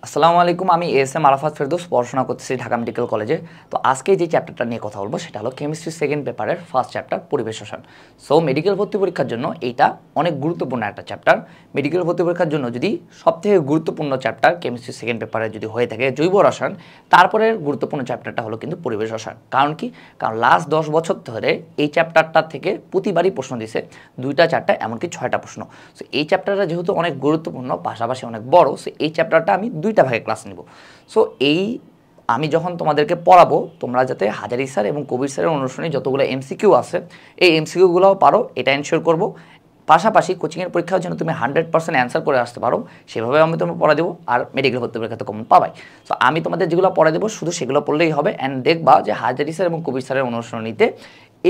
আসসালামু আলাইকুম। আমি এস এম আরাফাত ফেরদৌস পড়াশোনা করতেছি ঢাকা মেডিকেল কলেজে। তো আজকে যে চ্যাপ্টারটা নিয়ে কথা বলবো সেটা হলো কেমিস্ট্রি সেকেন্ড পেপারের ফার্স্ট চ্যাপ্টার পরিবেশ রসায়ন। সো মেডিকেল ভর্তি পরীক্ষার জন্য এইটা অনেক গুরুত্বপূর্ণ একটা চ্যাপ্টার। মেডিকেল ভর্তি পরীক্ষার জন্য যদি সবথেকে গুরুত্বপূর্ণ চ্যাপ্টার কেমিস্ট্রি সেকেন্ড পেপারে যদি হয়ে থাকে জৈব রসায়ন, তারপরে গুরুত্বপূর্ণ চ্যাপ্টারটা হলো কিন্তু পরিবেশ রসায়ন। কারণ কি? কারণ লাস্ট 10 বছর ধরে এই চ্যাপ্টারটা থেকে প্রতিবারই প্রশ্ন দিছে, 2টা 4টা এমনকি 6টা প্রশ্ন। সো এই চ্যাপ্টারটা যেহেতু অনেক গুরুত্বপূর্ণ, পাশাপাশি অনেক বড়, সো এই চ্যাপ্টারটা আমি 2টা ভাগে ক্লাস নিব। সো আমি যখন তোমাদেরকে পড়াবো, তোমরা যাতে হাজারি স্যার এবং কবির স্যারের অনুসরণে যতগুলো এমসিকিউ আছে এই এমসিকিউগুলোও পারো, এটা এনশিওর করবো। পাশাপাশি কোচিংয়ের পরীক্ষার জন্য তুমি 100% অ্যান্সার করে আসতে পারো, সেভাবে আমি তোমাকে পড়া দেবো। আর মেডিকেল ভর্তি পরীক্ষাতে কমন পাবাই। সো আমি তোমাদের যেগুলো পড়া দেবো শুধু সেগুলো পড়লেই হবে। অ্যান্ড দেখবা যে হাজারি স্যার এবং কবির স্যারের অনুসরণীতে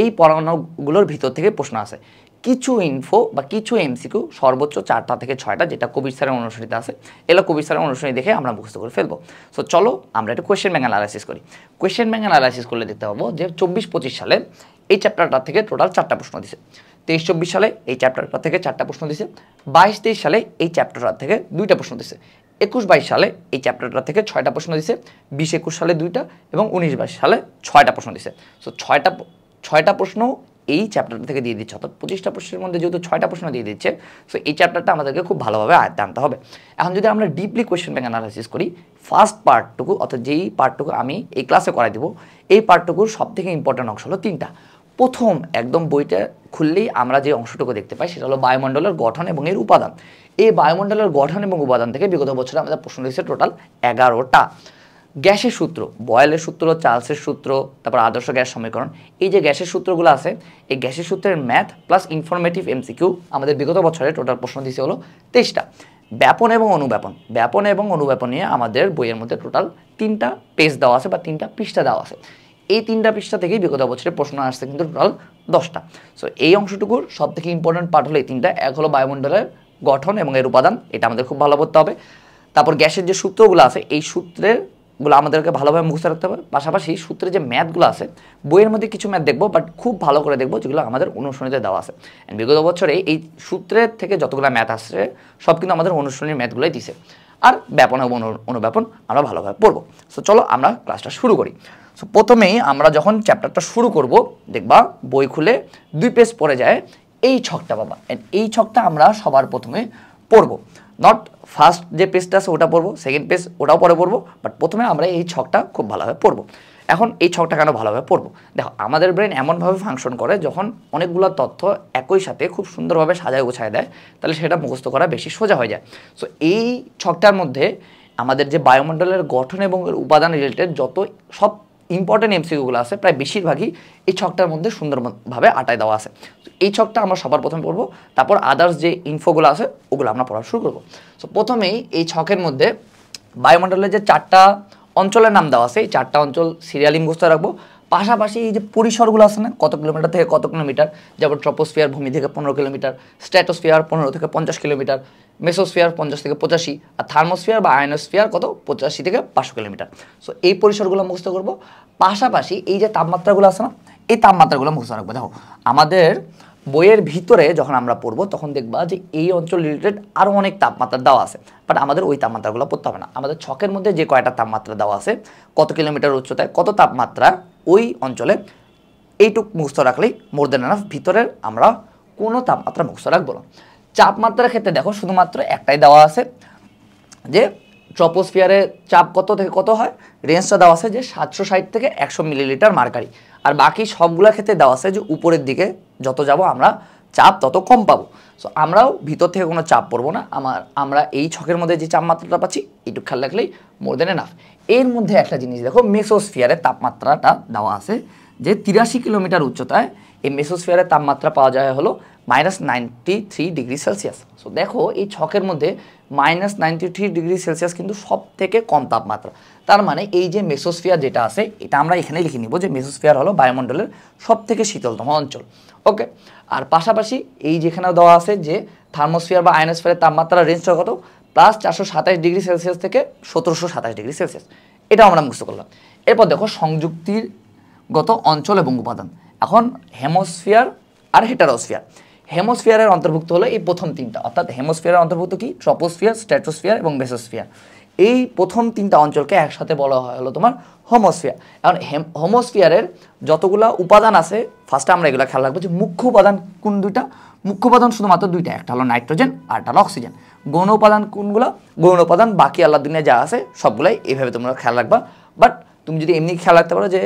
এই পড়ানোগুলোর ভিতর থেকে প্রশ্ন আসে। কিছু ইনফো বা কিছু এমসিকিউ সর্বোচ্চ 4টা থেকে 6টা, যেটা কবির স্যারের অনুসরণীতে আছে, এগুলো কবির স্যারের অনুসরণী দেখে আমরা মুখস্থ করে ফেলবো। সো চলো আমরা একটা কোয়েশ্চেন ব্যাংক অ্যানালাইসিস করি। কোয়েশ্চেন ব্যাংক অ্যানালাইসিস করলে দেখতে পাবো যে 24-25 সালে এই চ্যাপ্টারটা থেকে টোটাল 4টা প্রশ্ন দিছে। 23-24 সালে এই চ্যাপ্টারটা থেকে 4টা প্রশ্ন দিছে। 22-23 সালে এই চ্যাপ্টারটা থেকে 2টা প্রশ্ন দিছে। 21-22 সালে এই চ্যাপ্টারটা থেকে 6টা প্রশ্ন দিছে। 20-21 সালে 2টা এবং 19-22 সালে 6টা প্রশ্ন দিছে। সো 6টা প্রশ্ন এই চ্যাপ্টারটা থেকে দিয়ে দিচ্ছে, অর্থাৎ 25টা প্রশ্নের মধ্যে যেহেতু 6টা প্রশ্ন দিয়ে দিচ্ছে, সো এই চ্যাপ্টারটা আমাদেরকে খুব ভালোভাবে আয়ত্তে আনতে হবে। এখন যদি আমরা ডিপলি কোয়েশ্চেন ব্যাংক অ্যানালাইসিস করি, ফার্স্ট পার্টটুকু অর্থাৎ যেই পার্টটুকু আমি এই ক্লাসে করাই দেবো, এই পার্টটুকুর সবথেকে ইম্পর্টেন্ট অংশ হলো 3টা। প্রথম একদম বইটা খুললেই আমরা যে অংশটুকু দেখতে পাই সেটা হলো বায়ুমণ্ডলের গঠন এবং এর উপাদান। এই বায়ুমণ্ডলের গঠন এবং উপাদান থেকে বিগত বছরে আমাদের প্রশ্ন দিয়েছে টোটাল 11টা। গ্যাসের সূত্র, বয়েলের সূত্র, চার্লসের সূত্র, তারপর আদর্শ গ্যাস সমীকরণ, এই যে গ্যাসের সূত্রগুলো আছে, এই গ্যাসের সূত্রের ম্যাথ প্লাস ইনফরমেটিভ এমসিকিউ আমাদের বিগত বছরে টোটাল প্রশ্ন দিয়েছে হলো 23টা। ব্যাপন এবং অনুব্যাপন, ব্যাপন এবং অনুব্যাপন নিয়ে আমাদের বইয়ের মধ্যে টোটাল 3টা পেজ দেওয়া আছে বা 3টা পৃষ্ঠা দেওয়া আছে। এই 3টা পৃষ্ঠা থেকেই বিগত বছরে প্রশ্ন আসছে কিন্তু টোটাল 10টা। সো এই অংশটুকুর সব থেকে ইম্পর্টেন্ট পার্ট হলো এই 3টা। এক হলো বায়ুমণ্ডলের গঠন এবং এর উপাদান, এটা আমাদের খুব ভালো পড়তে হবে। তারপর গ্যাসের যে সূত্রগুলো আছে এই সূত্রেরগুলো আমাদেরকে ভালোভাবে মুখস্থ রাখতে হবে। পাশাপাশি সূত্রের যে ম্যাথগুলো আছে, বইয়ের মধ্যে কিছু ম্যাথ দেখবো, বাট খুব ভালো করে দেখবো যেগুলো আমাদের অনুসরণীতে দেওয়া আছে। বিগত বছরে এই সূত্রের থেকে যতগুলো ম্যাথ আসছে সব কিন্তু আমাদের অনুসরণীর ম্যাথগুলোই দিছে। আর ব্যাপন এবং অনুব্যাপন আমরা ভালোভাবে পড়বো। সো চলো আমরা ক্লাসটা শুরু করি। সো প্রথমেই আমরা যখন চ্যাপ্টারটা শুরু করব, দেখবা বই খুলে 2 পেজ পড়ে যায় এই ছকটা পাবা। এই ছকটা আমরা সবার প্রথমে পড়বো। নট ফার্স্ট যে পেজটা আছে ওটা পড়বো, সেকেন্ড পেজ ওটাও পরে পড়বো, বাট প্রথমে আমরা এই ছকটা খুব ভালোভাবে পড়বো। এখন এই ছকটা কেন ভালোভাবে পড়বো? দেখো, আমাদের ব্রেন এমনভাবে ফাংশন করে, যখন অনেকগুলো তথ্য একই সাথে খুব সুন্দরভাবে সাজায় গোছায় দেয়, তাহলে সেটা মুখস্থ করা বেশি সোজা হয়ে যায়। সো এই ছকটার মধ্যে আমাদের যে বায়ুমণ্ডলের গঠন এবং উপাদান রিলেটেড যত সব ইম্পর্টেন্ট এমসিকিউগুলো আছে, প্রায় বেশিরভাগই এই ছকটার মধ্যে সুন্দরভাবে আটায় দেওয়া আছে। এই ছকটা আমরা সবার প্রথমে পড়বো, তারপর আদার্স যে ইনফোগুলো আছে ওগুলো আমরা পড়া শুরু করবো। সো প্রথমেই এই ছকের মধ্যে বায়ুমণ্ডলের যে 4টা অঞ্চলের নাম দেওয়া আছে, এই 4টা অঞ্চল সিরিয়ালি মুখস্থ রাখবো। পাশাপাশি এই যে পরিসরগুলো আছে না, কত কিলোমিটার থেকে কত কিলোমিটার, যেমন ট্রপোস্ফিয়ার ভূমি থেকে 15 কিলোমিটার, স্ট্র্যাটোস্ফিয়ার 15 থেকে 50 কিলোমিটার, মেসোস্ফিয়ার 50 থেকে 85, আর থার্মোস্ফিয়ার বা আয়নোস্ফিয়ার কত 85 থেকে 500 কিলোমিটার। সো এই পরিসরগুলো মুখস্থ করবো। পাশাপাশি এই যে তাপমাত্রাগুলো আছে না, এই তাপমাত্রাগুলো মুখস্থ রাখবো। দেখো, আমাদের বইয়ের ভিতরে যখন আমরা পড়বো তখন দেখবা যে এই অঞ্চল রিলেটেড আরও অনেক তাপমাত্রা দেওয়া আছে, বাট আমাদের ওই তাপমাত্রাগুলো পড়তে হবে না। আমাদের ছকের মধ্যে যে কয়টা তাপমাত্রা দেওয়া আছে, কত কিলোমিটার উচ্চতায় কত তাপমাত্রা ওই অঞ্চলে, এইটুক মুখস্থ রাখলেই মোর দেন এনাফ। ভিতরের আমরা কোনো তাপমাত্রা মুখস্থ রাখবো না। তাপমাত্রার ক্ষেত্রে দেখো শুধুমাত্র একটাই দেওয়া আছে যে ট্রপোস্ফিয়ারে চাপ কত থেকে কত হয়, রেঞ্জটা দেওয়া আছে যে 760 থেকে 100 মিলিলিটার মার্কারি। আর বাকি সবগুলোর ক্ষেত্রে দেওয়া আছে যে উপরের দিকে যত যাব আমরা চাপ তত কম পাবো। সো আমরাও ভিতর থেকে কোনো চাপ পড়বো না, আমরা এই ছকের মধ্যে যে তাপমাত্রাটা পাচ্ছি এইটুকু খেয়াল রাখলেই মোর দেন এনাফ। এর মধ্যে একটা জিনিস দেখো, মেসোস্ফিয়ারের তাপমাত্রাটা দেওয়া আছে যে 83 কিলোমিটার উচ্চতায় এই মেসোস্ফিয়ারের তাপমাত্রা পাওয়া যায় হলো -93 ডিগ্রি সেলসিয়াস। সো দেখো এই ছকের মধ্যে -93 ডিগ্রি সেলসিয়াস কিন্তু সব থেকে কম তাপমাত্রা। তার মানে এই যে মেসোস্ফিয়ার যেটা আছে, এটা আমরা এখানে লিখে নিব যে মেসোস্ফিয়ার হলো বায়ুমণ্ডলের সব থেকে শীতলতম অঞ্চল। ওকে, আর পাশাপাশি এই যেখানেও দেওয়া আছে যে থার্মোস্ফিয়ার বা আয়নোস্ফিয়ারের তাপমাত্রা রেঞ্জটা কত, +427 ডিগ্রি সেলসিয়াস থেকে 1727 ডিগ্রি সেলসিয়াস। এটাও আমরা মুক্ত করলাম। এরপর দেখো সংযুক্তিগত অঞ্চল এবং উপাদান। এখন হেমোস্ফিয়ার আর হেটারোস্ফিয়ার। হেমোস্ফিয়ারের অন্তর্ভুক্ত হলো এই প্রথম 3টা, অর্থাৎ হেমোস্ফিয়ারের অন্তর্ভুক্ত কি, ট্রপোস্ফিয়ার, স্ট্র্যাটোস্ফিয়ার এবং মেসোস্ফিয়ার। এই প্রথম 3টা অঞ্চলকে একসাথে বলা হয় হলো তোমার হোমোস্ফিয়ার। এখন হোমোস্ফিয়ারের যতগুলো উপাদান আছে ফার্স্টে আমরা এগুলো খেয়াল রাখবো যে মুখ্য উপাদান কোন দুইটা। মুখ্য উপাদান শুধুমাত্র দুইটা, একটা হলো নাইট্রোজেন আর একটা হলো অক্সিজেন। গৌণ উপাদান কোনগুলো? গৌণ উপাদান বাকি আল্লাহ দুনিয়া যা আছে সবগুলাই এইভাবে তোমরা খেয়াল রাখবা। বাট তুমি যদি এমনি খেয়াল রাখতে পারো যে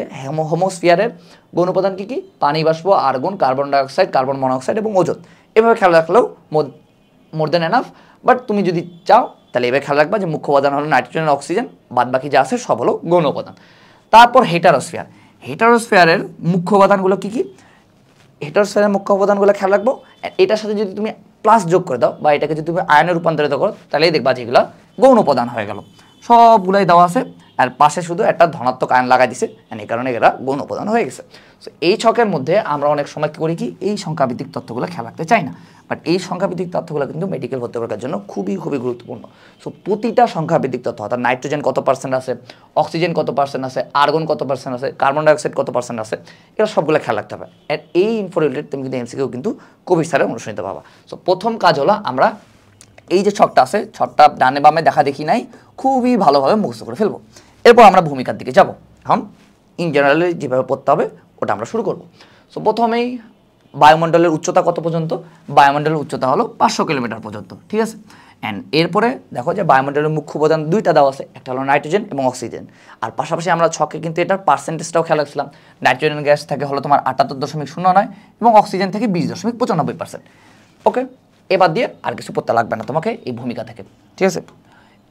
হোমোস্ফিয়ারের গৌণ উপাদান কী কী, পানি বাষ্প, argon, carbon dioxide, carbon monoxide এবং ওজোন, এভাবে খেয়াল রাখলেও মোর দেন এনাফ। বাট তুমি যদি চাও তাহলে এভাবে খেয়াল রাখবা যে মুখ্য উপাদান হলো নাইট্রোজেন, অক্সিজেন, বাদ বাকি যা আছে সব হলো গৌণ উপাদান। তারপর হেটারোস্ফিয়ার। হেটারোস্ফিয়ারের মুখ্য উপাদানগুলো কী কী? হেটারোস্ফিয়ারের মুখ্য উপাদানগুলো খেয়াল রাখবো। এটার সাথে যদি তুমি প্লাস যোগ করে দাও বা এটাকে যদি তুমি আয়নে রূপান্তরিত করো তাহলেই দেখবা যে এগুলো গৌণ উপাদান হয়ে গেল। সবগুলাই দেওয়া আছে আর পাশে শুধু একটা ধনাত্মক আয়ন লাগাই দিছে, এই কারণে এরা গৌণ উপাদান হয়ে গেছে। সো এই ছকের মধ্যে আমরা অনেক সময় কী করি কি এই সংখ্যাভিত্তিক তথ্যগুলো খেয়াল রাখতে চাই না, বাট এই সংখ্যাভিত্তিক তথ্যগুলো কিন্তু মেডিকেল ভর্তি পরীক্ষার জন্য খুবই গুরুত্বপূর্ণ। সো প্রতিটা সংখ্যাভিত্তিক তথ্য অর্থাৎ নাইট্রোজেন কত পার্সেন্ট আছে, অক্সিজেন কত পার্সেন্ট আছে, আর্গন কত পার্সেন্ট আছে, কার্বন ডাইঅক্সাইড কত পার্সেন্ট আছে, এগুলো সবগুলো খেয়াল রাখতে হবে। আর এই ইনফো রিলেটেড তুমি কিন্তু এমসিকিউ কিন্তু কবির স্যারের অনুশীলনীতে পাবা। সো প্রথম কাজ হলো আমরা এই যে ছকটা আছে, ছকটা ডানে বামে দেখা দেখি নাই, খুবই ভালোভাবে মুখস্থ করে ফেলবো। এরপর আমরা ভূমিকার দিকে যাব। এখন ইন জেনারেলি যেভাবে পড়তে হবে ওটা আমরা শুরু করব। সো প্রথমেই বায়ুমণ্ডলের উচ্চতা কত পর্যন্ত? বায়ুমণ্ডলের উচ্চতা হলো 500 কিলোমিটার পর্যন্ত, ঠিক আছে। অ্যান্ড এরপরে দেখো যে বায়ুমণ্ডলের মুখ্য উপাদান দুইটা দেওয়া আছে, একটা হলো নাইট্রোজেন এবং অক্সিজেন। আর পাশাপাশি আমরা ছকে কিন্তু এটার পার্সেন্টেজটাও খেয়াল রাখছিলাম। নাইট্রোজেন গ্যাস থেকে হলো তোমার 78.09 এবং অক্সিজেন থেকে 20.95%। ওকে, এবার দিয়ে আর কিছু পড়তে লাগবে না তোমাকে এই ভূমিকা থেকে, ঠিক আছে।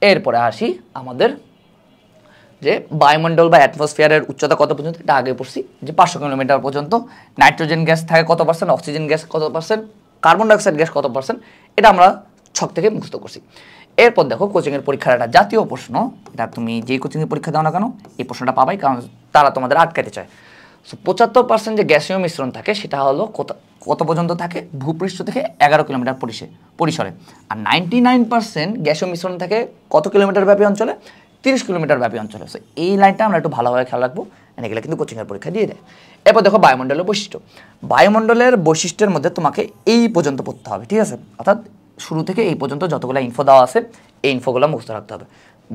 এরপরে আসি আমাদের যে বায়ুমণ্ডল বা অ্যাটমসফিয়ারের উচ্চতা কত পর্যন্ত, এটা আগে পড়ছি যে 500 কিলোমিটার পর্যন্ত। নাইট্রোজেন গ্যাস থাকে কত পার্সেন্ট, অক্সিজেন গ্যাস কত পার্সেন্ট, কার্বন ডাইঅক্সাইড গ্যাস কত পার্সেন্ট, এটা আমরা ছক থেকে মুখস্থ করছি। এরপর দেখো কোচিংয়ের পরীক্ষার একটা জাতীয় প্রশ্ন, এটা তুমি যেই কোচিংয়ে পরীক্ষা দাও না কেন এই প্রশ্নটা পাবাই, কারণ তারা তোমাদের আটকাতে চায়। সো 75% যে গ্যাসীয় মিশ্রণ থাকে সেটা হলো কত পর্যন্ত থাকে? ভূপৃষ্ঠ থেকে 11 কিলোমিটার পরিসরে। আর 99% গ্যাসীয় মিশ্রণ থাকে কত কিলোমিটার ব্যাপী অঞ্চলে? 30 কিলোমিটার ব্যাপী অঞ্চলে। সো এই লাইনটা আমরা একটু ভালোভাবে খেয়াল রাখবো, এগুলো কিন্তু কোচিংয়ের পরীক্ষা দিয়ে দেয়। এরপর দেখো বায়ুমণ্ডলের বৈশিষ্ট্য। বায়ুমণ্ডলের বৈশিষ্ট্যের মধ্যে তোমাকে এই পর্যন্ত পড়তে হবে, ঠিক আছে। অর্থাৎ শুরু থেকে এই পর্যন্ত যতগুলো ইনফো দেওয়া আছে এই ইনফোগুলো মুখস্থ রাখতে হবে।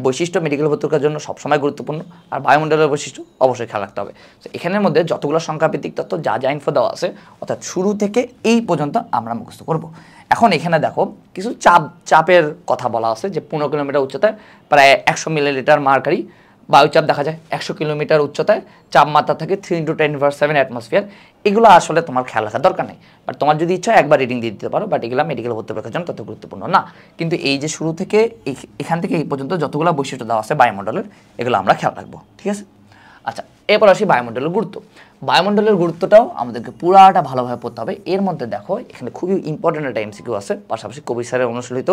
বৈশিষ্ট্য মেডিকেল ভর্তির জন্য সবসময় গুরুত্বপূর্ণ, আর বায়ুমণ্ডলের বৈশিষ্ট্য অবশ্যই খেয়াল রাখতে হবে। তো এখানের মধ্যে যতগুলো সংখ্যাভিত্তিক তথ্য যা ইনফো দেওয়া আছে অর্থাৎ শুরু থেকে এই পর্যন্ত আমরা মুখস্থ করব। এখন এখানে দেখো কিছু চাপের কথা বলা আছে যে 15 কিলোমিটার উচ্চতায় প্রায় 100 মিলিলিটার মার্কারি বায়ুচাপ দেখা যায়। 100 কিলোমিটার উচ্চতায় চাপ মাত্রা থাকে 3 × 10⁻⁷ অ্যাটমসফিয়ার। এগুলো আসলে তোমার খেয়াল রাখার দরকার নেই, বাট তোমার যদি ইচ্ছা একবার রিডিং দিয়ে দিতে পারো, বাট এগুলো মেডিকেল ভর্তি পরীক্ষার জন্য তত গুরুত্বপূর্ণ না। কিন্তু এই যে শুরু থেকে এখান থেকে এই পর্যন্ত যতগুলো বৈশিষ্ট্য দেওয়া আছে বায়ুমণ্ডলের, এগুলো আমরা খেয়াল রাখবো, ঠিক আছে। আচ্ছা, এরপর আসি বায়ুমণ্ডলের গুরুত্ব। বায়ুমণ্ডলের গুরুত্বটাও আমাদেরকে পুরাটা ভালোভাবে পড়তে হবে। এর মধ্যে দেখো এখানে খুবই ইম্পর্টেন্ট একটা এমসিকিউ আছে, পাশাপাশি কবির স্যারের অনুশীলিত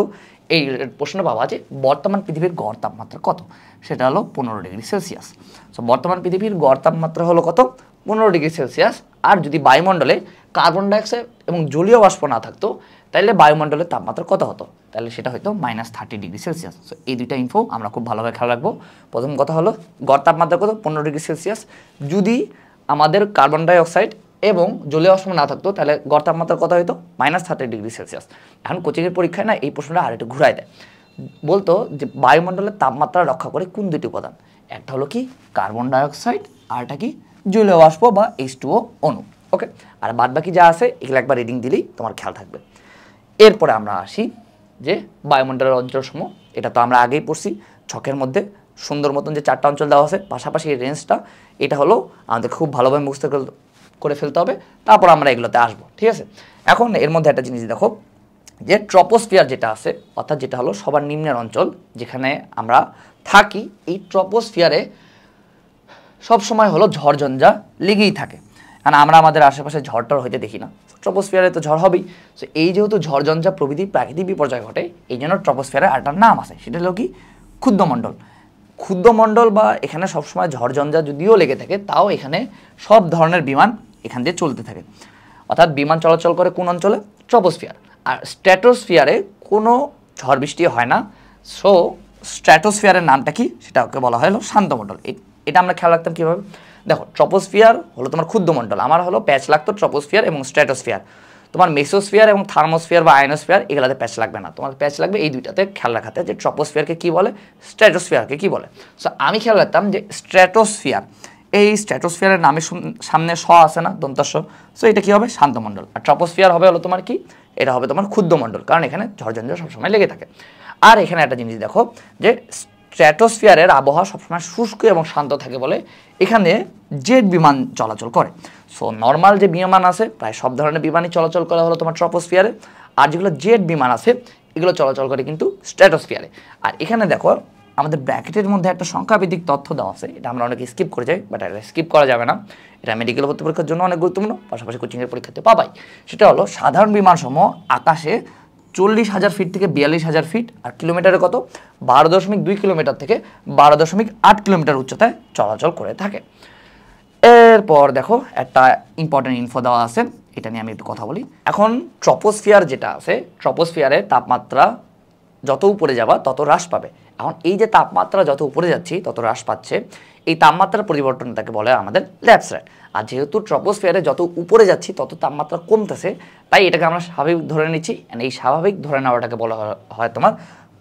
এই প্রশ্ন পাওয়া যে বর্তমান পৃথিবীর গড় তাপমাত্রা কত? সেটা হলো 15 ডিগ্রি সেলসিয়াস। সো বর্তমান পৃথিবীর গড় তাপমাত্রা হলো কত? 15 ডিগ্রি সেলসিয়াস। আর যদি বায়ুমণ্ডলে কার্বন ডাইঅক্সাইড এবং জলীয় বাষ্প না থাকতো তাহলে বায়ুমণ্ডলের তাপমাত্রা কত হতো? তাহলে সেটা হয়তো -30 ডিগ্রি সেলসিয়াস। সো এই দুইটা ইনফো আমরা খুব ভালোভাবে খেয়াল রাখবো। প্রথম কথা হলো গড় তাপমাত্রা কত? 15 ডিগ্রি সেলসিয়াস। যদি আমাদের কার্বন ডাইঅক্সাইড এবং জলীয় বাষ্প না থাকতো তাহলে গড় তাপমাত্রা কত হতো? -30 ডিগ্রি সেলসিয়াস। এখন কোচিংয়ের পরীক্ষায় না এই প্রশ্নটা আর একটু ঘুরাই দেয়, বলতো যে বায়ুমণ্ডলের তাপমাত্রা রক্ষা করে কোন দুটি উপাদান? একটা হলো কি কার্বন ডাইঅক্সাইড, আর একটা কি জলীয় বাষ্প বা H2O অণু। ওকে, আর বাদ বাকি যা আছে এগুলো একবার রিডিং দিলেই তোমার খেয়াল থাকবে। এরপরে আমরা আসি যে বায়ুমণ্ডলের অঞ্চলসমূহ, এটা তো আমরা আগেই পড়ছি ছকের মধ্যে সুন্দর মতন যে 4টা অঞ্চল দেওয়া আছে, পাশাপাশি এই রেঞ্জটা এটা হলো আমাদের খুব ভালোভাবে মুখস্থ করে ফেলতে হবে, তারপর আমরা এগুলোতে আসবো, ঠিক আছে। এখন এর মধ্যে একটা জিনিস দেখো যে ট্রপোস্ফিয়ার যেটা আছে, অর্থাৎ যেটা হলো সবার নিম্নের অঞ্চল যেখানে আমরা থাকি, এই ট্রপোস্ফিয়ারে সবসময় হলো ঝড়ঝঞ্ঝা লেগেই থাকে। কারণ আমরা আমাদের আশেপাশে ঝড়টর হইতে দেখি না, ট্রপোস্ফিয়ারে তো ঝড় হবেই। সো এই যেহেতু ঝড়ঝঞ্ঝা প্রভৃতি প্রাকৃতিক বিপর্যয় ঘটে, এই জন্য ট্রপোস্ফিয়ারের একটা নাম আছে, সেটা হলো কি ক্ষুদ্রমণ্ডল। ক্ষুদ্রমণ্ডল বা এখানে সবসময় ঝড়ঝঞ্ঝা যদিও লেগে থাকে, তাও এখানে সব ধরনের বিমান এখান দিয়ে চলতে থাকে। অর্থাৎ বিমান চলাচল করে কোন অঞ্চলে? ট্রপোস্ফিয়ার। আর স্ট্র্যাটোস্ফিয়ারে কোনো ঝড় বৃষ্টি হয় না। সো স্ট্র্যাটোস্ফিয়ারের নামটা কি? সেটাকে বলা হয় হলো শান্তমণ্ডল। এটা আমরা খেয়াল রাখতাম কীভাবে? দেখো ট্রপোস্ফিয়ার হলো তোমার ক্ষুদ্রমণ্ডল, আমার হলো প্যাচ লাগতো ট্রপোস্ফিয়ার এবং স্ট্র্যাটোস্ফিয়ার। তোমার মেসোস্ফিয়ার এবং থার্মোস্ফিয়ার বা আয়নোস্ফিয়ার এগুলাতে প্যাচ লাগবে না, তোমার প্যাচ লাগবে এই দুইটাতে খেয়াল রাখাতে, যে ট্রপোস্ফিয়ারকে কী বলে, স্ট্র্যাটোস্ফিয়ারকে কী বলে। সো আমি খেয়াল রাখতাম যে স্ট্র্যাটোস্ফিয়ার, এই স্ট্র্যাটোস্ফিয়ারের নামের সামনে স আছে না, দন্তাস, সো এটা কী হবে, শান্তমণ্ডল। আর ট্রপোস্ফিয়ার হবে হলো তোমার কি, এটা হবে তোমার ক্ষুদ্রমণ্ডল, কারণ এখানে ঝড়ঝঞ্ঝা সবসময় লেগে থাকে। আর এখানে একটা জিনিস দেখো যে স্ট্র্যাটোস্ফিয়ারের আবহাওয়া সবসময় শুষ্ক এবং শান্ত থাকে বলে এখানে জেট বিমান চলাচল করে। সো নর্মাল যে বিমান আছে প্রায় সব ধরনের বিমানই চলাচল করে হলো তোমার ট্রপোস্ফিয়ারে, আর যেগুলো জেট বিমান আছে এগুলো চলাচল করে কিন্তু স্ট্র্যাটোস্ফিয়ারে। আর এখানে দেখো আমাদের ব্র্যাকেটের মধ্যে একটা সংখ্যাভিত্তিক তথ্য দেওয়া আছে, এটা আমরা অনেকে স্কিপ করে যাই, বাট এটা স্কিপ করা যাবে না, এটা মেডিকেল ভর্তি পরীক্ষার জন্য অনেক গুরুত্বপূর্ণ, পাশাপাশি কোচিংয়ের পরীক্ষাতে পাবাই। সেটা হলো সাধারণ বিমানসমূহ আকাশে 40,000 ফিট থেকে 42,000 ফিট, আর কিলোমিটারে কত, 12.2 কিলোমিটার থেকে 12.8 কিলোমিটার উচ্চতায় চলাচল করে থাকে। এরপর দেখো একটা ইম্পর্টেন্ট ইনফো দেওয়া আছে, এটা নিয়ে আমি একটু কথা বলি। এখন ট্রপোস্ফিয়ার যেটা আছে, ট্রপোস্ফিয়ারে তাপমাত্রা যত উপরে যাবা তত হ্রাস পাবে। এখন এই যে তাপমাত্রা যত উপরে যাচ্ছি তত হ্রাস পাচ্ছে, এই তাপমাত্রার পরিবর্তনটাকে বলে আমাদের ল্যাপস রেট। আর যেহেতু ট্রপোস্ফিয়ারে যত উপরে যাচ্ছি তত তাপমাত্রা কমতেছে, তাই এটাকে আমরা স্বাভাবিক ধরে নিচ্ছি, এই স্বাভাবিক ধরে নেওয়াটাকে বলা হয় তোমার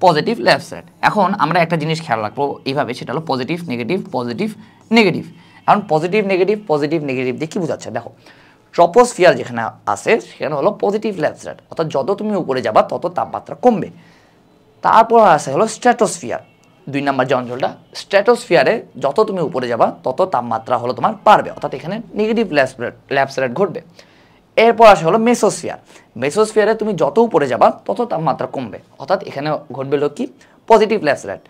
পজিটিভ ল্যাপস রেট। এখন আমরা একটা জিনিস খেয়াল রাখবো এইভাবে, সেটা হলো পজিটিভ নেগেটিভ পজিটিভ নেগেটিভ। এখন পজিটিভ নেগেটিভ দিয়ে কী বোঝাচ্ছে, দেখো ট্রপোস্ফিয়ার যেখানে আছে সেখানে হলো পজিটিভ ল্যাপস রেট, অর্থাৎ যত তুমি উপরে যাবা তত তাপমাত্রা কমবে। তারপর আসে হলো স্ট্র্যাটোস্ফিয়ার, 2 নম্বর যে অঞ্চলটা, স্ট্র্যাটোস্ফিয়ারে যত তুমি উপরে যাবা তত তাপমাত্রা হলো তোমার বাড়বে, অর্থাৎ এখানে নেগেটিভ ল্যাপস রেট ঘটবে। এরপর আসে হলো মেসোস্ফিয়ার, মেসোস্ফিয়ারে তুমি যত উপরে যাবা তত তাপমাত্রা কমবে, অর্থাৎ এখানে ঘটবে হলো কি, পজিটিভ ল্যাপস রেট।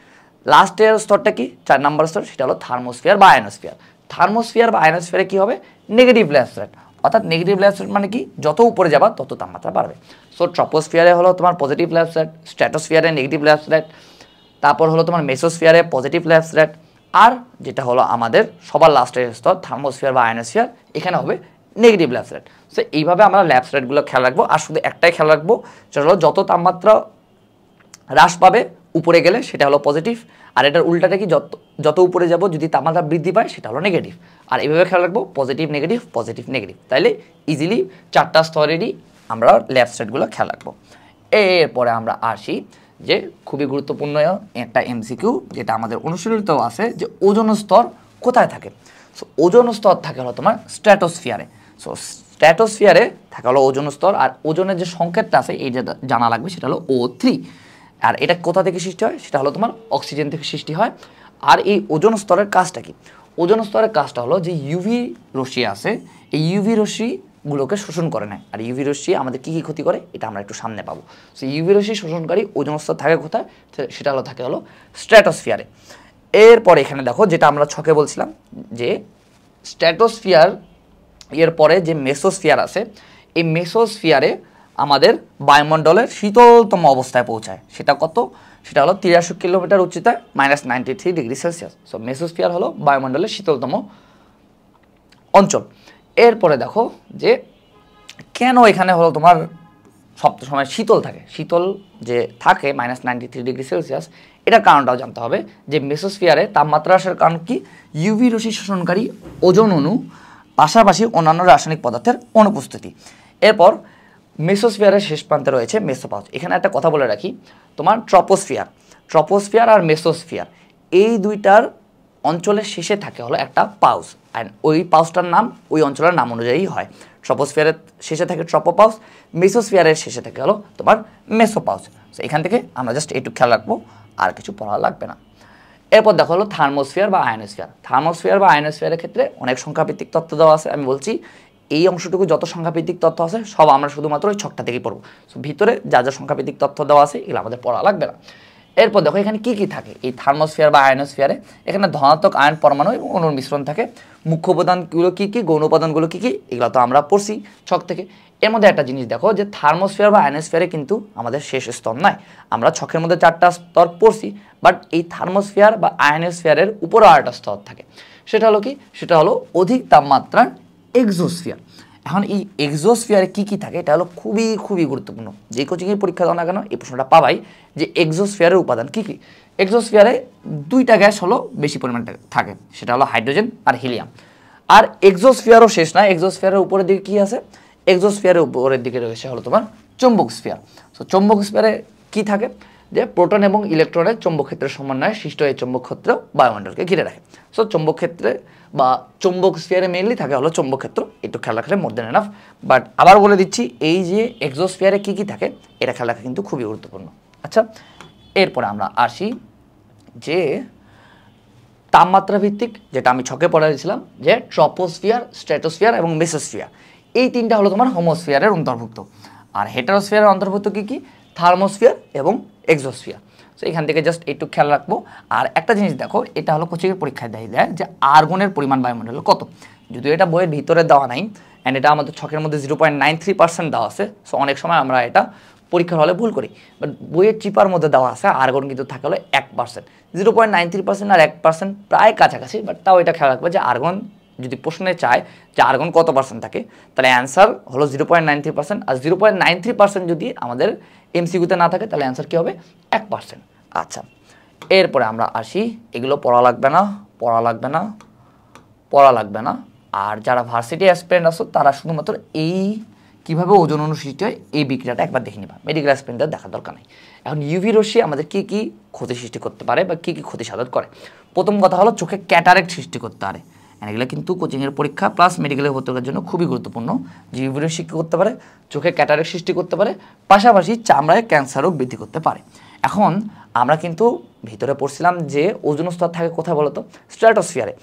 লাস্টের স্তরটা কি, 4 নম্বর স্তর, সেটা হলো থার্মোস্ফিয়ার বা আয়নোস্ফিয়ার। থার্মোস্ফিয়ার বা আয়নোস্ফিয়ারে কী হবে, নেগেটিভ ল্যাপস রেট, অর্থাৎ নেগেটিভ ল্যাপস রেট মানে কি, যত উপরে যাবা তত তাপমাত্রা বাড়বে। সো ট্রপোস্ফিয়ারে হলো তোমার পজিটিভ ল্যাপস রেট, স্ট্র্যাটোস্ফিয়ারে নেগেটিভ ল্যাপস রেট, তারপর হলো তোমার মেসোস্ফিয়ারে পজিটিভ ল্যাপস রেট, আর যেটা হলো আমাদের সবার লাস্টের স্তর থার্মোস্ফিয়ার বা আয়নোস্ফিয়ার, এখানে হবে নেগেটিভ ল্যাপস রেট। সো এইভাবে আমরা ল্যাপস রেটগুলো খেয়াল রাখবো, আর শুধু একটাই খেয়াল রাখবো, সেটা হলো যত তাপমাত্রা হ্রাস পাবে উপরে গেলে সেটা হলো পজিটিভ, আর এটার উল্টাটা কি, যত উপরে যাব যদি তাপমাত্রা বৃদ্ধি পায় সেটা হলো নেগেটিভ। আর এইভাবে খেয়াল রাখবো পজিটিভ নেগেটিভ, তাইলে ইজিলি 4টা স্তরেরই আমরা ল্যাপস রেটগুলো খেয়াল রাখবো। এরপরে আমরা আসি যে খুবই গুরুত্বপূর্ণ একটা এমসিকিউ, যেটা আমাদের অনুশীলিতও আছে, যে ওজোন স্তর কোথায় থাকে। সো ওজোন স্তর থাকে হলো তোমার স্ট্র্যাটোস্ফিয়ারে। সো স্ট্র্যাটোস্ফিয়ারে থাকে হলো ওজোন স্তর, আর ওজনের যে সংকেতটা আছে এই যে জানা লাগবে, সেটা হলো O3। আর এটা কোথা থেকে সৃষ্টি হয়, সেটা হলো তোমার অক্সিজেন থেকে সৃষ্টি হয়। আর এই ওজোন স্তরের কাজটা কি, ওজোন স্তরের কাজটা হলো যে ইউভি রশ্মি আছে, এই ইউভি রশ্মিগুলোকে শোষণ করে নেয়। আর ইউভি রশ্মি আমাদের কী কী ক্ষতি করে এটা আমরা একটু সামনে পাবো। সো ইউভি রশ্মি শোষণকারী ওজোন স্তর থাকে কোথায়, সেটা হলো থাকে হলো স্ট্র্যাটোস্ফিয়ারে। এরপরে এখানে দেখো যেটা আমরা ছকে বলছিলাম, যে স্ট্র্যাটোস্ফিয়ার এর পরে যে মেসোস্ফিয়ার আছে, এই মেসোস্ফিয়ারে আমাদের বায়ুমণ্ডলের শীতলতম অবস্থায় পৌঁছায়, সেটা কত, সেটা হলো 83 কিলোমিটার উচ্চতায় -93 ডিগ্রি সেলসিয়াস। সো মেসোস্ফিয়ার হলো বায়ুমণ্ডলের শীতলতম অঞ্চল। এরপরে দেখো যে কেন এখানে হলো তোমার সবসময় শীতল থাকে, শীতল যে থাকে -93 ডিগ্রি সেলসিয়াস, এটার কারণটাও জানতে হবে, যে মেসোস্ফিয়ারে তাপমাত্রা আসার কারণ কি, ইউভি রশ্মি শোষণকারী ওজোন অণু পাশাপাশি অন্যান্য রাসায়নিক পদার্থের অনুপস্থিতি। এরপর মেসোস্ফিয়ারের শেষ প্রান্তে রয়েছে মেসোপাউস। এখানে একটা কথা বলে রাখি, তোমার ট্রপোস্ফিয়ার আর মেসোস্ফিয়ার এই দুইটার অঞ্চলের শেষে থাকে হলো একটা পাউস, অ্যান্ড ওই পাউসটার নাম ওই অঞ্চলের নাম অনুযায়ী হয়। ট্রপোস্ফিয়ারের শেষে থাকে ট্রপোপাউস, মেসোস্ফিয়ারের শেষে থাকে হলো তোমার মেসোপাউস। সো এখান থেকে আমরা জাস্ট একটু খেয়াল রাখবো, আর কিছু পড়া লাগবে না। এরপর দেখো হলো থার্মোস্ফিয়ার বা আয়নোস্ফিয়ারের ক্ষেত্রে অনেক সংখ্যাভিত্তিক তথ্য দেওয়া আছে। আমি বলছি এই অংশটুকু যত সংখ্যাভিত্তিক তথ্য আছে সব আমরা শুধুমাত্র ওই ছকটা থেকেই পড়বো। সো ভিতরে যা যা সংখ্যাভিত্তিক তথ্য দেওয়া আছে এগুলো আমাদের পড়া লাগবে না। এরপর দেখো এখানে কি কি থাকে এই থার্মোস্ফিয়ার বা আয়নোস্ফিয়ারে, এখানে ধনাত্মক আয়ন পরমাণু এবং অণুর মিশ্রণ থাকে। মুখ্য উপাদানগুলো কী কী, গৌণ উপাদানগুলো কী কী, এগুলো তো আমরা পড়ছি ছক থেকে। এর মধ্যে একটা জিনিস দেখো, যে থার্মোস্ফিয়ার বা আয়নোস্ফিয়ারে কিন্তু আমাদের শেষ স্তর নাই, আমরা ছকের মধ্যে 4টা স্তর পড়ছি, বাট এই থার্মোস্ফিয়ার বা আয়নোস্ফিয়ারের উপরে আরেকটা স্তর থাকে, সেটা হলো কি, সেটা হলো অধিক তাপমাত্রার এক্সোস্ফিয়ার। এখন এই এক্সোস্ফিয়ারে কী কী থাকে, এটা হলো খুবই খুবই গুরুত্বপূর্ণ। যে কোচিংয়ের পরীক্ষা দাও না কেন এই প্রশ্নটা পাবাই, যে এক্সোস্ফিয়ারের উপাদান কী কী। এক্সোস্ফিয়ারে 2টা গ্যাস হলো বেশি পরিমাণে থাকে, সেটা হলো হাইড্রোজেন আর হিলিয়াম। আর এক্সোস্ফিয়ারও শেষ না, এক্সোস্ফিয়ারের উপরের দিকে কী আছে, এক্সোস্ফিয়ারের উপরের দিকে রয়েছে হলো তোমার চৌম্বক স্ফিয়ার। সো চৌম্বক স্ফিয়ারে কি থাকে, যে প্রোটন এবং ইলেকট্রনের চৌম্বক ক্ষেত্রের সমন্বয়ে সৃষ্ট এই চৌম্বক ক্ষেত্র বায়ুমণ্ডলকে ঘিরে রাখে। সো চৌম্বক ক্ষেত্রে বা চৌম্বক স্ফিয়ারে মেইনলি থাকে হলো চৌম্বক ক্ষেত্র, একটু খেয়াল রাখলে মোর দেন এনাফ। বাট আবার বলে দিচ্ছি, এই যে এক্সোস্ফিয়ারে কী কী থাকে এটা খেয়াল রাখা কিন্তু খুবই গুরুত্বপূর্ণ। আচ্ছা, এরপরে আমরা আসি যে তাপমাত্রা ভিত্তিক, যেটা আমি ছকে পড়াইছিলাম, যে ট্রপোস্ফিয়ার, স্ট্র্যাটোস্ফিয়ার এবং মেসোস্ফিয়ার, এই তিনটা হলো তোমার হোমোস্ফিয়ারের অন্তর্ভুক্ত। আর হেটারোস্ফিয়ারের অন্তর্ভুক্ত কী কী, থার্মোস্ফিয়ার এবং এক্সোস্ফিয়ার। সো এখান থেকে জাস্ট একটু খেয়াল রাখবো। আর একটা জিনিস দেখো, এটা হলো কোচিংয়ের পরীক্ষায় দেয় যে আর্গনের পরিমাণ বায়ুমণ্ডলে কত, যদিও এটা বইয়ের ভিতরে দেওয়া নাই, অ্যান্ড এটা আমাদের ছকের মধ্যে 0.93% দেওয়া আছে। সো অনেক সময় আমরা এটা পরীক্ষার হলে ভুল করি, বাট বইয়ের চিপার মধ্যে দেওয়া আছে আর্গন কিন্তু থাকে হলো 1%। 0.93% আর 1% প্রায় কাছাকাছি, বাট তাও এটা খেয়াল রাখবে যে আর্গন যদি প্রশ্নে চায় যে আর্গন কত পার্সেন্ট থাকে, তাহলে অ্যান্সার হলো 0.93%। আর 0.93% যদি আমাদের এমসিকিউতে না থাকে, তাহলে অ্যান্সার কী হবে, 1%। আচ্ছা, এরপরে আমরা আসি, এগুলো পড়া লাগবে না, পড়া লাগবে না, পড়া লাগবে না। আর যারা ভার্সিটি অ্যাসপিরেন্ট আসো, তারা শুধুমাত্র এই কীভাবে ওজন অনুসৃষ্ট হয় এই বিক্রিয়াটা একবার দেখে নিবা, মেডিকেল অ্যাসপিরেন্টদের দেখার দরকার নেই। এখন ইউভি রশ্মি আমাদের কী কী ক্ষতি সৃষ্টি করতে পারে বা কী কী ক্ষতি সাধন করে। প্রথম কথা হলো চোখে ক্যাটারেক্ট সৃষ্টি করতে পারে। এগুলো কিন্তু কোচিংয়ের পরীক্ষা প্লাস মেডিকেলে ভর্তি করার জন্য খুবই গুরুত্বপূর্ণ। যে ইউভি রশ্মি কী করতে পারে, চোখে ক্যাটারেক্ট সৃষ্টি করতে পারে, পাশাপাশি চামড়ায় ক্যান্সারও বৃদ্ধি করতে পারে। এখন আমরা কিন্তু ভিতরে পড়ছিলাম যে ওজোন স্তর থাকে কোথায় বলতো, স্ট্র্যাটোস্ফিয়ারে।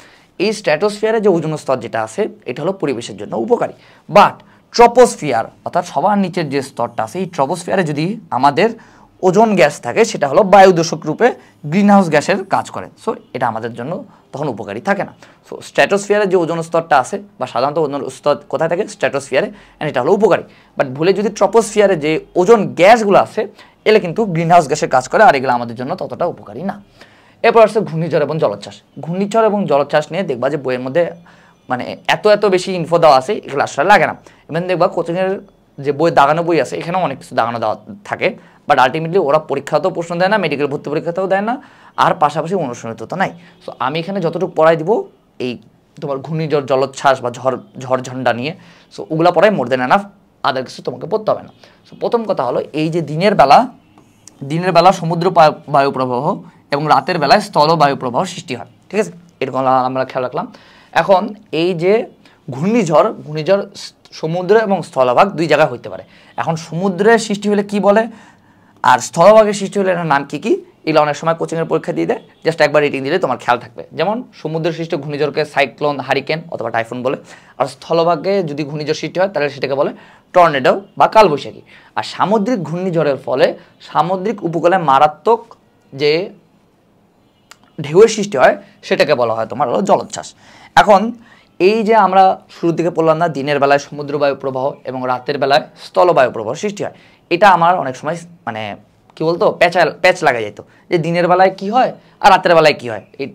এই স্ট্র্যাটোস্ফিয়ারে যে ওজোন স্তর যেটা আছে, এটা হলো পরিবেশের জন্য উপকারী। বাট ট্রপোস্ফিয়ার অর্থাৎ সবার নিচের যে স্তরটা আছে, এই ট্রপোস্ফিয়ারে যদি আমাদের ওজোন গ্যাস থাকে, সেটা হলো বায়ুদূষক রূপে গ্রিনহাউস গ্যাসের কাজ করে। সো এটা আমাদের জন্য তখন উপকারী থাকে না। সো স্ট্র্যাটোস্ফিয়ারে যে ওজোন স্তরটা আছে, বা সাধারণত ওজোন স্তর কোথায় থাকে, স্ট্র্যাটোস্ফিয়ারে, অ্যান্ড এটা হলো উপকারী। বাট ভুলে যদি ট্রপোস্ফিয়ারে যে ওজোন গ্যাসগুলো আছে, এগুলো কিন্তু গ্রিনহাউস গ্যাসের কাজ করে, আর এগুলো আমাদের জন্য ততটা উপকারী না। এরপর আসছে ঘূর্ণিঝড় এবং জলোচ্ছ্বাস। ঘূর্ণিঝড় এবং জলোচ্ছ্বাস নিয়ে দেখবা যে বইয়ের মধ্যে মানে এত বেশি ইনফো দেওয়া আছে, এগুলো আসলে লাগে না। এবং দেখবা কোচিংয়ের যে বই দাগানো বই আছে, এখানেও অনেক কিছু দাগানো দেওয়া থাকে, বাট আলটিমেটলি ওরা পরীক্ষাতেও প্রশ্ন দেয় না, মেডিকেল ভর্তি পরীক্ষাতেও দেয় না, আর পাশাপাশি অনুশীলনিত তো নাই। সো আমি এখানে যতটুকু পড়াই দিব এই তোমার ঘূর্ণিঝড়, জলোচ্ছ্বাস বা ঝড় ঝন্ডা নিয়ে, সো ওগুলো পড়াই মোর দেন এনাফ, আদার কিছু তোমাকে পড়তে হবে না। সো প্রথম কথা হলো, এই যে দিনের বেলা সমুদ্র বায়ু প্রবাহ এবং রাতের বেলায় স্থল বায়ু প্রবাহ সৃষ্টি হয়, ঠিক আছে, এরকম আমরা খেয়াল রাখলাম। এখন এই যে ঘূর্ণিঝড় সমুদ্র এবং স্থলভাগ দুই জায়গায় হইতে পারে। এখন সমুদ্রের সৃষ্টি হলে কি বলে, আর স্থলভাগের সৃষ্টি হলে এটার নাম কী, এগুলো অনেক সময় কোচিংয়ের পরীক্ষা দিয়ে দেয়, জাস্ট একবার রেটিং দিলে তোমার খেয়াল থাকবে। যেমন সমুদ্রের সৃষ্ট ঘূর্ণিঝড়কে সাইক্লোন, হারিকেন অথবা টাইফুন বলে, আর স্থলভাগে যদি ঘূর্ণিঝড় সৃষ্টি হয়, তাহলে সেটাকে বলে টর্নেডো বা কালবৈশাখী। আর সামুদ্রিক ঘূর্ণিঝড়ের ফলে সামুদ্রিক উপকূলে মারাত্মক যে ঢেউয়ের সৃষ্টি হয়, সেটাকে বলা হয় তোমার হলো জলোচ্ছ্বাস। এখন এই যে আমরা শুরুর দিকে বললাম না, দিনের বেলায় সমুদ্র বায়ু প্রবাহ এবং রাতের বেলায় স্থলবায়ু প্রবাহ সৃষ্টি হয়, এটা আমার অনেক সময় মানে কী বলতো প্যাচ লাগা যেত, যে দিনের বেলায় কি হয় আর রাতের বেলায় কি হয়, এই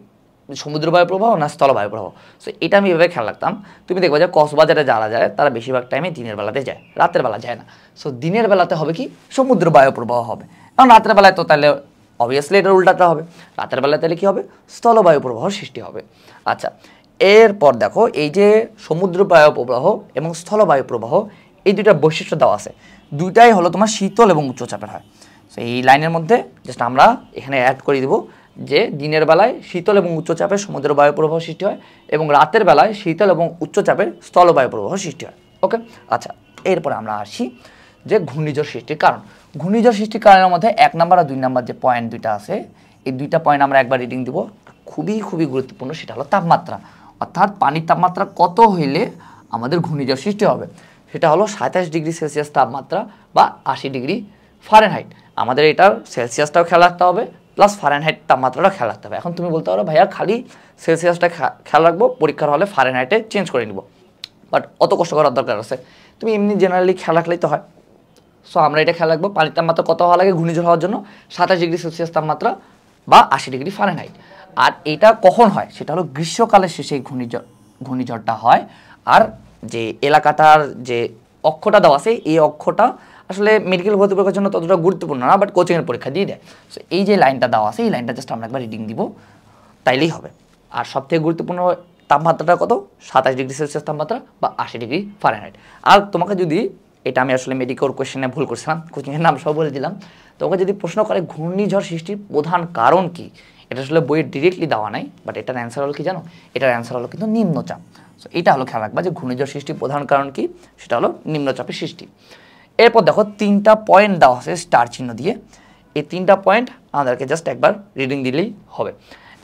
সমুদ্র বায়ু প্রবাহ না স্থলবায়ু প্রবাহ। সো এটা আমি এভাবে খেয়াল রাখতাম। তুমি দেখবো যে কক্সবাজারে যারা যায়, তারা বেশিরভাগ টাইমে দিনের বেলাতে যায়, রাতের বেলা যায় না। সো দিনের বেলাতে হবে কি, সমুদ্র বায়ু প্রবাহ হবে, কারণ রাতের বেলায় তো তাহলে অবভিয়াসলি এটার উল্টাটা হবে, রাতের বেলায় তাহলে কী হবে, স্থলবায়ু প্রবাহ সৃষ্টি হবে। আচ্ছা, এরপর দেখো, এই যে সমুদ্র বায়ু প্রবাহ এবং স্থলবায়ু প্রবাহ, এই দুইটা বৈশিষ্ট্য দেওয়া আছে, দুইটাই হলো তোমার শীতল এবং উচ্চচাপের হয়। সো এই লাইনের মধ্যে জাস্ট আমরা এখানে অ্যাড করে দিব যে দিনের বেলায় শীতল এবং উচ্চচাপের সমুদ্র বায়ু প্রবাহ সৃষ্টি হয়, এবং রাতের বেলায় শীতল এবং উচ্চচাপের স্থলবায়ু প্রবাহ সৃষ্টি হয়। ওকে, আচ্ছা, এরপরে আমরা আসি যে ঘূর্ণিঝড় সৃষ্টির কারণ। ঘূর্ণিঝড় সৃষ্টির কারণের মধ্যে 1 নম্বর আর 2 নম্বর যে পয়েন্ট দুইটা আছে, এই দুইটা পয়েন্ট আমরা একবার রিডিং দিব, খুবই গুরুত্বপূর্ণ। সেটা হলো তাপমাত্রা, অর্থাৎ পানির তাপমাত্রা কত হইলে আমাদের ঘূর্ণিঝড় সৃষ্টি হবে। সেটা হলো 27 ডিগ্রি সেলসিয়াস তাপমাত্রা বা 80 ডিগ্রি ফারেনহাইট। আমাদের এটার সেলসিয়াসটাও খেয়াল রাখতে হবে, প্লাস ফারেনহাইট তাপমাত্রাটাও খেয়াল রাখতে হবে। এখন তুমি বলতে পারো, ভাইয়া খালি সেলসিয়াসটা খেয়াল রাখবো, পরীক্ষার হলে ফারেনহাইটে চেঞ্জ করে নিব, বাট অত কষ্ট করার দরকার আছে, তুমি এমনি জেনারেলি খেয়াল রাখলেই তো হয়। সো আমরা এটা খেয়াল রাখবো, পানির তাপমাত্রা কত হওয়া লাগে ঘূর্ণিঝড় হওয়ার জন্য, 27 ডিগ্রি সেলসিয়াস তাপমাত্রা বা 80 ডিগ্রি ফারেনহাইট। আর এটা কখন হয়, সেটা হলো গ্রীষ্মকালের শেষে ঘূর্ণিঝড়টা হয়। আর যে এলাকাটার যে অক্ষটা দেওয়া আছে, এই অক্ষটা আসলে মেডিকেল ভর্তি পরীক্ষার জন্য ততটা গুরুত্বপূর্ণ না, বাট কোচিংয়ের পরীক্ষা দিয়ে দেয়। সো এই যে লাইনটা দেওয়া আছে, এই লাইনটা জাস্ট আমরা একবার রিডিং দিব, তাইলেই হবে। আর সবথেকে গুরুত্বপূর্ণ তাপমাত্রাটা কত 27°C তাপমাত্রা বা 80°F। আর তোমাকে যদি এটা আমি আসলে মেডিকেল কোয়েশ্চেনে ভুল করছিলাম, কোচিংয়ের নাম সব বলে দিলাম, তোমাকে যদি প্রশ্ন করে ঘূর্ণিঝড় সৃষ্টির প্রধান কারণ কি, এটা আসলে বইয়ে ডিরেক্টলি দেওয়া নাই, বাট এটার অ্যান্সার হলো কি জানো, এটার অ্যান্সার হলো কিন্তু নিম্নচাপ। সো এটা হলো খেয়াল রাখবা যে ঘূর্ণিঝড় সৃষ্টির প্রধান কারণ কি, সেটা হলো নিম্নচাপের সৃষ্টি। এরপর দেখো 3টা পয়েন্ট দেওয়া আছে স্টার চিহ্ন দিয়ে, এই 3টা পয়েন্ট আমাদেরকে জাস্ট একবার রিডিং দিলেই হবে।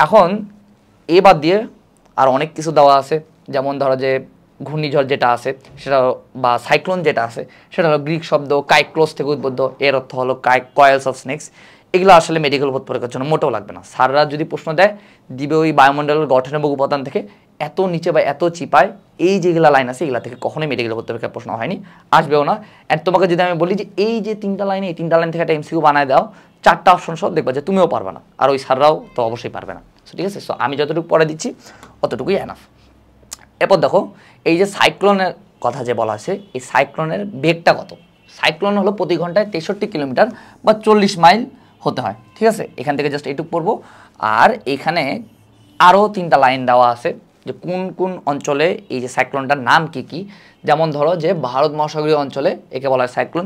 এখন এবার দিয়ে আর অনেক কিছু দেওয়া আছে, যেমন ধরো যে ঘূর্ণিঝড় যেটা আছে সেটা বা সাইক্লোন যেটা আছে সেটা হলো গ্রিক শব্দ কাইক্লোস থেকে উদ্বুদ্ধ, এর অর্থ হলো কয়েলস অফ স্নেক্স। এগুলো আসলে মেডিকেল পরীক্ষার জন্য মোটেও লাগবে না। স্যাররা যদি প্রশ্ন দেয় দিবে ওই বায়ুমণ্ডলের গঠন এবং উপাদান থেকে, এত নিচে বা এত চিপায় এই যেগুলো লাইন আছে এগুলা থেকে কখনোই মেডিকেল পরীক্ষার প্রশ্ন হয়নি, আসবেও না। অ্যান্ড তোমাকে যদি আমি বলি যে এই যে 3টা লাইনে, এই 3টা লাইন থেকে একটা এমসিকিউ বানায় দাও 4টা অপশন সহ, দেখবা যে তুমিও পারবে না, আর ওই স্যাররাও তো অবশ্যই পারবে না। ঠিক আছে, সো আমি যতটুকু পড়ে দিচ্ছি অতটুকুই এনাফ। এরপর দেখো এই যে সাইক্লোনের কথা যে বলা আছে, এই সাইক্লোনের বেগটা কত। সাইক্লোন হলো প্রতি ঘন্টায় 63 কিলোমিটার বা 40 মাইল হতে হয়। ঠিক আছে, এখান থেকে জাস্ট এইটুকু পড়বো। আর এখানে আরও 3টা লাইন দেওয়া আছে যে কোন কোন অঞ্চলে এই যে সাইক্লোনটার নাম কি কি। যেমন ধরো যে ভারত মহাসাগরীয় অঞ্চলে একে বলা হয় সাইক্লোন,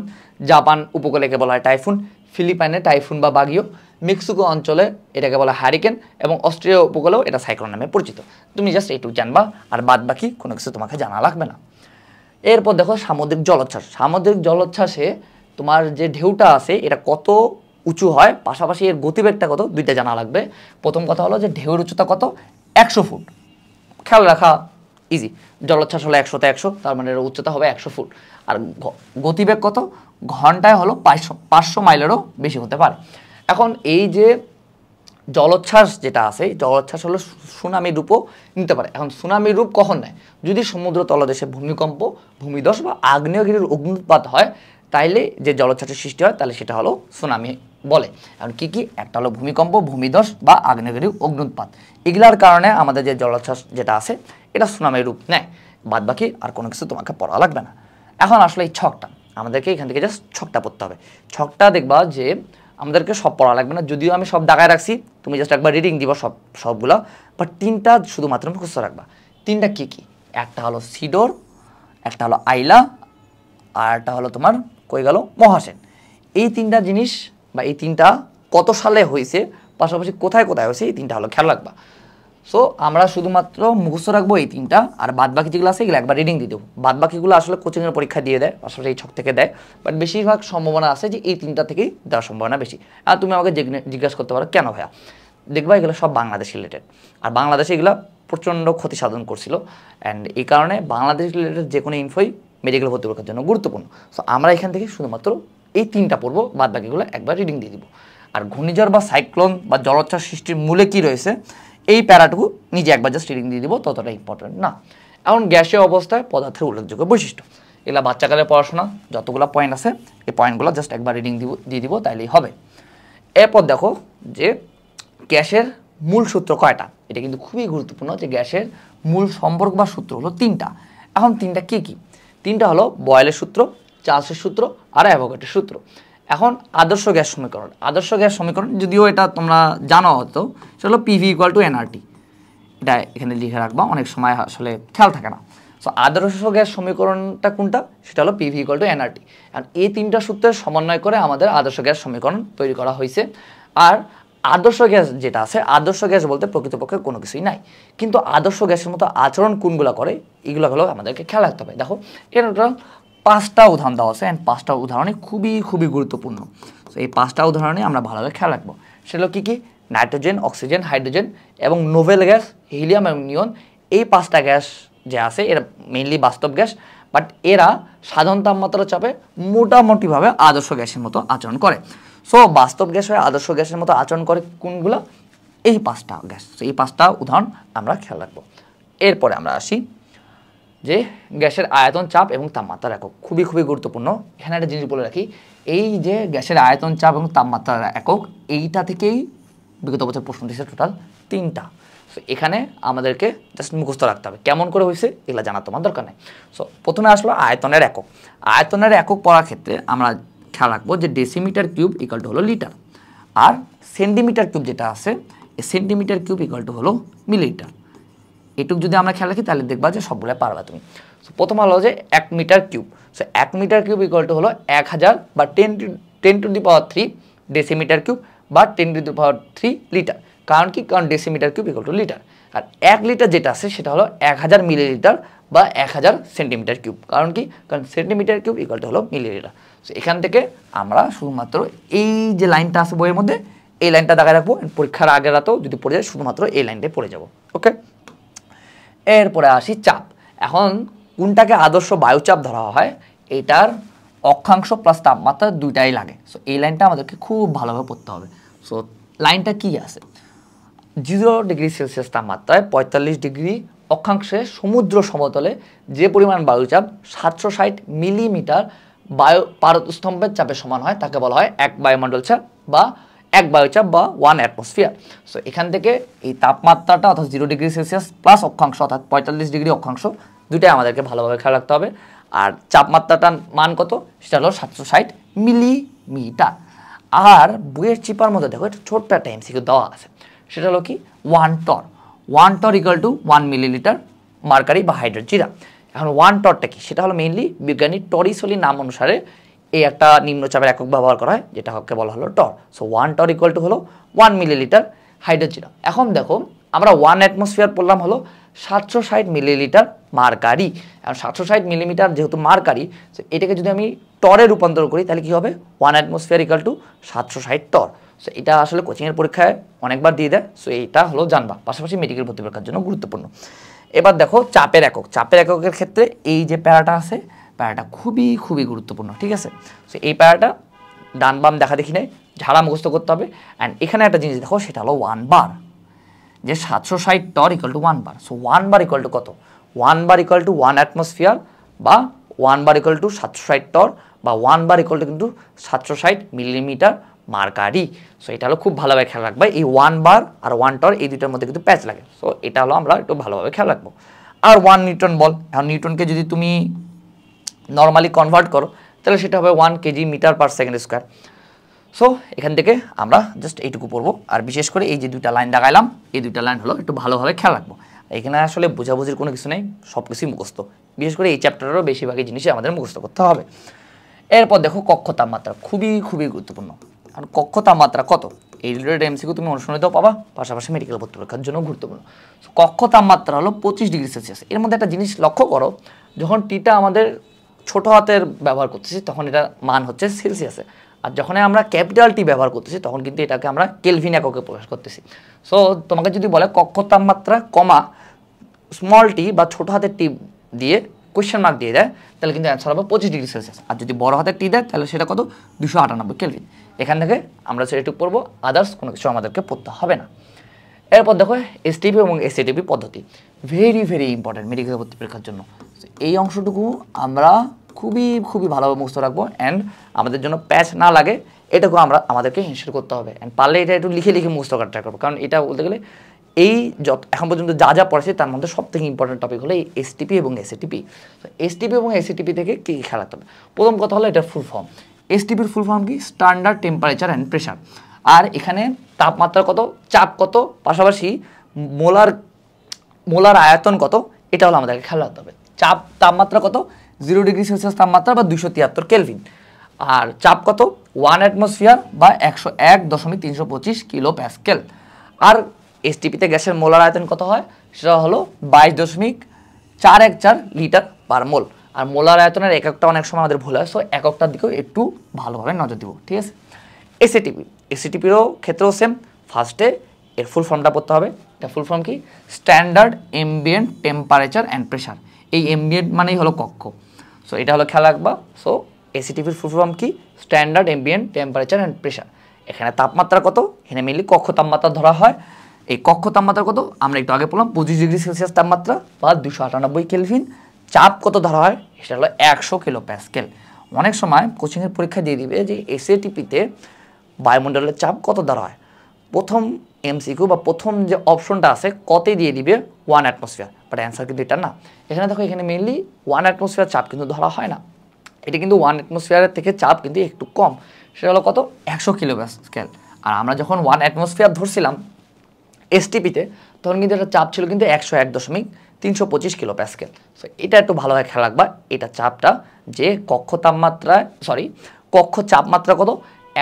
জাপান উপকূলে একে বলা হয় টাইফুন, ফিলিপাইনে টাইফুন বা বাগিও, মেক্সিকো অঞ্চলে এটাকে বলা হ্যারিকেন, এবং অস্ট্রেলিয়া উপকূলেও এটা সাইক্লোন নামে পরিচিত। তুমি জাস্ট এইটুকু জানবা, আর বাদ বাকি কোনো কিছু তোমাকে জানা লাগবে না। এরপর দেখো সামুদ্রিক জলোচ্ছ্বাস। সামুদ্রিক জলোচ্ছ্বাসে তোমার যে ঢেউটা আছে এটা কত উঁচু হয়, পাশাপাশি এর গতিবেগটা কত, দুইটা জানা লাগবে। প্রথম কথা হলো যে ঢেউর উচ্চতা কত, 100 ফুট। খেয়াল রাখা ইজি, জলোচ্ছ্বাস হলো 100 তে 100, তার মানে এর উচ্চতা হবে 100 ফুট। আর গতিবেগ কত, ঘন্টায় হলো 500 মাইলেরও বেশি হতে পারে। এখন এই যে জলোচ্ছ্বাস যেটা আছে, জলোচ্ছ্বাস হলো সুনামি রূপও নিতে পারে। এখন সুনামি রূপ কখন নেয়, যদি সমুদ্র তলদেশে ভূমিকম্প, ভূমিধস বা আগ্নেয়গিরির অগ্নুৎপাত হয়, তাইলে যে জলোচ্ছ্বাসের সৃষ্টি হয় তাহলে সেটা হলো সুনামি বলে। এখন কি কি, একটা হলো ভূমিকম্প, ভূমিধস বা আগ্নেয়গিরির অগ্নুৎপাত, এগুলার কারণে আমাদের যে জলোচ্ছ্বাস যেটা আছে এটা সুনামির রূপ নেয়। বাদ বাকি আর কোনো কিছু তোমাকে পড়া লাগবে না। এখন আসলে এই ছকটা আমাদেরকে এখান থেকে জাস্ট ছকটা পড়তে হবে। ছকটা দেখবা যে আমাদেরকে সব পড়া লাগবে না, যদিও আমি সব দাগায় রাখছি, তুমি জাস্ট একবার রিডিং দিবা সবগুলো, বাট 3টা শুধুমাত্র মুখস্থ রাখবা। 3টা কি কি, একটা হলো সিডর, একটা হলো আইলা, আর একটা হলো তোমার কই গেল মহাসেন। এই 3টা জিনিস বা এই 3টা কত সালে হয়েছে, পাশাপাশি কোথায় কোথায় হয়েছে, এই 3টা হলো খেয়াল রাখবা। সো আমরা শুধুমাত্র মুখস্থ রাখবো এই 3টা, আর বাদ বাকি যেগুলো আছে এগুলো একবার রিডিং দিয়ে দেবো। বাদ বাকিগুলো আসলে কোচিংয়ের পরীক্ষা দিয়ে দেয়, পাশাপাশি এই ছক থেকে দেয়, বাট বেশিরভাগ সম্ভাবনা আছে যে এই 3টা থেকেই দেওয়ার সম্ভাবনা বেশি। আর তুমি আমাকে জিজ্ঞাসা করতে পারো কেন ভাইয়া, দেখবা এগুলো সব বাংলাদেশ রিলেটেড, আর বাংলাদেশে এগুলো প্রচণ্ড ক্ষতি সাধন করছিল, অ্যান্ড এই কারণে বাংলাদেশ রিলেটেড যে কোনো ইনফোই মেডিকেল ভর্তি পরীক্ষার জন্য গুরুত্বপূর্ণ। সো আমরা এখান থেকে শুধুমাত্র এই 3টা পড়বো, বাদ বাকিগুলো একবার রিডিং দিয়ে দিব। আর ঘূর্ণিঝড় বা সাইক্লোন বা জলোচ্ছ্বাস সৃষ্টির মূলে কী রয়েছে এই প্যারাটুকু নিজে একবার জাস্ট রিডিং দিয়ে দিব, ততটা ইম্পর্টেন্ট না। এখন গ্যাসীয় অবস্থায় পদার্থের উল্লেখযোগ্য বৈশিষ্ট্য, এগুলো বাচ্চাকালের পড়াশোনা যতগুলো পয়েন্ট আছে এই পয়েন্টগুলো জাস্ট একবার রিডিং দিয়ে দিব, তাইলেই হবে। এরপর দেখো যে গ্যাসের মূল সূত্র কয়টা, এটা কিন্তু খুবই গুরুত্বপূর্ণ যে গ্যাসের মূল সম্পর্ক বা সূত্র হলো 3টা। এখন 3টা কী কী, 3টা হলো বয়েলের সূত্র, চার্লসের সূত্র আর অ্যাভোগাড্রোর সূত্র। এখন আদর্শ গ্যাস সমীকরণ, আদর্শ গ্যাস সমীকরণ যদিও এটা তোমরা জানো হয়তো, সেটা হলো PV = nRT। এটা এখানে লিখে রাখবা, অনেক সময় আসলে খেয়াল থাকে না। সো আদর্শ গ্যাস সমীকরণটা কোনটা, সেটা হলো PV = nRT। আর এই 3টা সূত্রের সমন্বয় করে আমাদের আদর্শ গ্যাস সমীকরণ তৈরি করা হয়েছে। আর আদর্শ গ্যাস যেটা আছে, আদর্শ গ্যাস বলতে প্রকৃতপক্ষে কোনো কিছুই নাই, কিন্তু আদর্শ গ্যাসের মতো আচরণ কোনগুলো করে এগুলো হলো আমাদেরকে খেয়াল রাখতে হবে। দেখো এটা 5টা উদাহরণ দেওয়া আছে, অ্যান্ড 5টা উদাহরণই খুবই খুবই গুরুত্বপূর্ণ। সো এই 5টা উদাহরণে আমরা ভালোভাবে খেয়াল রাখবো। সেগুলো কী কী, নাইট্রোজেন, অক্সিজেন, হাইড্রোজেন এবং নোভেল গ্যাস, হিলিয়াম এবং নিয়ন। এই 5টা গ্যাস যে আছে এরা মেইনলি বাস্তব গ্যাস, বাট এরা সাধারণ তাপমাত্রার চাপে মোটামুটিভাবে আদর্শ গ্যাসের মতো আচরণ করে। সো বাস্তব গ্যাস হয়ে আদর্শ গ্যাসের মতো আচরণ করে কোনগুলো, এই 5টা গ্যাস। তো এই 5টা উদাহরণ আমরা খেয়াল রাখবো। এরপরে আমরা আসি যে গ্যাসের আয়তন, চাপ এবং তাপমাত্রার একক, খুবই খুবই গুরুত্বপূর্ণ। এখানে একটা জিনিস বলে রাখি, এই যে গ্যাসের আয়তন, চাপ এবং তাপমাত্রার একক, এইটা থেকেই বিগত বছর প্রশ্ন দিয়েছে টোটাল 3টা। সো এখানে আমাদেরকে জাস্ট মুখস্থ রাখতে হবে, কেমন করে হয়েছে এগুলো জানা তোমার দরকার নেই। সো প্রথমে আসলো আয়তনের একক। আয়তনের একক পড়ার ক্ষেত্রে আমরা খেয়াল রাখবো যে ডেসিমিটার কিউব = হলো লিটার, আর সেন্টিমিটার কিউব যেটা আছে, সেন্টিমিটার কিউব = হলো মিলিলিটার। এটুক যদি আমরা খেয়াল রাখি তাহলে দেখবা যে সবগুলো পারবা তুমি। সো প্রথম হলো যে 1 metre cube. So 1 metre cube equal to হলো 1000 বা 10 to the power 3 decimetre cube বা 10 টু দি পাওয়ার 3 লিটার। কারণ কি, কারণ decimetre cube equal to litre. আর 1 লিটার যেটা আছে সেটা হলো 1000 মিলিলিটার বা 1000 সেন্টিমিটার কিউব। কারণ কি, কারণ সেন্টিমিটার কিউব ইকুয়াল টু হলো মিলিলিটার। সো এখান থেকে আমরা শুধুমাত্র এই যে লাইনটা আছে বইয়ের মধ্যে, এই লাইনটা দেখায় রাখবো। পরীক্ষার আগের রাতেও যদি পড়ে যায় শুধুমাত্র এই লাইনটাই পড়ে যাব। ওকে, এরপরে আসি চাপ। এখন কোনটাকে আদর্শ বায়ুচাপ ধরা হয়, এটার অক্ষাংশ প্লাস তাপমাত্রা দুইটাই লাগে। সো এই লাইনটা আমাদেরকে খুব ভালোভাবে পড়তে হবে। সো লাইনটা কি আছে, 0 ডিগ্রি সেলসিয়াস তাপমাত্রায় 45 ডিগ্রি অক্ষাংশে সমুদ্র সমতলে যে পরিমাণ বায়ুচাপ 760 মিলিমিটার পারদস্তম্ভের চাপের সমান হয় তাকে বলা হয় 1 বায়ুমণ্ডল চাপ বা 1 বায়ুচাপ বা 1 অ্যাটমসফিয়ার। সো এখান থেকে এই তাপমাত্রাটা অর্থাৎ 0 ডিগ্রি সেলসিয়াস প্লাস অক্ষাংশ অর্থাৎ 45 ডিগ্রি অক্ষাংশ দুটাই আমাদেরকে ভালোভাবে খেয়াল রাখতে হবে। আর চাপমাত্রাটার মান কত, সেটা হলো 760 মিলিমিটার। আর বইয়ের চিপার মধ্যে দেখো একটা ছোট্ট একটা এমসিকিউ দেওয়া আছে, সেটা হলো কি 1 টর। 1 টর ইকুয়াল টু 1 মিলিলিটার মার্কারি বা হাইড্রোজিরা। এখন 1 টরটা কি, সেটা হলো মেইনলি বিজ্ঞানী টরিসলি নাম অনুসারে এই একটা নিম্নচাপের একক ব্যবহার করা হয়, যেটা হচ্ছে বলা হলো টর। সো 1 টর ইকুয়াল টু হলো 1 মিলিলিটার হাইড্রোজিরা। এখন দেখো আমরা 1 অ্যাটমসফিয়ার পড়লাম হলো 760 মিলিলিটার মার্কারি। এখন 760 মিলিমিটার যেহেতু মার্কারি, সো এটাকে যদি আমি টরে রূপান্তর করি তাহলে কি হবে, 1 অ্যাটমসফিয়ার ইকুয়াল টু 760 টর। সো এটা আসলে কোচিংয়ের পরীক্ষায় অনেকবার দিয়ে দেয়। সো এইটা হলো জানবা, পাশাপাশি মেডিকেল ভর্তি পরীক্ষার জন্য গুরুত্বপূর্ণ। এবার দেখো চাপের একক। চাপের এককের ক্ষেত্রে এই যে প্যারাটা আছে, প্যারাটা খুবই খুবই গুরুত্বপূর্ণ, ঠিক আছে। সো এই প্যারাটা ডান বাম দেখা দেখি নেই, ঝাড়া মুখস্থ করতে হবে। অ্যান্ড এখানে একটা জিনিস দেখো, সেটা হলো 1 বার, যে 760 টর ইকুয়াল টু 1 বার। সো 1 বার ইকুয়াল টু কত, 1 বার ইকুয়াল টু 1 অ্যাটমসফিয়ার বা 1 বার ইকুয়াল টু 760 টর বা 1 বার ইকুয়াল টু কিন্তু 760 মিলিমিটার মার্কারি। সো এটা হলো খুব ভালোভাবে খেয়াল রাখবে, এই 1 বার আর 1 টর এই দুইটার মধ্যে কিন্তু প্যাচ লাগে। সো এটা হলো আমরা একটু ভালোভাবে খেয়াল রাখবো। আর 1 নিউটন বল। এখন নিউটনকে যদি তুমি নর্মালি কনভার্ট করো তাহলে সেটা হবে 1 KG metre per second square. So এখান থেকে আমরা জাস্ট এইটুকু পড়বো। আর বিশেষ করে এই যে দুইটা লাইন দেখাইলাম, এই দুইটা লাইন হলো একটু ভালোভাবে খেয়াল রাখবো। এখানে আসলে বোঝাবুঝির কোনো কিছু নেই, সব কিছুই মুখস্থ। বিশেষ করে এই চ্যাপ্টারেরও বেশিরভাগই জিনিসই আমাদের মুখস্থ করতে হবে। এরপর দেখো কক্ষ তাপমাত্রা, খুবই খুবই গুরুত্বপূর্ণ। আর কক্ষ তাপমাত্রা কত, এই রিলেটেড এমসিকিউ তুমি অনুশীলনীতেও পাবা, পাশাপাশি মেডিকেল ভর্তি পরীক্ষার জন্য গুরুত্বপূর্ণ। কক্ষ তাপমাত্রা হলো 25 ডিগ্রি সেলসিয়াস। এর মধ্যে একটা জিনিস লক্ষ্য করো, যখন টিটা আমাদের ছোট হাতের ব্যবহার করতেছি তখন এটা মান হচ্ছে সেলসিয়াসে, আর যখন আমরা ক্যাপিটাল টি ব্যবহার করতেছি তখন কিন্তু এটাকে আমরা কেলভিন এককে প্রকাশ করতেছি। সো তোমাকে যদি বলে কক্ষ তাপমাত্রা কমা স্মল টি বা ছোট হাতের টি দিয়ে কোয়েশ্চেন মার্ক দিয়ে দেয়, তাহলে কিন্তু অ্যান্সার হবে 25 ডিগ্রি সেলসিয়াস। আর যদি বড় হাতের টি দেয় তাহলে সেটা কত, 298 কেলভিন। এখান থেকে আমরা সেটা পড়বো, আদার্স কোনো কিছু আমাদেরকে পড়তে হবে না। এরপর দেখো এসটিপি এবং এসএটিপি পদ্ধতি, ভেরি ভেরি ইম্পর্টেন্ট মেডিকেল ভর্তি পরীক্ষার জন্য। এই অংশটুকু আমরা খুবই খুবই ভালোভাবে মুখস্থ রাখবো। অ্যান্ড আমাদের জন্য প্যাচ না লাগে এটাকে আমাদেরকে ইনশিওর করতে হবে। অ্যান্ড পারলে এটা একটু লিখে লিখে মুখস্থ করার ট্রাই করবো, কারণ এটা বলতে গেলে এই এখন পর্যন্ত যা যা পড়েছে তার মধ্যে সব থেকে ইম্পর্টেন্ট টপিক হলো এই এসটিপি এবং এসএটিপি। এসটিপি এবং এসএটিপি থেকে কী কী খেয়াল রাখতে হবে, প্রথম কথা হলো এটার ফুল ফর্ম। এসটিপির ফুল ফর্ম কি, স্ট্যান্ডার্ড টেম্পারেচার অ্যান্ড প্রেশার। আর এখানে তাপমাত্রা কত, চাপ কত, পাশাপাশি মোলার আয়তন কত, এটা হলো আমাদেরকে খেয়াল রাখতে হবে। তাপমাত্রা কত, 0 ডিগ্রি সেলসিয়াস তাপমাত্রা বা 273 কেলভিন। আর চাপ কত, 1 অ্যাটমসফিয়ার বা 101.325 কিলো প্যাসকেল। আর এসটিপিতে গ্যাসের মোলার আয়তন কত হয়, সেটা হলো 22.414 লিটার পার মোল। আর মোলার আয়তনের এককটা অনেক সময় আমাদের ভুল হয়, সো এককটার দিকেও একটু ভালোভাবে নজর দিব, ঠিক আছে। এসএটিপিরও ক্ষেত্রেও সেম, ফার্স্টে এর ফুল ফর্মটা পড়তে হবে। এটা ফুল ফর্ম কি, standard ambient temperature and pressure. এই এম্বিয়েন্ট মানেই হলো কক্ষ। সো এটা হলো খেয়াল রাখবা। সো এসএটিপির ফুল ফর্ম কি, standard ambient temperature and pressure. এখানে তাপমাত্রা কত, এখানে মেনলি কক্ষ তাপমাত্রা ধরা হয়। এই কক্ষ তাপমাত্রা কত, আমরা একটু আগে বললাম 25 ডিগ্রি সেলসিয়াস তাপমাত্রা বা 298 কেলভিন। চাপ কত ধরা হয়, সেটা হলো 100 কিলো প্যাসকেল। অনেক সময় কোচিংয়ের পরীক্ষা দিয়ে দিবে যে এসএটিপিতে বায়ুমণ্ডলের চাপ কত ধরা হয়, প্রথম এমসিকিউ বা প্রথম যে অপশনটা আছে কতে দিয়ে দিবে 1 অ্যাটমসফিয়ার, বাট অ্যান্সার কিন্তু এটা না। এখানে দেখো এখানে মেনলি 1 অ্যাটমসফিয়ার চাপ কিন্তু ধরা হয় না, এটা কিন্তু 1 অ্যাটমসফিয়ারের থেকে চাপ কিন্তু একটু কম, সেটা হলো কত, 100 কিলো প্যাসকেল। আর আমরা যখন 1 অ্যাটমসফিয়ার ধরছিলাম এসটিপিতে তখন কিন্তু একটা চাপ ছিল কিন্তু 101.325 কিলো প্যাসকেল। সো এটা একটু ভালোভাবে খেয়াল রাখবা, এটা চাপটা যে কক্ষ তাপমাত্রায় কক্ষ চাপমাত্রা কত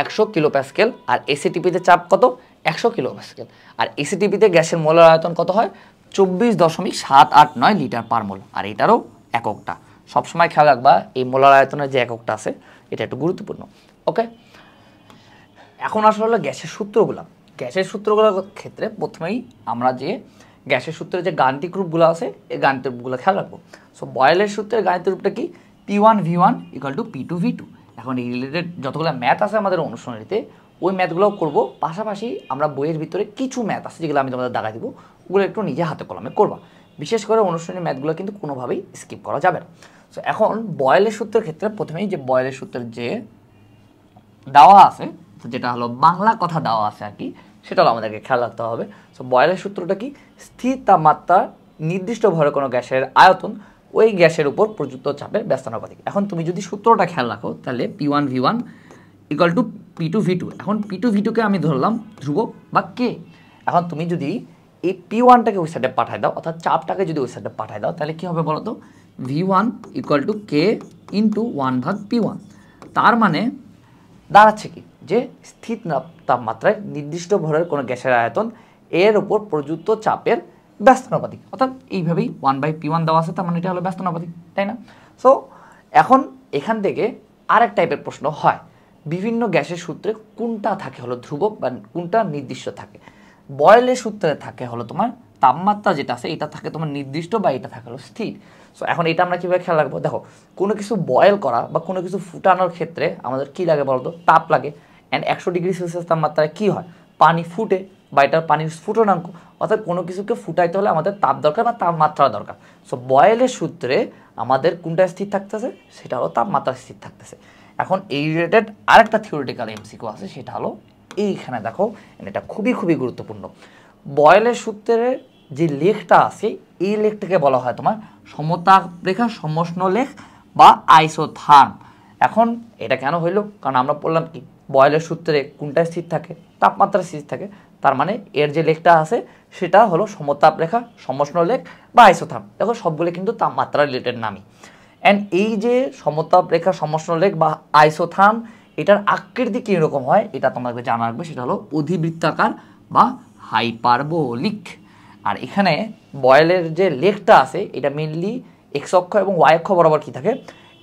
100 কিলো প্যাসকেল, আর এসিটিপিতে চাপ কত 100 কিলো প্যাসকেল, আর এসিটিপিতে গ্যাসের মোলার আয়তন কত হয় 24.789 লিটার পার মোল, আর এটারও এককটা সবসময় খেয়াল রাখবা, এই মোলার আয়তনের যে এককটা আছে এটা একটু গুরুত্বপূর্ণ। ওকে, এখন আসলে হলো গ্যাসের সূত্রগুলোর ক্ষেত্রে প্রথমেই আমরা যে গ্যাসের সূত্রের যে গাণিতিক রূপগুলো আছে এই গাণিতিক রূপগুলো খেয়াল রাখবো। সো বয়েলের সূত্রের গাণিতিক রূপটা কি P1V1 = P2V2। এখন এই রিলেটেড যতগুলো ম্যাথ আছে আমাদের অনুশীলনীতে ওই ম্যাথগুলোও করবো, পাশাপাশি আমরা বইয়ের ভিতরে কিছু ম্যাথ আছে যেগুলো আমি তোমাদের দেখাই দিব, ওগুলো একটু নিজে হাতে কলমে করবা। বিশেষ করে অনুশীলনী ম্যাথগুলো কিন্তু কোনোভাবেই স্কিপ করা যাবে না। সো এখন বয়েলের সূত্রের ক্ষেত্রে প্রথমেই যে বয়েলের সূত্রের যে দেওয়া আছে, যেটা হলো বাংলা কথা দেওয়া আছে আর কি, সেটা হলো আমাদেরকে খেয়াল রাখতে হবে। সো বয়েলের সূত্রটা কি স্থির তাপমাত্রা নির্দিষ্ট ভরে কোনো গ্যাসের আয়তন ওই গ্যাসের উপর প্রযুক্ত চাপের ব্যস্তানুপাতিক। এখন তুমি যদি সূত্রটা খেয়াল রাখো তাহলে P1V1 = P2V2। এখন P2V2কে আমি ধরলাম ধ্রুবক বা কে। এখন তুমি যদি এই P1টাকে ওই সাইডে পাঠায় দাও, অর্থাৎ চাপটাকে যদি ওই সাইডে পাঠায় দাও, তাহলে কী হবে বলো তো, V1 = K × 1/P1। তার মানে দাঁড়াচ্ছে কি যে স্থির তাপমাত্রায় নির্দিষ্ট ভরের কোনো গ্যাসের আয়তন এর উপর প্রযুক্ত চাপের ব্যস্তানুপাতিক, অর্থাৎ এইভাবেই 1/P1 দেওয়া আছে, তার মানে এটা হলো ব্যস্তানুপাতিক, তাই না? সো এখন এখান থেকে আরেক টাইপের প্রশ্ন হয়, বিভিন্ন গ্যাসের সূত্রে কোনটা থাকে হলো ধ্রুবক বা কোনটা নির্দিষ্ট থাকে। বয়েলের সূত্রে থাকে হলো তোমার তাপমাত্রা যেটা আছে এটা থাকে তোমার নির্দিষ্ট বা এটা থাকে হলো স্থির। সো এখন এটা আমরা কীভাবে খেয়াল রাখবো, দেখো কোনো কিছু বয়েল করা বা কোনো কিছু ফুটানোর ক্ষেত্রে আমাদের কী লাগে বলতো, তাপ লাগে। অ্যান্ড 100°C তাপমাত্রায় কী হয়, পানি ফুটে বা এটার পানির স্ফুটনাঙ্ক, অর্থাৎ কোনো কিছুকে ফুটাইতে হলে আমাদের তাপ দরকার বা তাপমাত্রা দরকার। সো বয়েলের সূত্রে আমাদের কোনটা স্থির থাকতেছে, সেটা হলো তাপমাত্রা স্থির থাকতেছে। এখন এই রিলেটেড আরেকটা থিওরিটিক্যাল এমসিকিউ আছে, সেটা হলো এইখানে দেখো, এটা খুবই খুবই গুরুত্বপূর্ণ। বয়েলের সূত্রের যে লেখটা আছে এই লেখটাকে বলা হয় তোমার সমতাপরেখা সমষ্ণ লেখ বা আইসোথার্ম। এখন এটা কেন হইলো, কারণ আমরা বললাম কি বয়েলের সূত্রে কোনটা স্থির থাকে, তাপমাত্রা স্থির থাকে, তার মানে এর যে লেখটা আছে সেটা হলো সমতাপরেখা সমষ্ণ লেখ বা আইসোথার্ম। দেখো সবগুলো কিন্তু তাপমাত্রা রিলেটেড নামই। অ্যান্ড এই যে সমতাপরেখা সমষ্ণ লেখ বা আইসোথার্ম, এটার আকৃতি কীরকম হয় এটা তোমাকে জানা রাখবে, সেটা হলো অধিবৃত্তাকার বা হাইপারবোলিক। আর এখানে বয়েলের যে লেখটা আছে এটা মেনলি এক্স অক্ষ এবং ওয়াই অক্ষ বরাবর কী থাকে,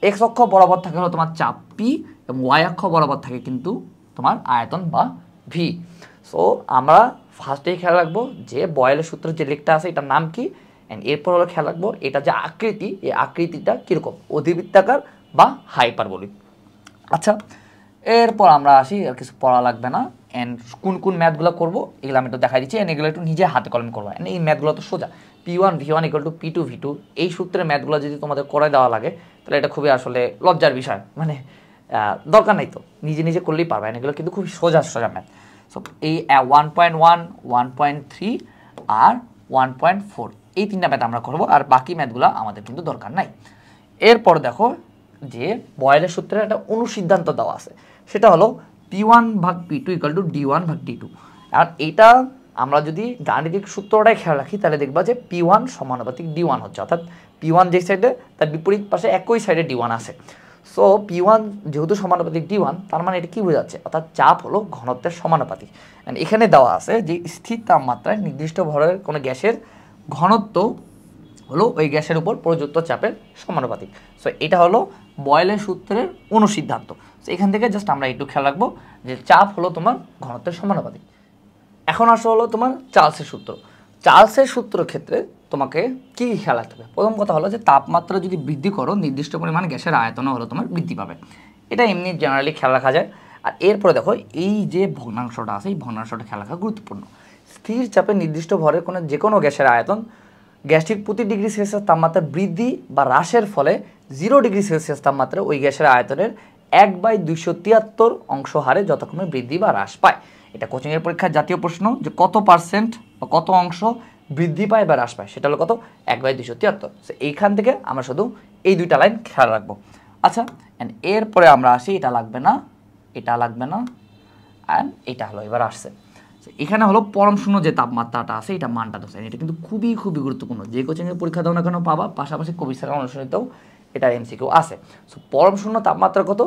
এক্স অক্ষ বরাবর থাকে হলো তোমার চাপ পি এবং ওয়াই অক্ষ বরাবর থাকে কিন্তু তোমার আয়তন বা ভি। সো আমরা ফার্স্টেই খেয়াল রাখবো যে বয়েলের সূত্রের যে লেখটা আছে এটার নাম কি, অ্যান্ড এরপর হলো খেয়াল রাখবো এটা যে আকৃতি, এই আকৃতিটা কীরকম, অধিবৃত্তাকার বা হাইপারবোলিক। আচ্ছা, এরপর আমরা আসি, আর কিছু পড়া লাগবে না। অ্যান্ড কোন কোন ম্যাথগুলো করবো এগুলো আমি একটু দেখাই দিচ্ছি, অ্যান্ড এগুলো একটু নিজে হাতে কলমে করবো। অ্যান্ড এই ম্যাথগুলো তো সোজা, P1V1 = P2V2, এই সূত্রের ম্যাথগুলো যদি তোমাদের করে দেওয়া লাগে তাহলে এটা খুবই আসলে লজ্জার বিষয়, মানে দরকার নেই তো, নিজে নিজে করলেই পারবে। এগুলো কিন্তু খুবই সোজা সোজা ম্যাথ। সো এই 1.1, 1.3 আর 1.4 এই তিনটা ম্যাথ আমরা করবো, আর বাকি ম্যাথগুলো আমাদের কিন্তু দরকার নাই। এরপর দেখো যে বয়েলের সূত্রে একটা অনুসিদ্ধান্ত দেওয়া আছে, সেটা হলো P1/P2 = D1/D2। আর এটা আমরা যদি গাণিতিক সূত্রটাই খেয়াল রাখি তাহলে দেখবা যে P1 সমানুপাতিক D1 হচ্ছে, অর্থাৎ P1 যে সাইডে তার বিপরীত পাশে একই সাইডে D1 আছে। সো P1 যেহেতু সমানুপাতিক D1, তার মানে এটা কী বোঝাচ্ছে, অর্থাৎ চাপ হলো ঘনত্বের সমানুপাতিক। এখানে দেওয়া আছে যে স্থির তাপমাত্রায় নির্দিষ্ট ভরের কোনো গ্যাসের ঘনত্ব হলো ওই গ্যাসের উপর প্রযুক্ত চাপের সমানুপাতিক। সো এটা হলো বয়েলের সূত্রের অনুসিদ্ধান্ত। সো এখান থেকে জাস্ট আমরা একটু খেয়াল রাখবো যে চাপ হলো তোমার ঘনত্বের সমানুপাতিক। এখন আসা হলো তোমার চার্লসের সূত্র। চার্লসের সূত্রের ক্ষেত্রে তোমাকে কী খেয়াল রাখতে হবে, প্রথম কথা হলো যে তাপমাত্রা যদি বৃদ্ধি করো নির্দিষ্ট পরিমাণ গ্যাসের আয়তনও হলো তোমার বৃদ্ধি পাবে, এটা এমনি জেনারেলি খেয়াল রাখা যায়। আর এরপরে দেখো এই যে ভগ্নাংশটা আছে এই ভগ্নাংশটা খেয়াল রাখা গুরুত্বপূর্ণ। স্থির চাপে নির্দিষ্ট ভরের কোনো যে কোনো গ্যাসের আয়তন গ্যাসটির প্রতি ডিগ্রি সেলসিয়াস তাপমাত্রা বৃদ্ধি বা হ্রাসের ফলে 0°C তাপমাত্রা ওই গ্যাসের আয়তনের 1/273 অংশ হারে যথাক্রমে বৃদ্ধি বা হ্রাস পায়। এটা কোচিংয়ের পরীক্ষার জাতীয় প্রশ্ন যে কত পার্সেন্ট বা কত অংশ বৃদ্ধি পায় বা হ্রাস পায়, সেটা হলো কত 1/273। সো এইখান থেকে আমরা শুধু এই দুইটা লাইন খেয়াল রাখবো। আচ্ছা, অ্যান্ড এরপরে আমরা আসি, এটা লাগবে না, এটা লাগবে না, অ্যান্ড এটা হলো এবার আসছে এখানে হলো পরম শূন্য যে তাপমাত্রাটা আছে এটা মানটা দোষ, এটা কিন্তু খুবই খুবই গুরুত্বপূর্ণ। যে কোচিংয়ে পরীক্ষা দাও না কেন পাবা, পাশাপাশি কবি স্যারের অনুশীলনীতেও এটা এমসিকিউ আছে। সো পরম শূন্য তাপমাত্রা কত?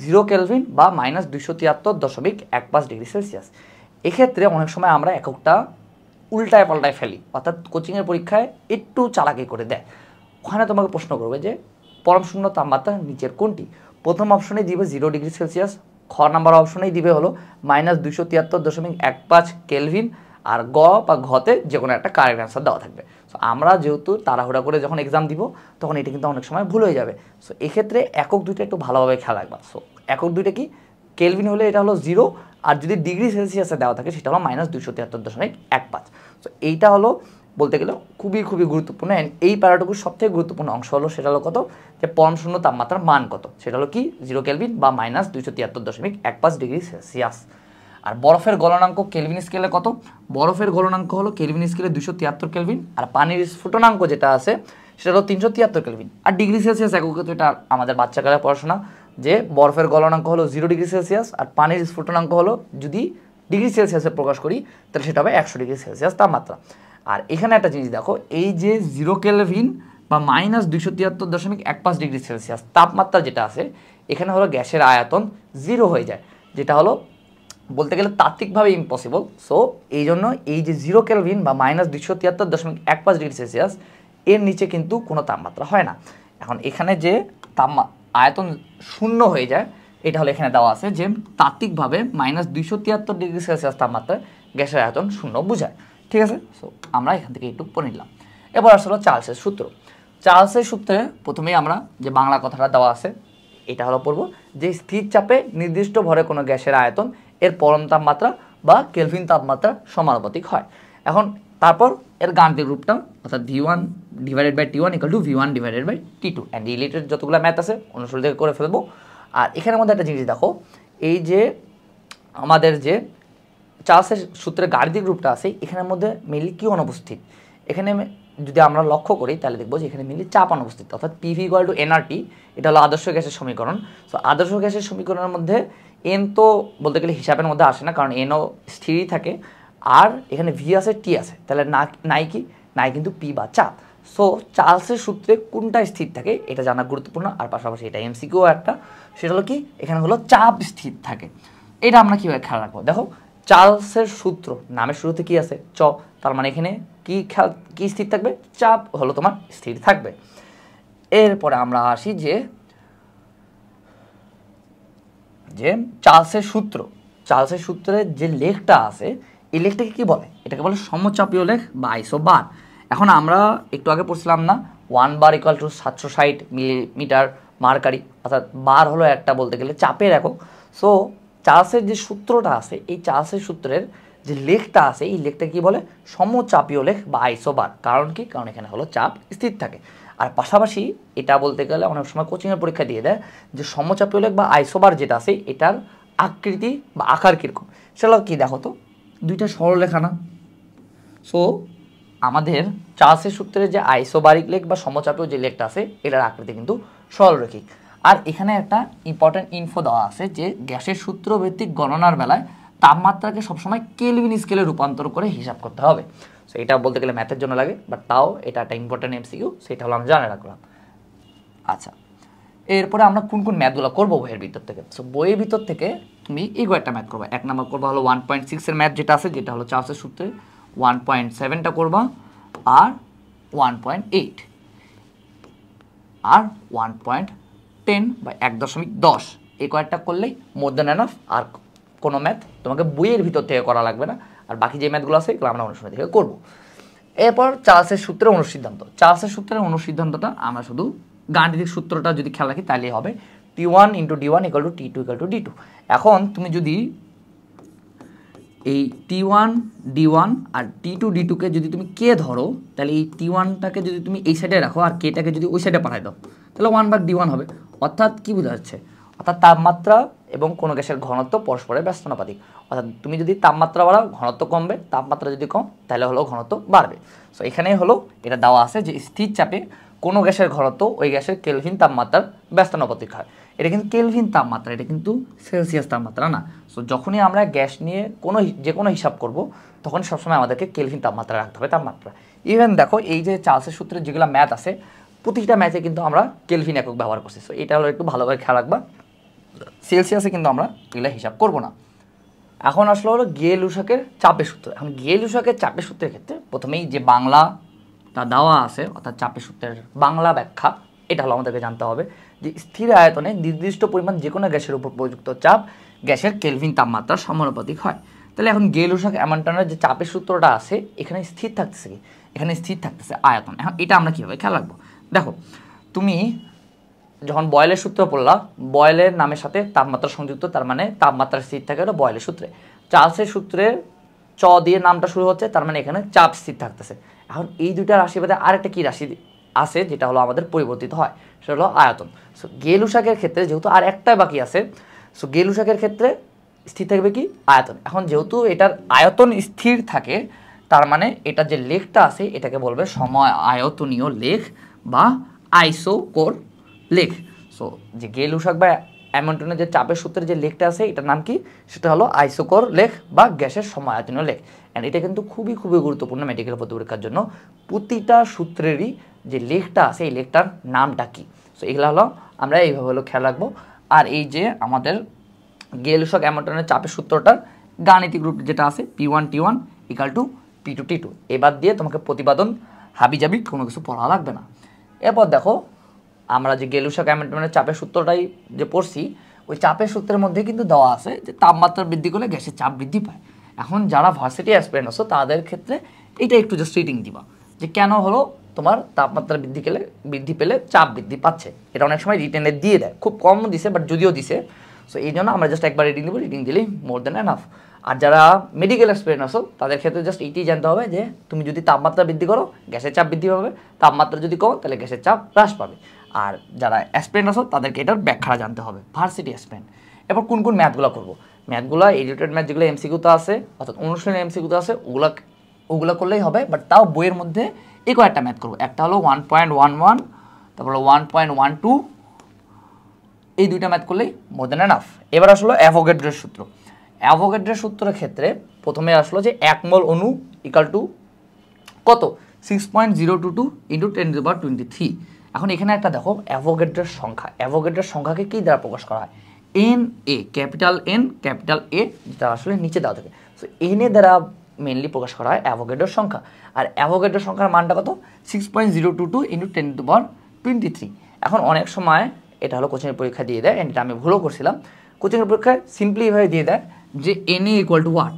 0 কেলভিন বা -273.15 ডিগ্রি সেলসিয়াস। এক্ষেত্রে অনেক সময় আমরা এককটা উল্টায় পাল্টায় ফেলি, অর্থাৎ কোচিংয়ের পরীক্ষায় একটু চালাকি করে দেয়। ওখানে তোমাকে প্রশ্ন করবে যে পরম শূন্য তাপমাত্রা নিচের কোনটি? প্রথম অপশনেই দিবে 0 ডিগ্রি সেলসিয়াস, খ নাম্বার অপশনেই দিবে হলো -273.15 কেলভিন, আর গ বা ঘতে যে কোনো একটা কারেক্ট অ্যান্সার দেওয়া থাকবে। সো আমরা যেহেতু তাড়াহুড়া করে যখন এক্সাম দিব তখন এটা কিন্তু অনেক সময় ভুল হয়ে যাবে। সো এক্ষেত্রে একক দুইটা একটু ভালোভাবে খেয়াল রাখবা। সো একক দুইটা কি? কেলভিন হলে এটা হলো 0, আর যদি ডিগ্রি সেলসিয়াসে দেওয়া থাকে সেটা হলো -273.15। সো এইটা হলো বলতে গেলে খুবই খুবই গুরুত্বপূর্ণ। অ্যান্ড এই প্যারাটুকুর সবথেকে গুরুত্বপূর্ণ অংশ হলো সেটা হলো কত? যে পরম শূন্য তাপমাত্রার মান কত, সেটা হলো কি 0 কেলভিন বা -273.15 ডিগ্রি সেলসিয়াস। আর বরফের গলনাঙ্ক কেলভিন স্কেলে কত? বরফের গলনাঙ্ক হলো কেলভিন স্কেলে 273 কেলভিন, আর পানির স্ফুটনাঙ্ক যেটা আছে সেটা হলো 373 কেলভিন। আর ডিগ্রি সেলসিয়াস এককে তো এটা আমাদের বাচ্চাকালের পড়াশোনা, যে বরফের গলনাঙ্ক হলো 0 ডিগ্রি সেলসিয়াস, আর পানির স্ফুটনাঙ্ক হলো যদি ডিগ্রি সেলসিয়াসে প্রকাশ করি তাহলে সেটা হবে 100 ডিগ্রি সেলসিয়াস তাপমাত্রা। আর এখানে একটা জিনিস দেখো, এই যে 0 কেলভিন বা -273.15 ডিগ্রি সেলসিয়াস তাপমাত্রা যেটা আছে, এখানে হলো গ্যাসের আয়তন 0 হয়ে যায়, যেটা হলো বলতে গেলে তাত্ত্বিকভাবে ইম্পসিবল। সো এই জন্য এই যে 0 কেলভিন বা -273.15 ডিগ্রি সেলসিয়াস এর নিচে কিন্তু কোনো তাপমাত্রা হয় না। এখন এখানে যে আয়তন শূন্য হয়ে যায়, এটা হলো এখানে দেওয়া আছে যে তাত্ত্বিকভাবে -273 ডিগ্রি সেলসিয়াস তাপমাত্রায় গ্যাসের আয়তন শূন্য বোঝায়। ঠিক আছে, সো আমরা এখান থেকে একটু পড়ে নিলাম। এবার আসলে চার্লসের সূত্র। চার্লসের সূত্রে প্রথমেই আমরা যে বাংলা কথাটা দেওয়া আছে এটা হলো পড়ব, যে স্থির চাপে নির্দিষ্ট ভরে কোনো গ্যাসের আয়তন এর পরম তাপমাত্রা বা কেলভিন তাপমাত্রা সমানুপাতিক হয়। এখন তারপর এর গাণিতিক রূপটা অর্থাৎ V1/T1 = V1/T2, অ্যান্ড রিলেটেড যতগুলো ম্যাথ আছে অনুসরণ থেকে করে ফেলবো। আর এখানের মধ্যে একটা জিনিস দেখো, এই যে আমাদের যে চার্লসের সূত্রের গাণিতিক রূপটা আছে এখানের মধ্যে মেনলি কি অনুপস্থিত? এখানে যদি আমরা লক্ষ্য করি তাহলে দেখবো যে এখানে মেনলি চাপ অনুপস্থিত, অর্থাৎ PV = nRT। এটা হলো আদর্শ গ্যাসের সমীকরণ। সো আদর্শ গ্যাসের সমীকরণের মধ্যে n তো বলতে গেলে হিসাবের মধ্যে আসে না, কারণ nও স্থিরই থাকে, আর এখানে V আছে T আছে, তাহলে নাই কি? নাই কিন্তু P বা চাপ। সো চার্লসের সূত্রে কোনটা স্থির থাকে এটা জানা গুরুত্বপূর্ণ। আর পাশাপাশি এটা MCQ একটা, সেটা হলো কি এখানে হলো চাপ স্থির থাকে। এটা আমরা কীভাবে খেয়াল রাখবো? দেখো চার্লসের সূত্র নামের শুরুতে কি আছে? চ, তার মানে এখানে কি স্থির থাকবে? চাপ হলো তোমার স্থির থাকবে। এরপরে আমরা আসি যে চার্লসের সূত্রের যে লেখটা আছে এই লেখটাকে কি বলে? এটাকে বলে সমচাপীয় লেখ বা আইসোবার। এখন আমরা একটু আগে পড়ছিলাম না 1 বার = 760 মিলিমিটার মার্কারি, অর্থাৎ বার হলো একটা বলতে গেলে চাপের একক। সো চার্লসের যে সূত্রটা আছে এই চার্লসের সূত্রের যে লেখটা আছে এই লেখটা কি বলে? সমচাপীয় লেখ বা আইসোবার। কারণ কি? কারণ এখানে হলো চাপ স্থির থাকে। আর পাশাপাশি এটা বলতে গেলে অনেক সময় কোচিংয়ের পরীক্ষা দিয়ে দেয় যে সমচাপীয় লেখ বা আইসোবার যেটা আছে এটার আকৃতি বা আকার কীরকম, সেটা কি দেখো তো, দুইটা সরলরেখা না? সো আমাদের চার্লসের সূত্রে যে আইসোবারিক লেখ বা সমচাপীয় যে লেখটা আছে এটার আকৃতি কিন্তু সরলরেখিক। আর এখানে একটা ইম্পর্টেন্ট ইনফো দেওয়া আছে যে গ্যাসের সূত্র ভিত্তিক গণনার বেলায় তাপমাত্রাকে সবসময় কেলভিন স্কেলে রূপান্তর করে হিসাব করতে হবে। সো এটা বলতে গেলে ম্যাথের জন্য লাগে, বাট তাও এটা একটা ইম্পর্টেন্ট MCQ, সেটা হলো আমরা জানে রাখলাম। আচ্ছা, এরপরে আমরা কোন কোন ম্যাথগুলো করবো বইয়ের ভিতর থেকে? সো বইয়ের ভিতর থেকে তুমি এই একটা ম্যাথ করবা। 1 নম্বর করবা হলো 1.6 এর ম্যাথ যেটা আছে, যেটা হলো চার্লসের সূত্রে। 1.7টা করবা, আর 1.8, আর 1.10 বা 1.10 এই কয়েকটা করলেই মোর দ্যান এনাফ। আর কোনো ম্যাথ তোমাকে বইয়ের ভিতর থেকে করা লাগবে না। আর বাকি যে ম্যাথগুলো আছে এগুলো আমরা অনুশীলন থেকে করবো। এরপর চার্লসের সূত্রের অনুসিদ্ধান্ত। চার্লসের সূত্রের অনুসিদ্ধান্তটা আমরা শুধু গাণিতিক সূত্রটা যদি খেয়াল রাখি তাহলেই হবে। T1 × D1 = T2 = D2। এখন তুমি যদি এই T1 D1 আর T2 D2কে যদি তুমি কে ধরো, তাহলে এই T1টাকে যদি তুমি এই সাইডে রাখো আর কেটাকে যদি ওই সাইডে পাঠাই দাও তাহলে 1/D1 হবে। অর্থাৎ কি বোঝা যাচ্ছে? অর্থাৎ তাপমাত্রা এবং কোনো গ্যাসের ঘনত্ব পরস্পরের ব্যস্তানুপাতিক। অর্থাৎ তুমি যদি তাপমাত্রা বাড়াও ঘনত্ব কমবে, তাপমাত্রা যদি কম তাহলে হলো ঘনত্ব বাড়বে। সো এখানেই হলো এটা দেওয়া আছে যে স্থির চাপে কোনো গ্যাসের ঘনত্ব ওই গ্যাসের কেলভিন তাপমাত্রার ব্যস্তানুপাতিক হয়। এটা কিন্তু কেলভিন তাপমাত্রা, এটা কিন্তু সেলসিয়াস তাপমাত্রা না। সো যখনই আমরা গ্যাস নিয়ে যে কোনো হিসাব করব তখন সবসময় আমাদেরকে কেলভিন তাপমাত্রা রাখতে হবে তাপমাত্রা। ইভেন দেখো এই যে চার্লসের সূত্রে যেগুলো ম্যাথ আছে প্রতিটা ম্যাথে কিন্তু আমরা কেলভিন একক ব্যবহার করছি। সো এটা হলো একটু ভালোভাবে খেয়াল রাখবা, সেলসিয়াসে কিন্তু আমরা এগুলো হিসাব করব না। এখন আসলে হলো গে-লুসাকের চাপের সূত্র। এখন গে-লুসাকের চাপের সূত্রের ক্ষেত্রে প্রথমেই যে বাংলাটা দেওয়া আছে অর্থাৎ চাপের সূত্রের বাংলা ব্যাখ্যা, এটা হলো আমাদেরকে জানতে হবে যে স্থির আয়তনে নির্দিষ্ট পরিমাণ যে কোনো গ্যাসের উপর প্রযুক্ত চাপ গ্যাসের কেলভিন তাপমাত্রার সমানুপাতিক হয়। তাহলে এখন গে-লুসাক অ্যামান্টনের যে চাপের সূত্রটা আছে এখানে স্থির থাকতেছে কি, এখানে স্থির থাকতেছে আয়তন। এখন এটা আমরা কীভাবে খেয়াল রাখবো, দেখো তুমি যখন বয়েলের সূত্র পড়লা, বয়েলের নামের সাথে তাপমাত্রা সংযুক্ত, তার মানে তাপমাত্রা স্থির থাকে এটা বয়েলের সূত্রে। চার্লসের সূত্রে চ দিয়ে নামটা শুরু হচ্ছে, তার মানে এখানে চাপ স্থির থাকতেছে। এখন এই দুইটা রাশি বাদে আরেকটা কি রাশি আছে যেটা হলো আমাদের পরিবর্তিত হয়, সেটা হলো আয়তন। সো গে-লুসাকের ক্ষেত্রে যেহেতু আর একটাই বাকি আছে, সো গে-লুসাকের ক্ষেত্রে স্থির থাকবে কি আয়তন। এখন যেহেতু এটার আয়তন স্থির থাকে তার মানে এটা যে লেখটা আছে এটাকে বলবে সময় আয়তনীয় লেখ বা আইসোকোর লেখ। সো যে গে-লুসাক বা অ্যামান্টনের যে চাপের সূত্রের যে লেখটা আছে এটার নাম কি, সেটা হলো আইসোকোর লেখ বা গ্যাসের সময় আয়তনীয় লেখ। অ্যান্ড এটা কিন্তু খুবই খুবই গুরুত্বপূর্ণ মেডিকেল ভর্তি পরীক্ষার জন্য, প্রতিটা সূত্রেরই যে লেখটা আছে এই লেখটার নামটা কি। সো এগুলো হলো আমরা এইভাবে হলো খেয়াল রাখবো। আর এই যে আমাদের গে-লুসাক অ্যামান্টনের চাপের সূত্রটার গাণিতিক রূপ যেটা আছে P1 T1 = P2 T2, এবার দিয়ে তোমাকে প্রতিপাদন হাবিজাবি কোনো কিছু পড়া লাগবে না। এরপর দেখো আমরা যে গে-লুসাক অ্যামান্টনের চাপের সূত্রটাই যে পড়ছি ওই চাপের সূত্রের মধ্যে কিন্তু দেওয়া আছে যে তাপমাত্রা বৃদ্ধি করলে গ্যাসের চাপ বৃদ্ধি পায়। এখন যারা ভার্সিটি অ্যাসপিরেন্ট আছো তাদের ক্ষেত্রে এটা একটু জাস্ট রিডিং দিবা যে কেন হলো তোমার তাপমাত্রা বৃদ্ধি পেলে চাপ বৃদ্ধি পাচ্ছে। এটা অনেক সময় রিটেনে দিয়ে দেয়, খুব কম দিছে বাট যদিও দিছে। সো এই জন্য আমরা জাস্ট একবার রিডিং দেবো, রিডিং দিলেই মোর দ্যান এনাফ। আর যারা মেডিকেল এক্সপিরিয়েন্স আছো তাদের ক্ষেত্রে জাস্ট এইটাই জানতে হবে যে তুমি যদি তাপমাত্রা বৃদ্ধি করো গ্যাসের চাপ বৃদ্ধি পাবে, তাপমাত্রা যদি কমো তাহলে গ্যাসের চাপ হ্রাস পাবে। আর যারা অ্যাসপিরেন্ট আছো তাদেরকে এটার ব্যাখ্যা জানতে হবে, ভার্সিটি অ্যাসপিরেন্ট। এরপর কোন কোন ম্যাথগুলো করবো, ম্যাথগুলো এডিটেড ম্যাথ যেগুলো এমসিকিউতে আছে অর্থাৎ অনুশীলনের এমসিকিউতে আছে ওগুলো করলেই হবে। বাট তাও বইয়ের মধ্যে এই কয়েকটা ম্যাথ করবো, একটা হলো 1.11, তারপর 1.12, এই দুইটা ম্যাথ করলেই মোর দ্যান এনাফ। এবার আসলো অ্যাভোগাড্রোর সূত্র। অ্যাভোগাড্রোর সূত্রের ক্ষেত্রে প্রথমে আসলো যে 1 মোল অণু = কত 6.022 × 10⁻23। এখন এখানে একটা দেখো অ্যাভোগাড্রোর সংখ্যা, অ্যাভোগাড্রোর সংখ্যাকে কি দ্বারা প্রকাশ করা হয়, NA, capital N capital A, যেটা আসলে নিচে দেওয়া থাকে। সো NA দ্বারা মেনলি প্রকাশ করা হয় অ্যাভোগাড্রোর সংখ্যা। আর অ্যাভোগাড্রোর সংখ্যার মানটা কত 6.022 × 10⁻23। এখন অনেক সময় এটা হলো কোচিংয়ের পরীক্ষা দিয়ে দেয়, এটা আমি ভুলও করছিলাম। কোচিংয়ের পরীক্ষায় সিম্পলি এভাবে দিয়ে দেয় যে NA = what।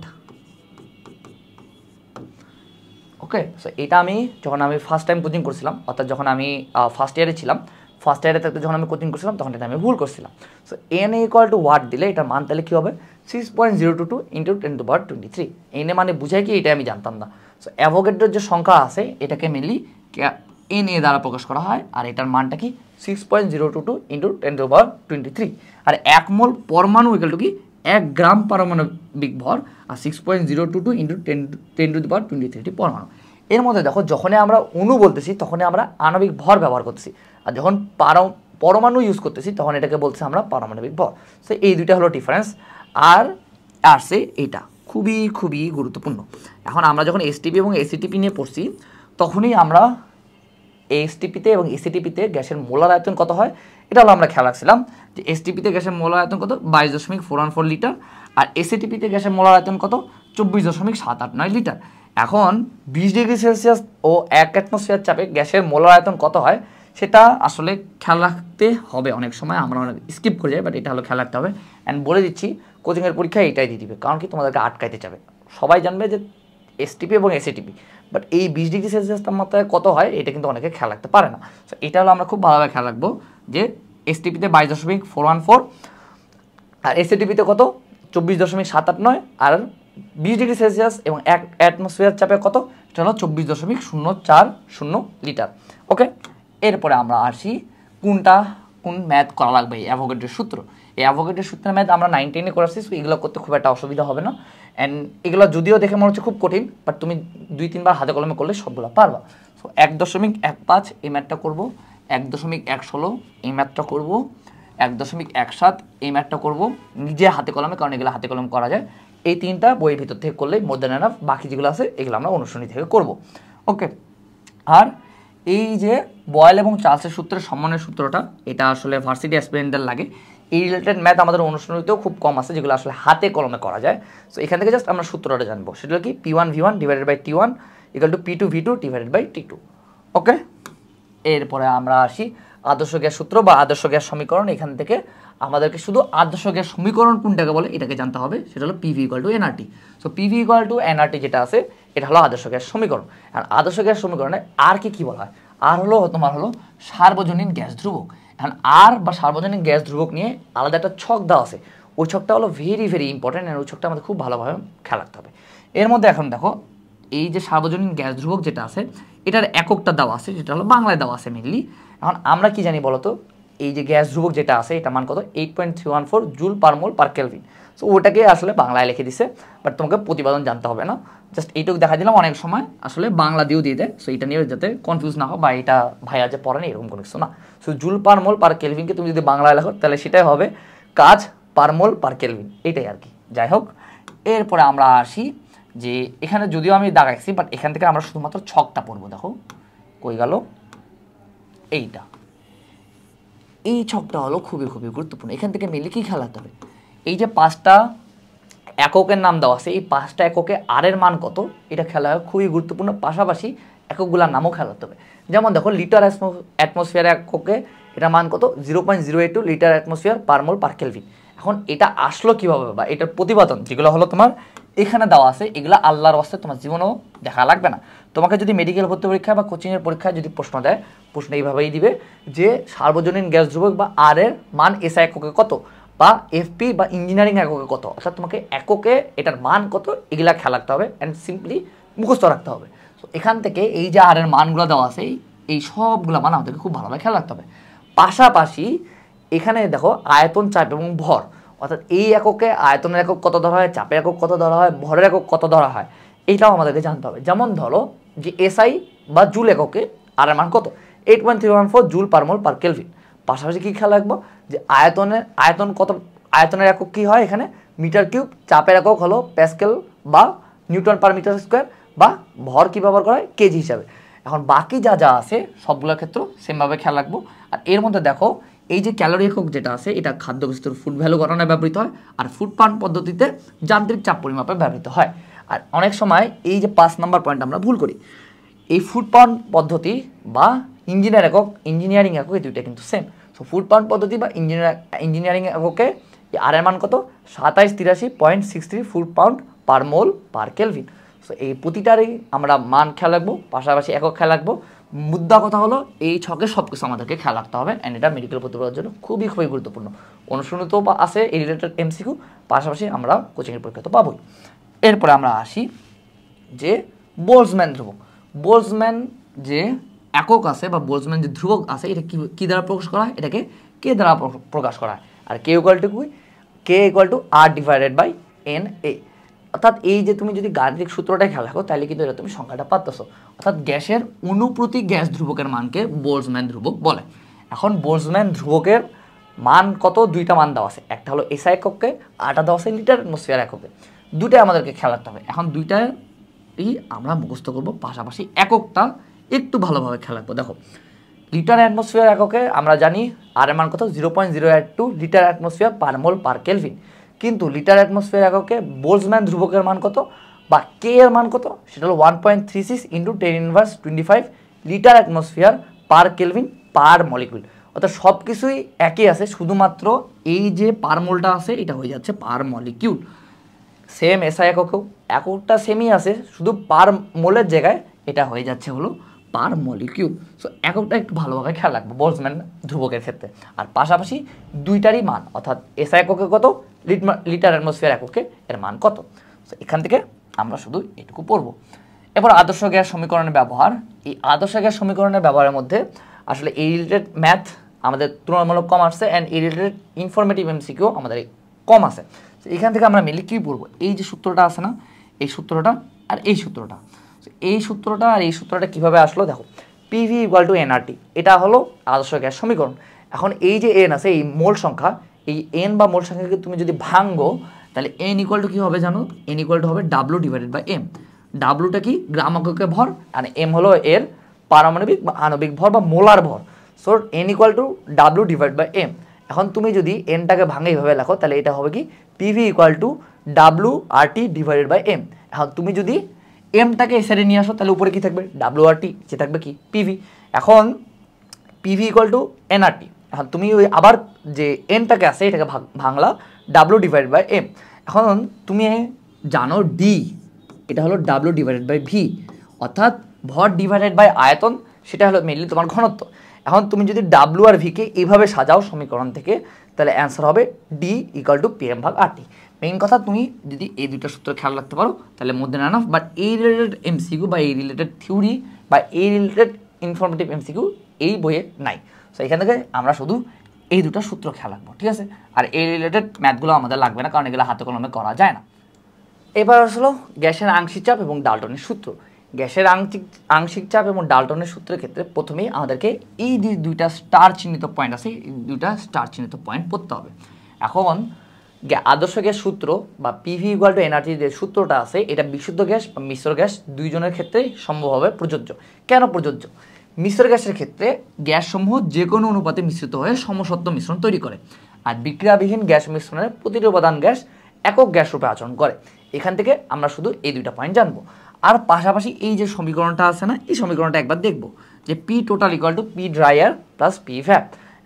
ওকে, সো এটা আমি যখন আমি ফার্স্ট টাইম কোচিং করছিলাম অর্থাৎ যখন আমি ফার্স্ট ইয়ারে ছিলাম, ফার্স্ট ইয়ারে থাকতে যখন আমি কোচিং করছিলাম তখন এটা আমি ভুল করছিলাম। সো NA = what দিলে এটার মান তাহলে কী হবে 6.022 × 10⁻23। NA মানে বুঝায় কি এটা আমি জানতাম না। সো অ্যাভোগাড্রোর যে সংখ্যা আছে এটাকে মেনলি NA দ্বারা প্রকাশ করা হয় আর এটার মানটা কি 6.022 × 10⁻23। আর 1 মোল পরমাণু = কি 1 গ্রাম পারমাণবিক ভর, আর 6.022 × 10⁻23 পরমাণু। এর মধ্যে দেখো যখনই আমরা অণু বলতেছি তখনই আমরা আণবিক ভর ব্যবহার করতেছি, আর যখন পরমাণু ইউজ করতেছি তখন এটাকে বলতেছি আমরা পারমাণবিক ভর। সো এই দুইটা হলো ডিফারেন্স। আর আসছে এটা খুবই খুবই গুরুত্বপূর্ণ। এখন আমরা যখন STP এবং ACTP নিয়ে পড়ছি তখনই আমরা STPতে এবং ACTPতে গ্যাসের মোলার আয়তন কত হয় এটা হলো আমরা খেয়াল রাখছিলাম যে STPতে গ্যাসের মোলার আয়তন কত 22.414 লিটার, আর ACTPতে গ্যাসের মোলার আয়তন কত 24.789 লিটার। এখন 20 ডিগ্রি সেলসিয়াস ও 1 অ্যাটমসফিয়ার চাপে গ্যাসের মোলার আয়তন কত হয় সেটা আসলে খেয়াল রাখতে হবে। অনেক সময় আমরা অনেক স্কিপ করে যাই, বাট এটা হলো খেয়াল রাখতে হবে। অ্যান্ড বলে দিচ্ছি কোচিংয়ের পরীক্ষায় এটাই দিয়ে দিবে, কারণ কি তোমাদেরকে আটকাইতে যাবে। সবাই জানবে যে STP এবং ACTP, বাট এই 20 ডিগ্রি সেলসিয়াস তাপমাত্রায় কত হয় এটা কিন্তু অনেকে খেয়াল রাখতে পারে না। সো এটা হলো আমরা খুব ভালোভাবে খেয়াল রাখবো যে STPতে 22.414 আর ACTPতে কত 24.789, আর 20 ডিগ্রি সেলসিয়াস এবং 1 অ্যাটমসফিয়ার চাপে কত এটা হলো 24.040 লিটার। ওকে, এরপরে আমরা আসি কোন ম্যাথ করা লাগবে এই অ্যাভোগাড্রোর সূত্র। এই অ্যাভোগাড্রোর সূত্রের ম্যাথ আমরা 9, 10-এ করেছি, সো এগুলো করতে খুব একটা অসুবিধা হবে না। অ্যান্ড এগুলো যদিও দেখে মনে হচ্ছে খুব কঠিন, বাট তুমি 2-3 বার হাতে কলমে করলে সবগুলো পারবা। সো 1.15 এই ম্যাথটা করবো, 1.116 এই ম্যাথটা করবো, 1.17 এই ম্যাথটা করব নিজে হাতে কলমে, কারণ এগুলো হাতে কলম করা যায়। এই 3টা বইয়ের ভিতর থেকে করলেই মোর দ্যান এনাফ। বাকি যেগুলো আছে এগুলো আমরা অনুশীলনী থেকে করব। ওকে, আর এই যে বয়েল এবং চার্লসের সূত্রের সম্মানের সূত্রটা, এটা আসলে ভার্সিটি অ্যাসপিরেন্টদের লাগে। এই রিলেটেড ম্যাথ আমাদের অনুশীলনীতেও খুব কম আছে, যেগুলো আসলে হাতে কলমে করা যায়। সো এখান থেকে জাস্ট আমরা সূত্রটা জানবো, সেটা কি P1V1 divided by T1 equal to P2V2 divided by T2। Okay, এরপরে আমরা আসি আদর্শ গ্যাস সূত্র বা আদর্শ গ্যাস সমীকরণ। এখান থেকে আমাদেরকে শুধু আদর্শ গ্যাস সমীকরণ কোনটাকে বলে এটাকে জানতে হবে, সেটা হলো PV equal to NRT। So PV equal to NRT যেটা আছে এটা হলো আদর্শ গ্যাস সমীকরণ। আর আদর্শ গ্যাস সমীকরণে আর কি বলা হয়, আর হলো তোমার হলো সার্বজনীন গ্যাস ধ্রুবক। এখন আর বা সার্বজনীন গ্যাস ধ্রুবক নিয়ে আলাদা একটা ছক দেওয়া আছে, ওই ছকটা হলো ভেরি ভেরি ইম্পর্টেন্ট, আর ওই ছকটা আমাদের খুব ভালোভাবে খেয়াল রাখতে হবে। এর মধ্যে এখন দেখো এই যে সার্বজনীন গ্যাস ধ্রুবক যেটা আছে এটার এককটা দেওয়া আছে, যেটা হলো বাংলায় দেওয়া আছে মেনলি। এখন আমরা কি জানি বলতো, এই যে গ্যাস ধ্রুবক যেটা আছে এটা মান কত 8.314 জুল পার মোল পার কেলভিন। সো ওটাকে আসলে বাংলায় লিখে দিছে, বাট তোমাকে প্রতিপাদন জানতে হবে না, জাস্ট এইটুকু দেখা দিলাম। অনেক সময় আসলে বাংলা দিয়েও দিয়ে দেয়, সো এটা নিয়ে যাতে কনফিউজ না হয় বা এটা ভাইয়া যে পড়ে না এরকম কোনো কিছু না। সো জুল পার মোল পার কেলভিনকে তুমি যদি বাংলায় লেখো তাহলে সেটাই হবে কাজ পার মোল পার কেলভিন, এটাই আর কি। যাই হোক, এরপরে আমরা আসি যে এখানে যদিও আমি দাগাইছি, বাট এখান থেকে আমরা শুধুমাত্র ছকটা পড়বো। দেখো কই গেল এইটা, এই ছকটা হলো খুবই খুবই গুরুত্বপূর্ণ। এখান থেকে মিলে কি খেয়াল রাখতে হবে, এই যে 5টা এককের নাম দেওয়া আছে, এই 5টা এককে আর এর মান কত এটা খেলা খুবই গুরুত্বপূর্ণ। পাশাপাশি এককগুলোর নামও খেয়াল রাখতে হবে। যেমন দেখো লিটার অ্যাটমসফিয়ার এককে এটা মান কত 0.082 লিটার অ্যাটমসফিয়ার পার মোল পার কেলভিন। এখন এটা আসলো কিভাবে বা এটার প্রতিপাদন যেগুলো হলো তোমার এখানে দেওয়া আছে, এগুলো আল্লাহর ওয়াস্তে তোমার জীবনেও দেখা লাগবে না। তোমাকে যদি মেডিকেল ভর্তি পরীক্ষা বা কোচিংয়ের পরীক্ষায় যদি প্রশ্ন দেয়, প্রশ্ন এইভাবেই দিবে যে সার্বজনীন গ্যাস ধ্রুবক বা আর এর মান এসআই এককে কত, বা এফপি বা ইঞ্জিনিয়ারিং এককে কত, অর্থাৎ তোমাকে এককে এটার মান কত এগুলা খেয়াল রাখতে হবে অ্যান্ড সিম্পলি মুখস্থ রাখতে হবে। তো এখান থেকে এই যে আর এর মানগুলো দেওয়া আছে এই সবগুলো মান আমাদেরকে খুব ভালোভাবে খেয়াল রাখতে হবে। পাশাপাশি এখানে দেখো আয়তন, চাপ এবং ভর, অর্থাৎ এই এককে আয়তনের একক কত ধরা হয়, চাপের একক কত ধরা হয়, ভরের একক কত ধরা হয়, এইটাও আমাদেরকে জানতে হবে। যেমন ধরো যে এসআই বা জুল এককে আর এর মান কত 8.314 জুল পার মোল পার কেলভিন। পাশাপাশি কী খেয়াল রাখবো যে আয়তন কত, আয়তনের একক কী হয় এখানে মিটার কিউব, চাপের একক হলো প্যাসকেল বা নিউটন পার মিটার স্কোয়ার, বা ভর কী ব্যবহার করা হয় কেজি হিসাবে। এখন বাকি যা যা আছে সবগুলোর ক্ষেত্রে সেমভাবে খেয়াল রাখবো। আর এর মধ্যে দেখো এই যে ক্যালোরি একক যেটা আছে এটা খাদ্য বস্তুর ফুড ভ্যালু গণনায় ব্যবহৃত হয়, আর ফুড পান পদ্ধতিতে যান্ত্রিক চাপ পরিমাপে ব্যবহৃত হয়। আর অনেক সময় এই যে 5 নম্বর পয়েন্ট আমরা ভুল করি, এই ফুড পাউন্ড পদ্ধতি বা ইঞ্জিনিয়ারিং একক এই দুইটা কিন্তু সেম। সো ফুড পাউন্ড পদ্ধতি বা ইঞ্জিনিয়ারিং এককে আর এর মান কত 2783.63 ফুড পাউন্ড পার মোল পার কেলভিন। সো এই প্রতিটারই আমরা মান খেয়াল রাখবো, পাশাপাশি একক খেয়াল রাখবো। মুদ্রা কথা হলো এই ছকে সব কিছু আমাদেরকে খেয়াল রাখতে হবে, অ্যান্ড এটা মেডিকেল প্রতিপাদনের জন্য খুবই খুবই গুরুত্বপূর্ণ। অনুশীলনীতেও বা আছে এই রিলেটেড এমসিকিউ, পাশাপাশি আমরা কোচিংয়ের পরীক্ষা তো পাবোই। এরপরে আমরা আসি যে বোলজম্যান ধ্রুবক। বোলজম্যান যে একক আছে বা বোলজম্যান যে ধ্রুবক আছে এটা কি দ্বারা প্রকাশ করা হয়, এটাকে কে দ্বারা প্রকাশ করা হয়, আর K equal to R divided by N A. অর্থাৎ এই যে তুমি যদি গাণিতিক সূত্রটা খেয়াল রাখো তাহলে কিন্তু এটা তুমি সংখ্যাটা পাচ্ছ। অর্থাৎ গ্যাসের অনুপ্রতি গ্যাস ধ্রুবকের মানকে বোলজম্যান ধ্রুবক বলে। এখন বোলজম্যান ধ্রুবকের মান কত, দুইটা মান দেওয়া আছে, একটা হলো এসআই এককে, আরটা দেওয়া আছে লিটার অ্যাটমসফিয়ার এককে। দুটাই আমাদেরকে খেয়াল রাখতে হবে। এখন দুইটাই আমরা মুখস্থ করবো, পাশাপাশি এককটা একটু ভালোভাবে খেয়াল রাখবো। দেখো লিটার অ্যাটমসফিয়ার এককে আমরা জানি আর এর মান কত 0.082 লিটার অ্যাটমসফিয়ার পার মোল পার কেলভিন, কিন্তু লিটার অ্যাটমসফিয়ার এককে বোলজম্যান ধ্রুবকের মান কত বা কে এর মান কত, সেটা হলো 1.36 × 10⁻25 litre atmosphere per kelvin per molecule. অর্থাৎ সব কিছুই একই আছে, শুধুমাত্র এই যে পার মোলটা আছে এটা হয়ে যাচ্ছে পার মলিকিউল। সেম এসআই এককটা সেমই আছে, শুধু পার মোলের জায়গায় এটা হয়ে যাচ্ছে হলো পার মলিকিউল। সো এককটা একটু ভালোভাবে খেয়াল রাখবো বোলজম্যান ধ্রুবকের ক্ষেত্রে। আর পাশাপাশি দুইটারই মান, অর্থাৎ এসআই এককে কত, লিটার অ্যাটমসফিয়ার এককে এর মান কত। সো এখান থেকে আমরা শুধু এটুকু পড়বো। এবার আদর্শ গ্যাস সমীকরণের ব্যবহার। এই আদর্শ গ্যাস সমীকরণের ব্যবহারের মধ্যে আসলে এই রিলেটেড ম্যাথ আমাদের তুলনামূলক কম আসছে, অ্যান্ড এই রিলেটেড ইনফরমেটিভ এমসিকিউ আমাদের কম আছে। এখান থেকে আমরা মিলে কী পড়বো, এই যে সূত্রটা আছে না, এই সূত্রটা আর এই সূত্রটা, এই সূত্রটা কীভাবে আসলো দেখো, পিভি ইকুয়াল টু এনআরটি, এটা হলো আদর্শ গ্যাস সমীকরণ। এখন এই যে এন আছে, এই মোল সংখ্যা, এই এন বা মোল সংখ্যাকে তুমি যদি ভাঙো তাহলে এন ইকুয়াল টু কী হবে জানো? এন ইকুয়াল টু হবে ডাব্লু ডিভাইডেড বাই এম। ডাব্লুটা কি? গ্রাম এককে ভর, আর এম হলো এর পারমাণবিক বা আণবিক ভর বা মোলার ভর। So N equal to W divide by M. এখন তুমি যদি এনটাকে ভাঙে এইভাবে লেখো তাহলে এটা হবে কি? PV equal to W R T divided by M. এখন তুমি যদি এমটাকে এই সাইডে নিয়ে আসো তাহলে উপরে কি থাকবে? ডাব্লু আর টি, যে থাকবে কি? পিভি। এখন পিভি ইকুয়াল টু এনআরটি। এখন তুমি ওই আবার যে এনটাকে আছে এটাকে ভাঙলা ডাব্লু ডিভাইডেড বাই এম। এখন তুমি জানো ডি এটা হলো ডাব্লু ডিভাইডেড বাই ভি, অর্থাৎ ভর ডিভাইডেড বাই আয়তন, সেটা হলো মেনলি তোমার ঘনত্ব। এখন তুমি যদি ডাব্লু আর ভিকে এইভাবে সাজাও সমীকরণ থেকে তাহলে অ্যান্সার হবে D equal to P M ভাগ আর টি। মেইন কথা তুমি যদি এই দুটো সূত্র খেয়াল রাখতে পারো তাহলে মধ্যে না, বাট এই রিলেটেড এমসিকিউ বা এই রিলেটেড থিওরি বা এই রিলেটেড ইনফরমেটিভ এমসিকিউ এই বইয়ে নাই। সো এখান থেকে আমরা শুধু এই দুটো সূত্র খেয়াল রাখবো, ঠিক আছে? আর এই রিলেটেড ম্যাথগুলো আমাদের লাগবে না, কারণ এগুলো হাতে কলমে করা যায় না। এবার আসলো গ্যাসের আংশিক চাপ এবং ডাল্টনের সূত্র। গ্যাসের আংশিক চাপ এবং ডাল্টনের সূত্রের ক্ষেত্রে প্রথমেই আমাদেরকে এই যে দুইটা স্টার চিহ্নিত পয়েন্ট আছে, এই দুইটা স্টার চিহ্নিত পয়েন্ট পড়তে হবে। এখন আদর্শ গ্যাস সূত্র বা পিভি ইকুয়াল টু এনআরটি যে সূত্রটা আছে এটা বিশুদ্ধ গ্যাস বা মিশ্র গ্যাস দুইজনের ক্ষেত্রেই সম্ভবভাবে প্রযোজ্য। কেন প্রযোজ্য? মিশ্র গ্যাসের ক্ষেত্রে গ্যাসসমূহ যে কোনো অনুপাতে মিশ্রিত হয়ে সমসত্ব মিশ্রণ তৈরি করে, আর বিক্রিয়াবিহীন গ্যাস মিশ্রণের প্রতিটি উপাদান গ্যাস একক গ্যাস রূপে আচরণ করে। এখান থেকে আমরা শুধু এই দুইটা পয়েন্ট জানবো। আর পাশাপাশি এই যে সমীকরণটা আছে না, এই সমীকরণটা একবার দেখবো যে P total equal to P dryer plus P vap.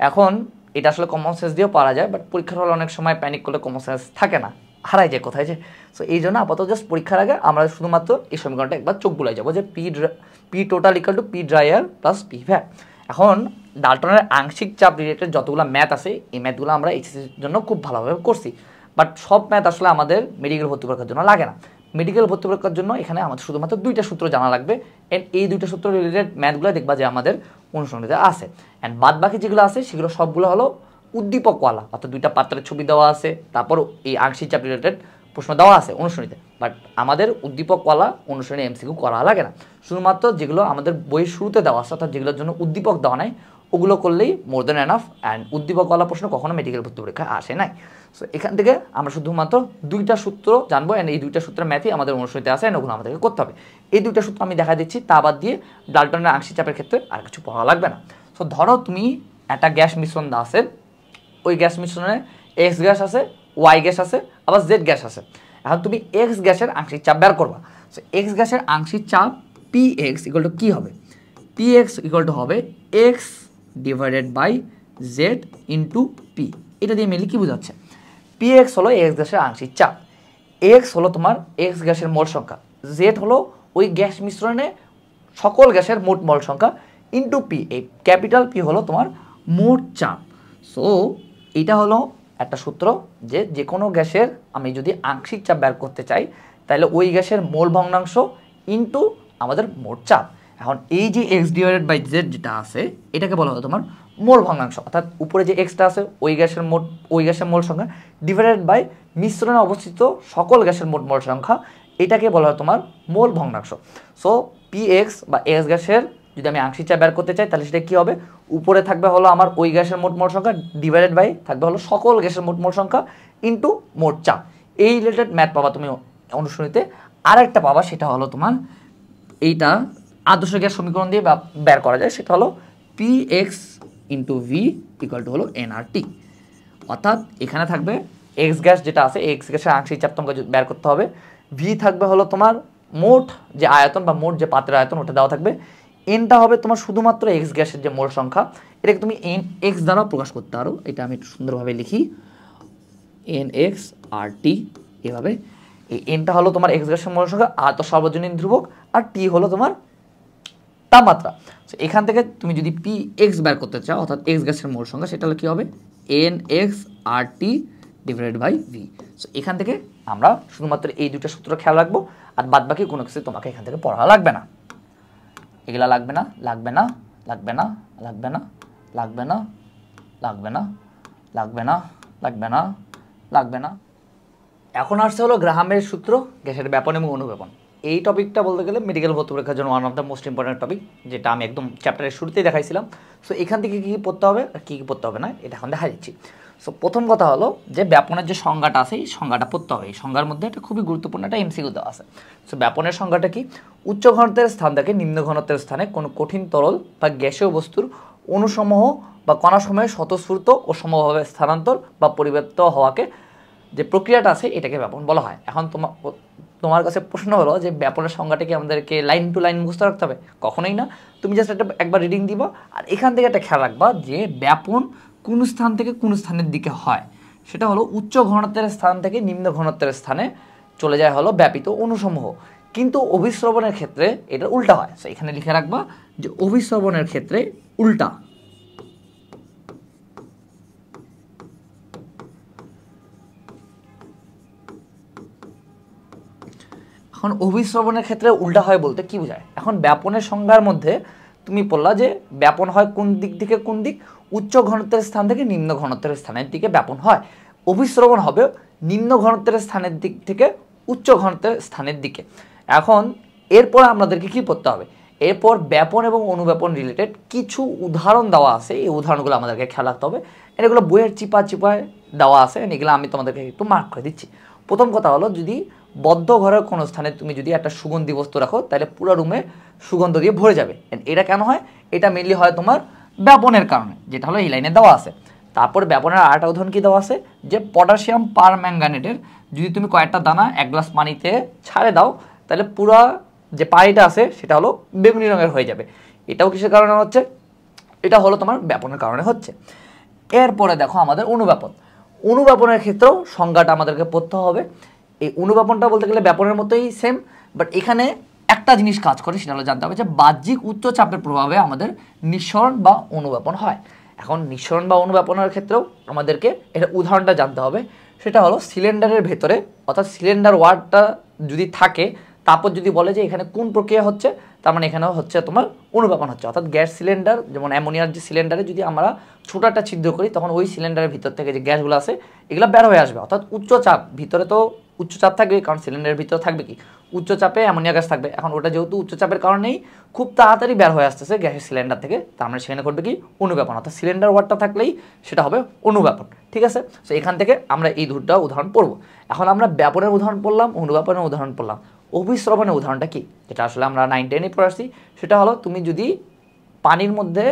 এখন এটা আসলে কমন সেন্স দিয়েও পারা যায়, বাট পরীক্ষার হলে অনেক সময় প্যানিক করলে কমন সেন্স থাকে না, হারাই যায় কোথায় যে। সো এই জন্য আপাতত জাস্ট পরীক্ষার আগে আমরা শুধুমাত্র এই সমীকরণটা একবার চোখ বুলাই যাবো যে P total equal to P dryer plus P vap. এখন ডাল্টনের আংশিক চাপ রিলেটেড যতগুলো ম্যাথ আছে এই ম্যাথগুলো আমরা এইচএসসির জন্য খুব ভালোভাবে করছি, বাট সব ম্যাথ আসলে আমাদের মেডিকেল ভর্তি পরীক্ষার জন্য লাগে না। মেডিকেল ভর্তি পরীক্ষার জন্য এখানে আমাদের শুধুমাত্র দুইটা সূত্র জানা লাগবে, অ্যান্ড এই দুইটা সূত্র রিলেটেড ম্যাথগুলো দেখবা যে আমাদের অনুসরণীতে আছে। অ্যান্ড বাদ বাকি যেগুলো আছে সেগুলো সবগুলো হলো উদ্দীপকওয়ালা, অর্থাৎ দুইটা পাত্রের ছবি দেওয়া আছে, তারপর এই আংশিক চাপ রিলেটেড প্রশ্ন দেওয়া আছে অনুসরণীতে, বাট আমাদের উদ্দীপকওয়ালা অনুসরণী এমসিকিউ করা লাগে না। শুধুমাত্র যেগুলো আমাদের বইয়ের শুরুতে দেওয়া আছে, অর্থাৎ যেগুলোর জন্য উদ্দীপক দেওয়া নাই ওগুলো করলেই মোর দেন এনাফ। অ্যান্ড উদ্দীপকওয়ালা প্রশ্ন কখনো মেডিকেল ভর্তি পরীক্ষায় আসে নাই। সো এখান থেকে আমরা শুধুমাত্র দুইটা সূত্র জানবো, অ্যান্ড এই দুইটা সূত্রের ম্যাথই আমাদের অনুসরণীতে আছে, অ্যান্ড ওগুলো আমাদেরকে করতে হবে। এই দুইটা সূত্র আমি দেখা দিচ্ছি, তা বাদ দিয়ে ডাল্টনের আংশিক চাপের ক্ষেত্রে আর কিছু পড়া লাগবে না। সো ধরো তুমি একটা গ্যাস মিশ্রণ দেওয়া আছে, ওই গ্যাস মিশ্রণে এক্স গ্যাস আছে, ওয়াই গ্যাস আছে, আবার জেড গ্যাস আছে। এখন তুমি এক্স গ্যাসের আংশিক চাপ বের করবা। সো এক্স গ্যাসের আংশিক চাপ পি এক্স ইকুয়াল টু কী হবে? পি এক্স ইকুয়াল টু হবে X divided by Z into P. এটা দিয়ে মেনলি কী বোঝাচ্ছে? পি এক্স হলো এক্স গ্যাসের আংশিক চাপ, এক্স হলো তোমার এক্স গ্যাসের মোল সংখ্যা, জেড হলো ওই গ্যাস মিশ্রণে সকল গ্যাসের মোট মোল সংখ্যা, ইন্টু পি, এই ক্যাপিটাল পি হলো তোমার মোট চাপ। সো এইটা হলো একটা সূত্র যে যে কোনো গ্যাসের আমি যদি আংশিক চাপ বের করতে চাই তাহলে ওই গ্যাসের মোল ভগ্নাংশ ইন্টু আমাদের মোট চাপ। এখন এই যে এক্স ডিভাইডেড বাই জেড যেটা আছে এটাকে বলা হয় তোমার মোল ভগ্নাংশ, অর্থাৎ উপরে যে এক্সটা আছে ওই গ্যাসের মোল সংখ্যা ডিভাইডেড বাই মিশ্রণে অবস্থিত সকল গ্যাসের মোট মোল সংখ্যা, এটাকে বলা হয় তোমার মোল ভগ্নাংশ। সো পি এক্স বা এক্স গ্যাসের যদি আমি আংশিক চাপ বের করতে চাই তাহলে সেটা কী হবে? উপরে থাকবে হলো আমার ওই গ্যাসের মোট মোল সংখ্যা ডিভাইডেড বাই থাকবে হলো সকল গ্যাসের মোট মোল সংখ্যা ইন্টু মোট চাপ। এই রিলেটেড ম্যাথ পাবা তুমি অনুসরণীতে। আর একটা পাবা সেটা হলো তোমার এইটা আদর্শ গ্যাস সমীকরণ দিয়ে বের করা যায়, সেটা হলো P x into V equal to হলো এনআরটি। অর্থাৎ এখানে থাকবে এক্স গ্যাস যেটা আছে এক্স গ্যাসের আংশিক চাপ তোমাকে বের করতে হবে, ভি থাকবে হলো তোমার মোট যে আয়তন বা মোট যে পাত্রের আয়তন ওটা দেওয়া থাকবে, এনটা হবে তোমার শুধুমাত্র এক্স গ্যাসের যে মোল সংখ্যা, এটাকে তুমি এন এক্স দ্বারাও প্রকাশ করতে পারো। এটা আমি একটু সুন্দরভাবে লিখি এন এক্স আর টি এভাবে। এই এনটা হলো তোমার এক্স গ্যাসের মোল সংখ্যা, আর তো সর্বজনীন ধ্রুবক, আর টি হলো তোমার তাপমাত্রা। এখান থেকে তুমি যদি পি এক্স বের করতে চাও অর্থাৎ এক্স গ্যাসের মোল সংখ্যা, সেটা হলো কী হবে? N X R T divided by V. So এখান থেকে আমরা শুধুমাত্র এই দুটো সূত্র খেয়াল রাখবো, আর বাদ বাকি কোনো কিছু তোমাকে এখান থেকে পড়া লাগবে না। এগুলা লাগবে না, লাগবে না, লাগবে না, লাগবে না, লাগবে না, লাগবে না, লাগবে না, লাগবে না, লাগবে না। এখন আসছে হলো গ্রাহামের সূত্র, গ্যাসের ব্যাপন এবং অনুব্যাপন। এই টপিকটা বলতে গেলে মেডিকেল ভর্তি পরীক্ষার জন্য one of the most important topic, যেটা আমি একদম চ্যাপ্টারের শুরুতেই দেখাইছিলাম। সো এখান থেকে কী কী পড়তে হবে আর কী কী পড়তে হবে না এটা এখন দেখা দিচ্ছি। সো প্রথম কথা হলো যে ব্যাপনের যে সংজ্ঞাটা আছে এই সংজ্ঞাটা পড়তে হবে। এই সংজ্ঞার মধ্যে একটা খুবই গুরুত্বপূর্ণ একটা এমসিকিউ দেওয়া আছে। সো ব্যাপনের সংজ্ঞাটা কি? উচ্চ ঘনত্বের স্থান থেকে নিম্ন ঘনত্বের স্থানে কোনো কঠিন তরল বা গ্যাসীয় বস্তুর অণুসমূহ বা কণাসমূহের স্বতঃস্ফূর্ত ও সমভাবে স্থানান্তর বা পরিবর্তিত হওয়াকে যে প্রক্রিয়াটা আছে এটাকে ব্যাপন বলা হয়। এখন তোমার কাছে প্রশ্ন হলো যে ব্যাপনের সংজ্ঞাটা কি আমাদেরকে লাইন টু লাইন মুখস্থ রাখতে হবে? কখনোই না। তুমি জাস্ট একবার রিডিং দিবা আর এখান থেকে একটা খেয়াল রাখবা যে ব্যাপন কোন স্থান থেকে কোন স্থানের দিকে হয়। সেটা হলো উচ্চ ঘনত্বের স্থান থেকে নিম্ন ঘনত্বের স্থানে চলে যায় হলো ব্যাপিত অণুসমূহ, কিন্তু অভিস্রবণের ক্ষেত্রে এটা উল্টা হয়। সো এখানে লিখে রাখবা যে অভিস্রবণের ক্ষেত্রে উল্টা। এখন অভিস্রবণের ক্ষেত্রে উল্টা হয় বলতে কি বোঝায়? এখন ব্যাপনের সংজ্ঞার মধ্যে তুমি বললা যে ব্যাপন হয় কোন দিক থেকে কোন দিক? উচ্চ ঘনত্বের স্থান থেকে নিম্ন ঘনত্বের স্থানের দিকে ব্যাপন হয়। অভিস্রবণ হবে নিম্ন ঘনত্বের স্থানের দিক থেকে উচ্চ ঘনত্বের স্থানের দিকে। এখন এরপর আমাদেরকে কি পড়তে হবে? এরপর ব্যাপন এবং অনুব্যাপন রিলেটেড কিছু উদাহরণ দেওয়া আছে, এই উদাহরণগুলো আমাদেরকে খেয়াল রাখতে হবে। এগুলো বইয়ের চিপায় দেওয়া আছে, এগুলো আমি তোমাদেরকে একটু মার্ক করে দিচ্ছি। প্রথম কথা হলো, যদি বদ্ধ ঘরের কোনো স্থানে তুমি যদি একটা সুগন্ধি বস্তু রাখো তাহলে পুরো রুমে সুগন্ধ দিয়ে ভরে যাবে। এটা কেন হয়? এটা মেনলি হয় তোমার ব্যাপনের কারণে, যেটা হলো এই লাইনে দেওয়া আছে। তারপর ব্যাপনের আরেকটা উদাহরণ কি দেওয়া আছে যে পটাশিয়াম পারম্যাঙ্গানেটের যদি তুমি কয়েকটা দানা এক গ্লাস পানিতে ছাড়ে দাও তাহলে পুরো যে পানিটা আছে সেটা হলো বেগুনি রঙের হয়ে যাবে। এটাও কিসের কারণে হচ্ছে? এটা হলো তোমার ব্যাপনের কারণে হচ্ছে। এরপরে দেখো আমাদের অনুব্যাপন। অনুব্যাপনের ক্ষেত্রেও সংজ্ঞাটা আমাদেরকে পড়তে হবে। এই অনুব্যাপনটা বলতে গেলে ব্যাপনের মতোই সেম, বাট এখানে একটা জিনিস কাজ করে, সেটা হলো জানতে হবে যে বাহ্যিক উচ্চ চাপের প্রভাবে আমাদের নিঃসরণ বা অনুব্যাপন হয়। এখন নিঃসরণ বা অনুব্যাপনের ক্ষেত্রেও আমাদেরকে এটা উদাহরণটা জানতে হবে। সেটা হলো সিলিন্ডারের ভেতরে, অর্থাৎ সিলিন্ডার ওয়ার্ডটা যদি থাকে, তারপর যদি বলে যে এখানে কোন প্রক্রিয়া হচ্ছে, তার মানে এখানে হচ্ছে তোমার অনুব্যাপন হচ্ছে। অর্থাৎ গ্যাস সিলিন্ডার, যেমন অ্যামোনিয়ার যে সিলিন্ডারে যদি আমরা ছোটো একটা ছিদ্র করি তখন ওই সিলিন্ডারের ভিতর থেকে যে গ্যাসগুলো আছে এগুলো বের হয়ে আসবে। অর্থাৎ উচ্চ চাপ, ভিতরে তো উচ্চ চাপ থাকবে, কারণ সিলিন্ডারের ভিতরে থাকবে কি উচ্চ চাপে অ্যামোনিয়া গ্যাস থাকবে। এখন ওটা যেহেতু উচ্চ চাপের কারণেই খুব তাড়াতাড়ি বের হয়ে আসতেছে গ্যাসের সিলিন্ডার থেকে, তার মানে সেখানে করবে কি অনুব্যাপন। অর্থাৎ সিলিন্ডার ওয়ার্ডটা থাকলেই সেটা হবে অনুব্যাপন। ঠিক আছে? সো এখান থেকে আমরা এই দুটো উদাহরণ পড়বো। এখন আমরা ব্যাপনের উদাহরণ পড়লাম, অনুব্যাপনের উদাহরণ পড়লাম। অভিস্রবণের উদাহরণটা কি, যেটা আসলে আমরা 9-10 পড়ে আসছি, সেটা হলো তুমি যদি পানির মধ্যে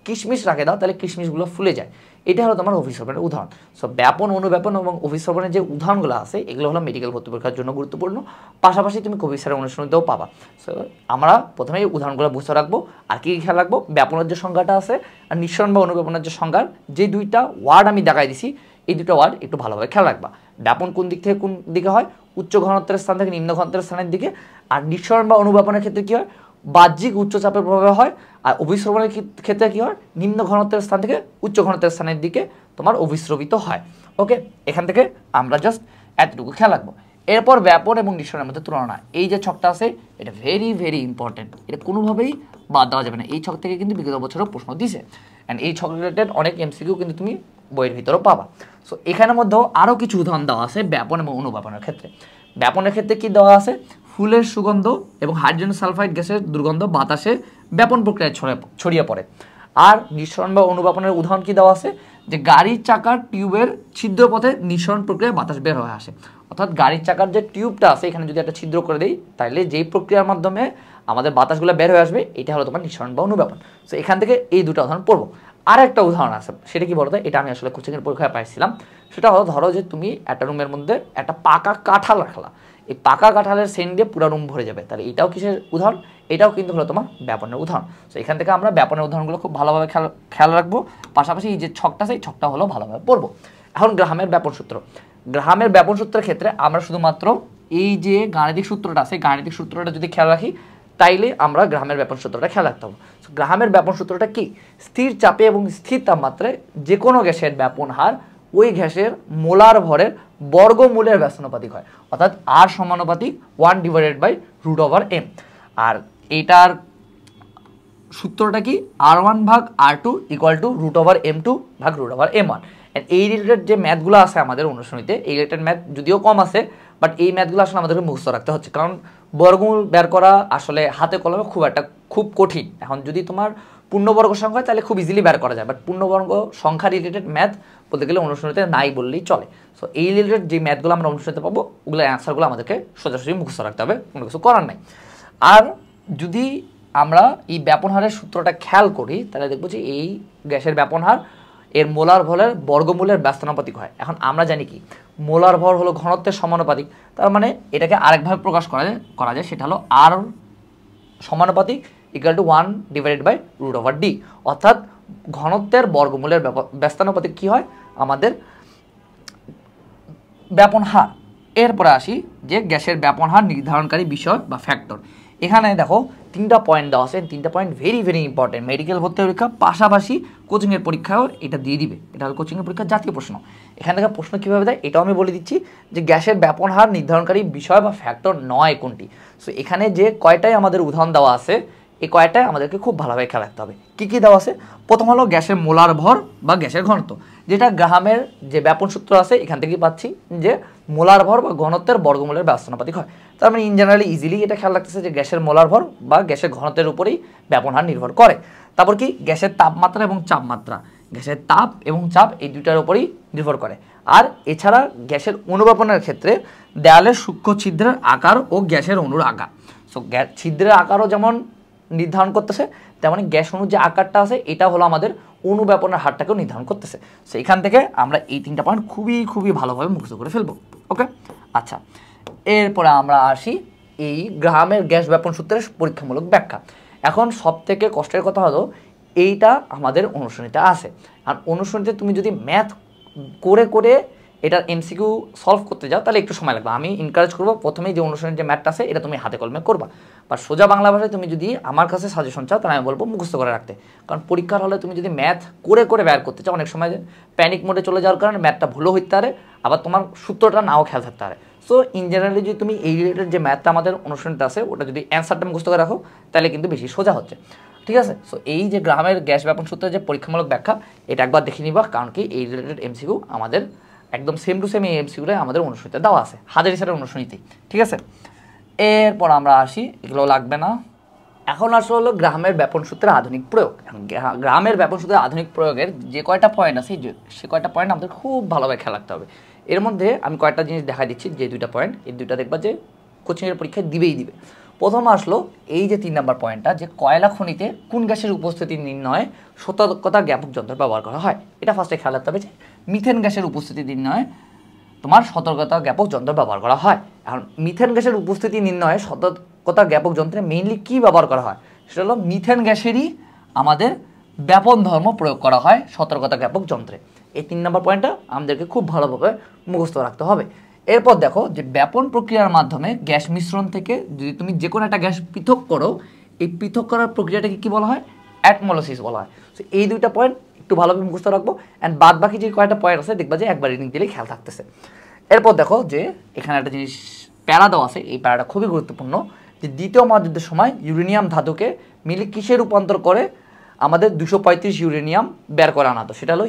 কিশমিশ রাখে দাও তাহলে কিশমিশগুলো ফুলে যায়। এটা হলো তোমার অভিস্রবণের উদাহরণ। সো ব্যাপন, অনুব্যাপন এবং অভিস্রবণের যে উদাহরণগুলো আছে এগুলো হলো মেডিকেল ভর্তি পরীক্ষার জন্য গুরুত্বপূর্ণ। পাশাপাশি তুমি কবি স্যারের অনুশীলনীতেও পাবা। সো আমরা প্রথমে এই উদাহরণগুলো বুঝতে রাখবো। আর কি খেয়াল রাখবো? ব্যাপনের যে সংজ্ঞাটা আছে আর নিঃসরণ বা অনুব্যাপনের যে সংজ্ঞার যে দুইটা ওয়ার্ড আমি দেখাই দিছি, এই দুটো ওয়ার্ড একটু ভালোভাবে খেয়াল রাখবা। ব্যাপন কোন দিক থেকে কোন দিকে হয়? উচ্চ ঘনত্বের স্থান থেকে নিম্ন ঘনত্বের স্থানের দিকে। আর নিঃসরণ বা অনুব্যাপনের ক্ষেত্রে কী হয়? বাহ্যিক উচ্চচাপের প্রভাবে হয়। আর অভিস্রবণের ক্ষেত্রে কী হয়? নিম্ন ঘনত্বের স্থান থেকে উচ্চ ঘনত্বের স্থানের দিকে তোমার অভিস্রবিত হয়। ওকে, এখান থেকে আমরা জাস্ট এতটুকু খেয়াল রাখবো। এরপর ব্যাপন এবং নিঃসরণের মধ্যে তুলনা। এই যে ছকটা আছে এটা ভেরি ভেরি ইম্পর্টেন্ট, এটা কোনোভাবেই বাদ দেওয়া যাবে না। এই ছক থেকে কিন্তু বিগত বছরও প্রশ্ন দিছে, অ্যান্ড এই ছক রিলেটেড অনেক এমসিকিউ কিন্তু তুমি বইয়ের ভিতরেও পাবা। সো এখানের মধ্যেও আরও কিছু উদাহরণ দেওয়া আছে ব্যাপন এবং অনুব্যাপনের ক্ষেত্রে। ব্যাপনের ক্ষেত্রে কি দেওয়া আছে? ফুলের সুগন্ধ এবং হাইড্রোজেন সালফাইড গ্যাসের দুর্গন্ধ বাতাসে ব্যাপন প্রক্রিয়ায় ছড়িয়ে পড়ে। আর নিঃসরণ বা অনুব্যাপনের উদাহরণ কি দেওয়া আছে? যে গাড়ির চাকার টিউবের ছিদ্রপথে নিঃসরণ প্রক্রিয়ায় বাতাস বের হয়ে আসে। অর্থাৎ গাড়ির চাকার যে টিউবটা আছে এখানে যদি একটা ছিদ্র করে দেই তাহলে যেই প্রক্রিয়ার মাধ্যমে আমাদের বাতাসগুলো বের হয়ে আসবে এটা হলো তোমার নিঃসরণ বা অনুব্যাপন। সো এখান থেকে এই দুটো উদাহরণ পড়বো। আর একটা উদাহরণ আছে, সেটা কি বলতো? এটা আমি আসলে কোচিংয়ের পরীক্ষায় পাইছিলাম। সেটা হলো, ধরো যে তুমি একটা রুমের মধ্যে একটা পাকা কাঁঠাল রাখলা, এই পাকা কাঁঠালের সেন্ট দিয়ে পুরো রুম ভরে যাবে, তাহলে এটাও কিসের উদাহরণ? এটাও কিন্তু হলো তোমার ব্যাপনের উদাহরণ। সো এখান থেকে আমরা ব্যাপনের উদাহরণগুলো খুব ভালোভাবে খেয়াল রাখবো। পাশাপাশি এই যে ছকটা, সেই ছকটা হলো ভালোভাবে পড়বো। এখন গ্রাহামের ব্যাপন সূত্র। গ্রাহামের ব্যাপন সূত্রের ক্ষেত্রে আমরা শুধুমাত্র এই যে গাণিতিক সূত্রটা আছে, গাণিতিক সূত্রটা যদি খেয়াল রাখি তাইলে আমরা গ্রাহামের ব্যাপন সূত্রটা খেয়াল রাখতে হবে। গ্রাহামের ব্যাপন সূত্রটা কি? স্থির চাপে এবং স্থির তাপমাত্রায় যে কোনো গ্যাসের ব্যাপন হার ওই গ্যাসের মোলার ভরের বর্গমূলের ব্যস্তানুপাতিক হয়। অর্থাৎ আর সমানুপাতিক 1/√m। আর এইটার সূত্রটা কি? R1 ভাগ R2 = √m2 ভাগ √m1। এই রিলেটেড যে ম্যাথগুলো আছে আমাদের অনুশীলনীতে, এই রিলেটেড ম্যাথ যদিও কম আছে বাট এই ম্যাথগুলো আসলে আমাদেরকে মুখস্থ রাখতে হচ্ছে, কারণ বর্গমূল বের করা আসলে হাতে কলমে খুব কঠিন। এখন যদি তোমার পূর্ণবর্গ সংখ্যা হয় তাহলে খুব ইজিলি বের করা যায়, বাট পূর্ণবর্গ সংখ্যা রিলেটেড ম্যাথ বলতে গেলে অনুশীলনীতে নাই বললেই চলে। সো এই রিলেটেড যে ম্যাথগুলো আমরা অনুশীলনীতে পাবো ওগুলো অ্যান্সারগুলো আমাদেরকে সোজাসুজি মুখস্থ রাখতে হবে, কোনো কিছু করার নাই। আর যদি আমরা এই ব্যাপন হারের সূত্রটা খেয়াল করি তাহলে দেখবো যে এই গ্যাসের ব্যাপন হার এর মোলার ভরের বর্গমূলের ব্যস্তানুপাতিক হয়। এখন আমরা জানি কি মোলার ভর হলো ঘনত্বের সমানুপাতিক, তার মানে এটাকে আরেকভাবে প্রকাশ করা যায়, সেটা হলো আর সমানুপাতিক ইকুয়াল টু 1/√D, অর্থাৎ ঘনত্বের বর্গমূলের ব্যস্তানুপাতিক কি হয় আমাদের ব্যাপন হার। এরপরে আসি যে গ্যাসের ব্যাপন হার নির্ধারণকারী বিষয় বা ফ্যাক্টর। এখানে দেখো 3টা পয়েন্ট দেওয়া আছে, 3টা point very very important. Medical ভর্তি পরীক্ষা পাশাপাশি কোচিংয়ের পরীক্ষাও এটা দিয়ে দিবে, এটা হলো কোচিংয়ের পরীক্ষার জাতীয় প্রশ্ন। এখান থেকে প্রশ্ন কীভাবে দেয় এটাও আমি বলে দিচ্ছি, যে গ্যাসের ব্যাপন হার নির্ধারণকারী বিষয় বা ফ্যাক্টর নয় কোনটি। সো এখানে যে কয়টাই আমাদের উদাহরণ দেওয়া আছে এই কয়টায় আমাদেরকে খুব ভালোভাবে খেয়াল রাখতে হবে। কী কী দেওয়া আছে? প্রথম হলো গ্যাসের মোলার ভর বা গ্যাসের ঘনত্ব, যেটা গ্রাহামের যে ব্যাপন সূত্র আছে এখান থেকেই পাচ্ছি যে মোলার ভর বা ঘনত্বের বর্গমূলের ব্যস্তানুপাতিক হয়। তার মানে ইন জেনারেলি ইজিলি এটা খেয়াল রাখতেছে যে গ্যাসের মোলার ভর বা গ্যাসের ঘনত্বের উপরেই ব্যাপন হার নির্ভর করে। তারপর কি গ্যাসের তাপমাত্রা এবং চাপমাত্রা, গ্যাসের তাপ এবং চাপ এই দুইটার উপরেই নির্ভর করে। আর এছাড়া গ্যাসের অনুব্যাপনের ক্ষেত্রে দেয়ালের সূক্ষ্ম ছিদ্রের আকার ও গ্যাসের অণুর আকার। সো ছিদ্রের আকারও যেমন নির্ধারণ করতেছে, তেমনি গ্যাস অণুর যে আকারটা আছে এটা হলো আমাদের অনুব্যাপনের হারটাকেও নির্ধারণ করতেছে। সো এখান থেকে আমরা এই 3টা পয়েন্ট খুবই ভালোভাবে মুখস্থ করে ফেলবো। ওকে, আচ্ছা, এরপরে আমরা আসি এই গ্রাহামের গ্যাস ব্যাপন সূত্রের পরীক্ষামূলক ব্যাখ্যা। এখন সব থেকে কষ্টের কথা হলো এইটা আমাদের অনুশীলনীতে আছে, আর অনুশীলনীতে তুমি যদি ম্যাথ করে এটার এমসিকিউ সলভ করতে যাও তাহলে একটু সময় লাগবে। আমি এনকারেজ করবো প্রথমেই যে অনুশীলনের যে ম্যাথটা আছে এটা তুমি হাতে কলমে করবা, বা সোজা বাংলা ভাষায় তুমি যদি আমার কাছে সাজেশন চাও তাহলে আমি বলবো মুখস্থ করে রাখতে। কারণ পরীক্ষার হলে তুমি যদি ম্যাথ করে বের করতে চাও অনেক সময় প্যানিক মোডে চলে যাওয়ার কারণে ম্যাথটা ভুলও হইতে পারে, আবার তোমার সূত্রটা নাও খেয়াল থাকতে পারে। সো ইন জেনারেলি যদি তুমি এই রিলেটেড যে ম্যাথটা আমাদের অনুশীলনীতে আছে ওটা যদি অ্যান্সারটা মুখস্থ করে রাখো তাহলে কিন্তু বেশি সোজা হচ্ছে, ঠিক আছে। সো এই যে গ্রাহামের গ্যাস ব্যাপন সূত্রের যে পরীক্ষামূলক ব্যাখ্যা এটা একবার দেখে নিবা, কারণ কি এই রিলেটেড এমসিকিউ আমাদের একদম সেম টু সেম এই এমসিকিউটা আমাদের অনুশীলনীতে দেওয়া আছে, হাজারি স্যারের অনুশীলনীতেই, ঠিক আছে। এরপর আমরা আসি, এগুলো লাগবে না। এখন আসলে হলো গ্রাহামের ব্যাপন সূত্রের আধুনিক প্রয়োগ। গ্রাহামের ব্যাপন সূত্রের আধুনিক প্রয়োগের যে কয়টা পয়েন্ট আছে সে কয়টা পয়েন্ট আমাদের খুব ভালোভাবে খেয়াল রাখতে হবে। এর মধ্যে আমি কয়েকটা জিনিস দেখা দিচ্ছি, যে 2টা পয়েন্ট এই 2টা দেখবা যে কোচিংয়ের পরীক্ষায় দিবে। প্রথম আসলো এই যে 3 নম্বর পয়েন্টটা, যে কয়লা খনিতে কোন গ্যাসের উপস্থিতি নির্ণয়ে সতর্কতা জ্ঞাপক যন্ত্র ব্যবহার করা হয়। এটা ফার্স্টে খেয়াল রাখতে হবে যে মিথেন গ্যাসের উপস্থিতি নির্ণয়ে তোমার সতর্কতা জ্ঞাপক যন্ত্র ব্যবহার করা হয়। এখন মিথেন গ্যাসের উপস্থিতি নির্ণয়ে সতর্কতা জ্ঞাপক যন্ত্রে মেইনলি কী ব্যবহার করা হয়, সেটা হলো মিথেন গ্যাসেরই আমাদের ব্যাপন ধর্ম প্রয়োগ করা হয় সতর্কতা জ্ঞাপক যন্ত্রে। এই 3 নম্বর পয়েন্টটা আমাদেরকে খুব ভালোভাবে মুখস্থ রাখতে হবে। এরপর দেখো যে ব্যাপন প্রক্রিয়ার মাধ্যমে গ্যাস মিশ্রণ থেকে যদি তুমি যে কোনো একটা গ্যাস পৃথক করো, এই পৃথক করার প্রক্রিয়াটাকে কী বলা হয়? অ্যাটমোলাইসিস বলা হয়। সো এই 2টা পয়েন্ট একটু ভালোভাবে মুখস্থ রাখবো, অ্যান্ড বাদ বাকি যে কয়েকটা পয়েন্ট আছে দেখবা যে একবার রিডিং দিলেই খেয়াল থাকতেছে। এরপর দেখো যে এখানে একটা জিনিস প্যারা দেওয়া আছে, এই প্যারাটা খুবই গুরুত্বপূর্ণ, যে দ্বিতীয় মহাযুদ্ধের সময় ইউরেনিয়াম ধাতুকে মিলে কিসে রূপান্তর করে আমাদের 235 ইউরেনিয়াম বের করে আনা হতো, সেটা হলো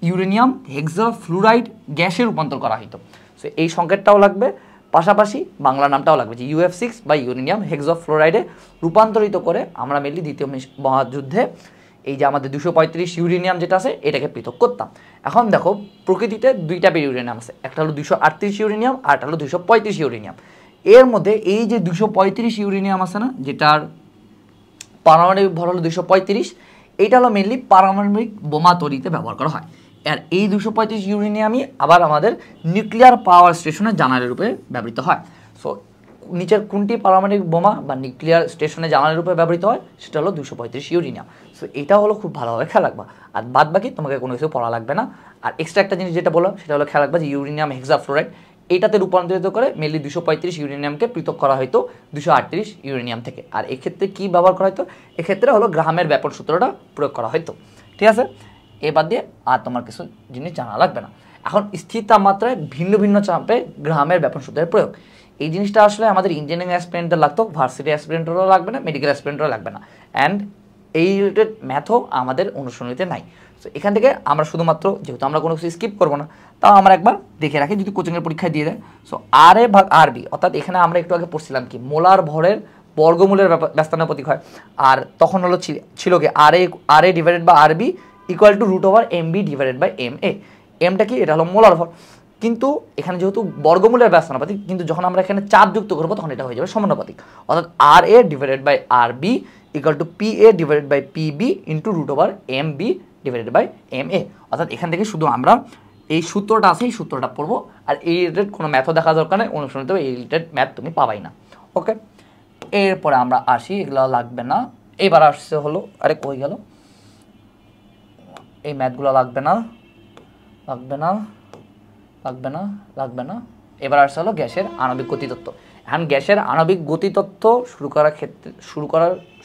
ইউরেনিয়াম হেক্সাফ্লুরাইড গ্যাসে রূপান্তর করা হতো। সো এই সংকেতটাও লাগবে, পাশাপাশি বাংলা নামটাও লাগবে, যে UF6 বা ইউরেনিয়াম হেক্সাফ্লুরাইডে রূপান্তরিত করে আমরা মেনলি দ্বিতীয় মহাযুদ্ধে এই যে আমাদের 235 ইউরেনিয়াম যেটা আছে এটাকে পৃথক করতাম। এখন দেখো প্রকৃতিতে 2 টাইপের ইউরেনিয়াম আছে, একটা হলো 238 ইউরেনিয়াম আর একটা হলো 235 ইউরেনিয়াম। এর মধ্যে এই যে 235 ইউরেনিয়াম আছে না, যেটার পারমাণবিক ভর হলো 235, এইটা হলো মেনলি পারমাণবিক বোমা তৈরিতে ব্যবহার করা হয়। আর এই 235 ইউরেনিয়ামই আবার আমাদের নিউক্লিয়ার পাওয়ার স্টেশনের জ্বালানি রূপে ব্যবহৃত হয়। সো নিচের কোনটি পারমাণবিক বোমা বা নিউক্লিয়ার স্টেশনে জ্বালানি রূপে ব্যবহৃত হয়, সেটা হলো 235 ইউরেনিয়াম। সো এটা হলো খুব ভালোভাবে খেয়াল রাখবা, আর বাদ বাকি তোমাকে কোনো কিছু পড়া লাগবে না। আর এক্সট্রা একটা জিনিস যেটা বললাম সেটা হলো খেয়াল রাখবা যে ইউরেনিয়াম হেক্সাফ্লুরাইড এইটাতে রূপান্তরিত করে মেনলি 235 ইউরেনিয়ামকে পৃথক করা হয়তো 238 ইউরেনিয়াম থেকে। আর এক্ষেত্রে কী ব্যবহার করা হয়তো, এক্ষেত্রে হলো গ্রাহামের ব্যাপন সূত্রটা প্রয়োগ করা হয়তো, ঠিক আছে। এবার দিয়ে আর তোমার কিছু জিনিস জানা লাগবে না। এখন স্থির তাপমাত্রায় ভিন্ন ভিন্ন চাপে গ্রাহামের ব্যাপন সূত্রের প্রয়োগ, এই জিনিসটা আসলে আমাদের ইঞ্জিনিয়ারিং অ্যাসপিরেন্টের লাগতো, ভার্সিটি অ্যাসপিরেন্টেরও লাগবে না, মেডিকেল অ্যাসপিরেন্টেরও লাগবে না, অ্যান্ড এই রিলেটেড ম্যাথও আমাদের অনুশীলনীতে নাই। সো এখান থেকে আমরা শুধুমাত্র যেহেতু আমরা কোনো কিছু স্কিপ করবো না, তাও আমরা একবার দেখে রাখি যদি কোচিংয়ের পরীক্ষায় দিয়ে দেয়। সো RA ভাগ RB, অর্থাৎ এখানে আমরা একটু আগে পড়ছিলাম কি মোলার ভরের বর্গমূলের ব্যস্তানুপাতিক প্রতীক হয়, আর তখন হলো ছিল কি RA divided by RB equal to √MB divided by MA। এমটা কি, এটা হলো মোলার ভর, কিন্তু এখানে যেহেতু বর্গমূলের ব্যস্তানুপাতিক, কিন্তু যখন আমরা এখানে চাপ যুক্ত করবো তখন এটা হয়ে যাবে সমানুপাতিক, অর্থাৎ RA divided by RB equal to PA divided by PB into √MB divided by MA। অর্থাৎ এখান থেকে শুধু আমরা এই সূত্রটা আছে, এই সূত্রটা পড়বো, আর এই রিলেটেড কোনো ম্যাথও দেখা দরকার নেই, অনুসরণিত এই রিলেটেড ম্যাথ তুমি পাবাই না। ওকে, এরপরে আমরা আসি, এগুলো লাগবে না। এবার আসছে হলো, আরে কই গেল, এই ম্যাথগুলো লাগবে না, লাগবে না, লাগবে না, লাগবে না। এবার আসছে হলো গ্যাসের আণবিক গতিতত্ত্ব। এখন গ্যাসের আণবিক গতিতত্ত্ব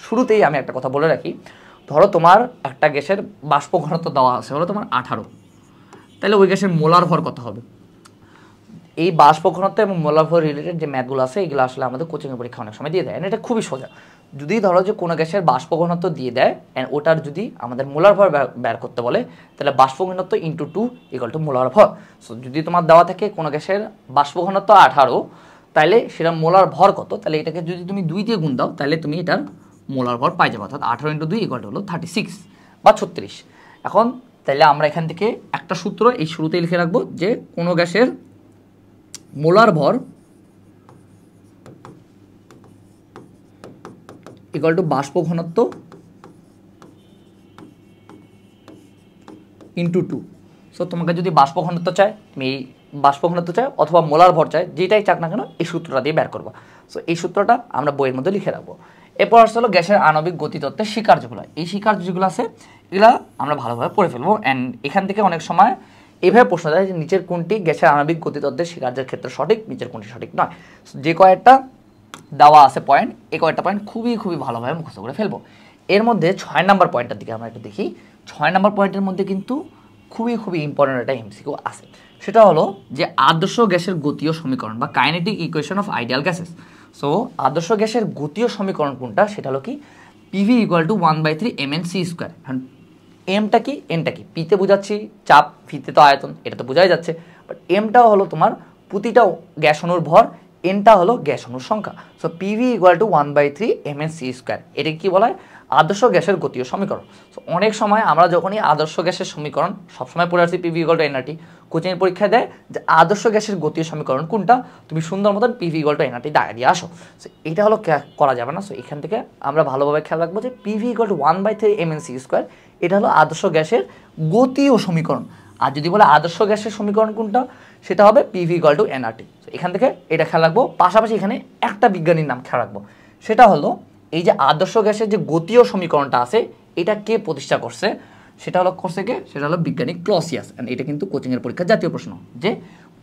শুরুতেই আমি একটা কথা বলে রাখি। ধরো তোমার একটা গ্যাসের বাষ্প ঘনত্ব দেওয়া আছে হলো তোমার 18, তাহলে ওই গ্যাসের মোলার ভর কত হবে? এই বাষ্প ঘনত্ব এবং মোলার ভর রিলেটেড যে ম্যাথগুলো আছে এগুলো আসলে আমাদের কোচিংয়ের পরীক্ষা অনেক সময় দিয়ে দেয়, এটা খুবই সোজা। যদি ধরো যে কোনো গ্যাসের বাষ্প ঘনত্ব দিয়ে দেয় অ্যান্ড ওটার যদি আমাদের মোলার ভর বের করতে বলে, তাহলে বাষ্প ঘনত্ব ইন্টু 2 ইকুয়াল টু মোলার ভর। সো যদি তোমার দেওয়া থাকে কোনো গ্যাসের বাষ্প ঘনত্ব 18, তাহলে সেটা মোলার ভর কত, তাহলে এটাকে যদি তুমি 2 দিয়ে গুণ দাও তাহলে তুমি এটার মোলার ভর পাই যাবে, অর্থাৎ 18 ইন্টু 2 ইকুয়াল টু হলো 36 বা 36। এখন তাহলে আমরা এখান থেকে একটা সূত্র এই শুরুতেই লিখে রাখবো যে কোনো গ্যাসের মোলার ভর ইকুয়াল টু বাষ্প ঘনত্ব ইন্টু 2। সো তোমাকে যদি বাষ্প ঘনত্ব চায়, তুমি এই বাষ্প ঘনত্ব চায় অথবা মোলার ভর চায়, যেটাই চাক না কেন এই সূত্রটা দিয়ে বের করবা। সো এই সূত্রটা আমরা বইয়ের মধ্যে লিখে রাখবো। এরপর আসলে হলো গ্যাসের আণবিক গতিতত্ত্বের স্বীকার্যগুলো। এই স্বীকার্যগুলো আছে, এগুলা আমরা ভালোভাবে পড়ে ফেলবো। অ্যান্ড এখান থেকে অনেক সময় এইভাবে প্রশ্ন দেয় যে নিচের কোনটি গ্যাসের আণবিক গতিতত্ত্বের স্বীকার্যের ক্ষেত্রে সঠিক, নিচের কোনটি সঠিক নয়। যে কয়েকটা দেওয়া আছে পয়েন্ট, এই কয়েকটা পয়েন্ট খুবই খুবই ভালোভাবে মুখস্থ করে ফেলবো। এর মধ্যে 6 নম্বর পয়েন্টের দিকে আমরা একটু দেখি। 6 নম্বর পয়েন্টের মধ্যে কিন্তু খুবই খুবই ইম্পর্টেন্ট একটা এমসিকিউ আছে, সেটা হলো যে আদর্শ গ্যাসের গতীয় সমীকরণ বা kinetic equation of ideal gases. So আদর্শ গ্যাসের গতীয় সমীকরণ কোনটা, সেটা হলো কি PV ইকুয়াল টু 1/3 mNc²। এমটা কি, এনটা কি, পিতে বোঝাচ্ছি চাপ, ভিতে তো আয়তন, এটা তো বোঝাই যাচ্ছে, বাট এমটাও হলো তোমার প্রতিটা গ্যাস অণুর ভর, এনটা হলো গ্যাস অণুর সংখ্যা। So PV equal to 1/3 mNc², এটাকে কি বলা হয়, আদর্শ গ্যাসের গতীয় সমীকরণ। সো অনেক সময় আমরা যখনই আদর্শ গ্যাসের সমীকরণ সবসময় পড়ে আসছি PV ইকুয়াল টু nRT, কোচিংয়ের পরীক্ষায় দেয় যে আদর্শ গ্যাসের গতীয় সমীকরণ কোনটা, তুমি সুন্দর মতন PV ইকুয়াল টু nRT দিয়ে আসো। সো এটা হলো করা যাবে না। সো এখান থেকে আমরা ভালোভাবে খেয়াল রাখবো যে PV ইকুয়াল টু 1/3 mNc², এটা হলো আদর্শ গ্যাসের গতীয় সমীকরণ। আর যদি বলে আদর্শ গ্যাসের সমীকরণ কোনটা, সেটা হবে PV equal to nRT। So এখান থেকে এটা খেয়াল রাখবো। পাশাপাশি এখানে একটা বিজ্ঞানীর নাম খেয়াল রাখবো, সেটা হলো এই যে আদর্শ গ্যাসের যে গতীয় সমীকরণটা আছে এটা কে প্রতিষ্ঠা করছে, সেটা হলো করছে কে, সেটা হলো বিজ্ঞানী ক্লসিয়াস। এটা কিন্তু কোচিংয়ের পরীক্ষার জাতীয় প্রশ্ন, যে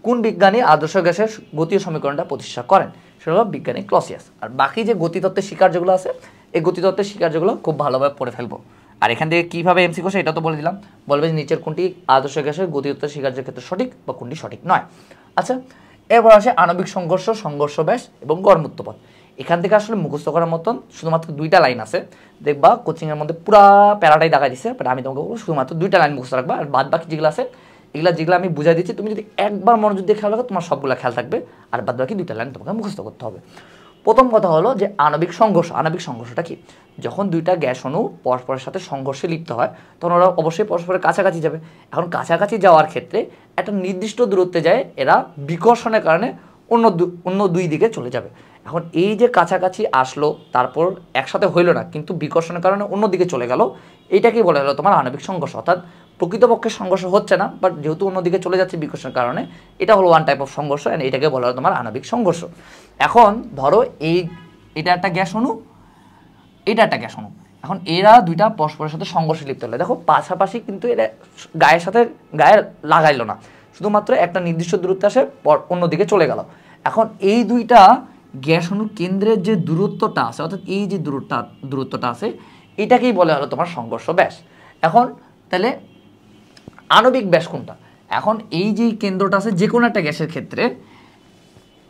কোন বিজ্ঞানী আদর্শ গ্যাসের গতীয় সমীকরণটা প্রতিষ্ঠা করেন, সেটা হলো বিজ্ঞানী ক্লসিয়াস। আর বাকি যে গতিতত্ত্বের স্বীকার্যগুলো আছে, এই গতিতত্ত্বের স্বীকার্যগুলো খুব ভালোভাবে পড়ে ফেলবো। আর এখান থেকে কীভাবে এমসি করছে এটা তো বলে দিলাম, বলবে যে নিচের কোনটি আদর্শ গ্যাসের গতিতত্ত্বের স্বীকার্যের ক্ষেত্রে সঠিক বা কোনটি সঠিক নয়। আচ্ছা, এরপর আসে আণবিক সংঘর্ষ, সংঘর্ষ ব্যাস এবং গড়মুক্ত পথ। এখান থেকে আসলে মুখস্থ করার মতন শুধুমাত্র 2টা লাইন আছে, দেখবা কোচিংয়ের মধ্যে পুরা প্যারাটাই দেখা দিচ্ছে, বাট আমি তোমাকে বলবো শুধুমাত্র 2টা লাইন মুখস্থ রাখবা, আর বাদ বাকি যেগুলো আছে যেগুলো আমি বুঝাই দিচ্ছি, তুমি যদি একবার মনোযোগ দিয়ে খেয়াল রাখো তোমার সবগুলো খেয়াল থাকবে, আর বাদ বাকি 2টা লাইন তোমাকে মুখস্থ করতে হবে। প্রথম কথা হলো যে আণবিক সংঘর্ষ। আণবিক সংঘর্ষটা কি, যখন দুইটা গ্যাস অণু পরস্পরের সাথে সংঘর্ষে লিপ্ত হয় তখন ওরা অবশ্যই পরস্পরের কাছাকাছি যাবে। এখন কাছাকাছি যাওয়ার ক্ষেত্রে একটা নির্দিষ্ট দূরত্বে যায় এরা বিকর্ষণের কারণে অন্য দুই দিকে চলে যাবে। এখন এই যে কাছাকাছি আসলো তারপর একসাথে হইলো না, কিন্তু বিকর্ষণের কারণে অন্যদিকে চলে গেল, এইটাকেই বলা হলো তোমার আণবিক সংঘর্ষ। অর্থাৎ প্রকৃতপক্ষে সংঘর্ষ হচ্ছে না, বাট যেহেতু অন্যদিকে চলে যাচ্ছে বিকর্ষণের কারণে, এটা হলো ওয়ান টাইপ অফ সংঘর্ষ, অ্যান্ড এটাকে বলা হলো তোমার আণবিক সংঘর্ষ। এখন ধরো এটা একটা গ্যাস অণু, এটা একটা গ্যাস অণু, এখন এরা দুইটা পরস্পরের সাথে সংঘর্ষে লিপ্ত হলো। দেখো পাশাপাশি কিন্তু এরা গায়ে লাগাইলো না, শুধুমাত্র একটা নির্দিষ্ট দূরত্বে আসে অন্যদিকে চলে গেল। এখন এই দুইটা গ্যাস অণুর কেন্দ্রের যে দূরত্বটা আছে, অর্থাৎ এই যে দূরত্বটা আছে, এটাকেই বলা হলো তোমার সংঘর্ষ ব্যাস। এখন তাহলে আণবিক ব্যাস কোনটা, এখন এই যে কেন্দ্রটা আছে যে কোনো একটা গ্যাসের ক্ষেত্রে,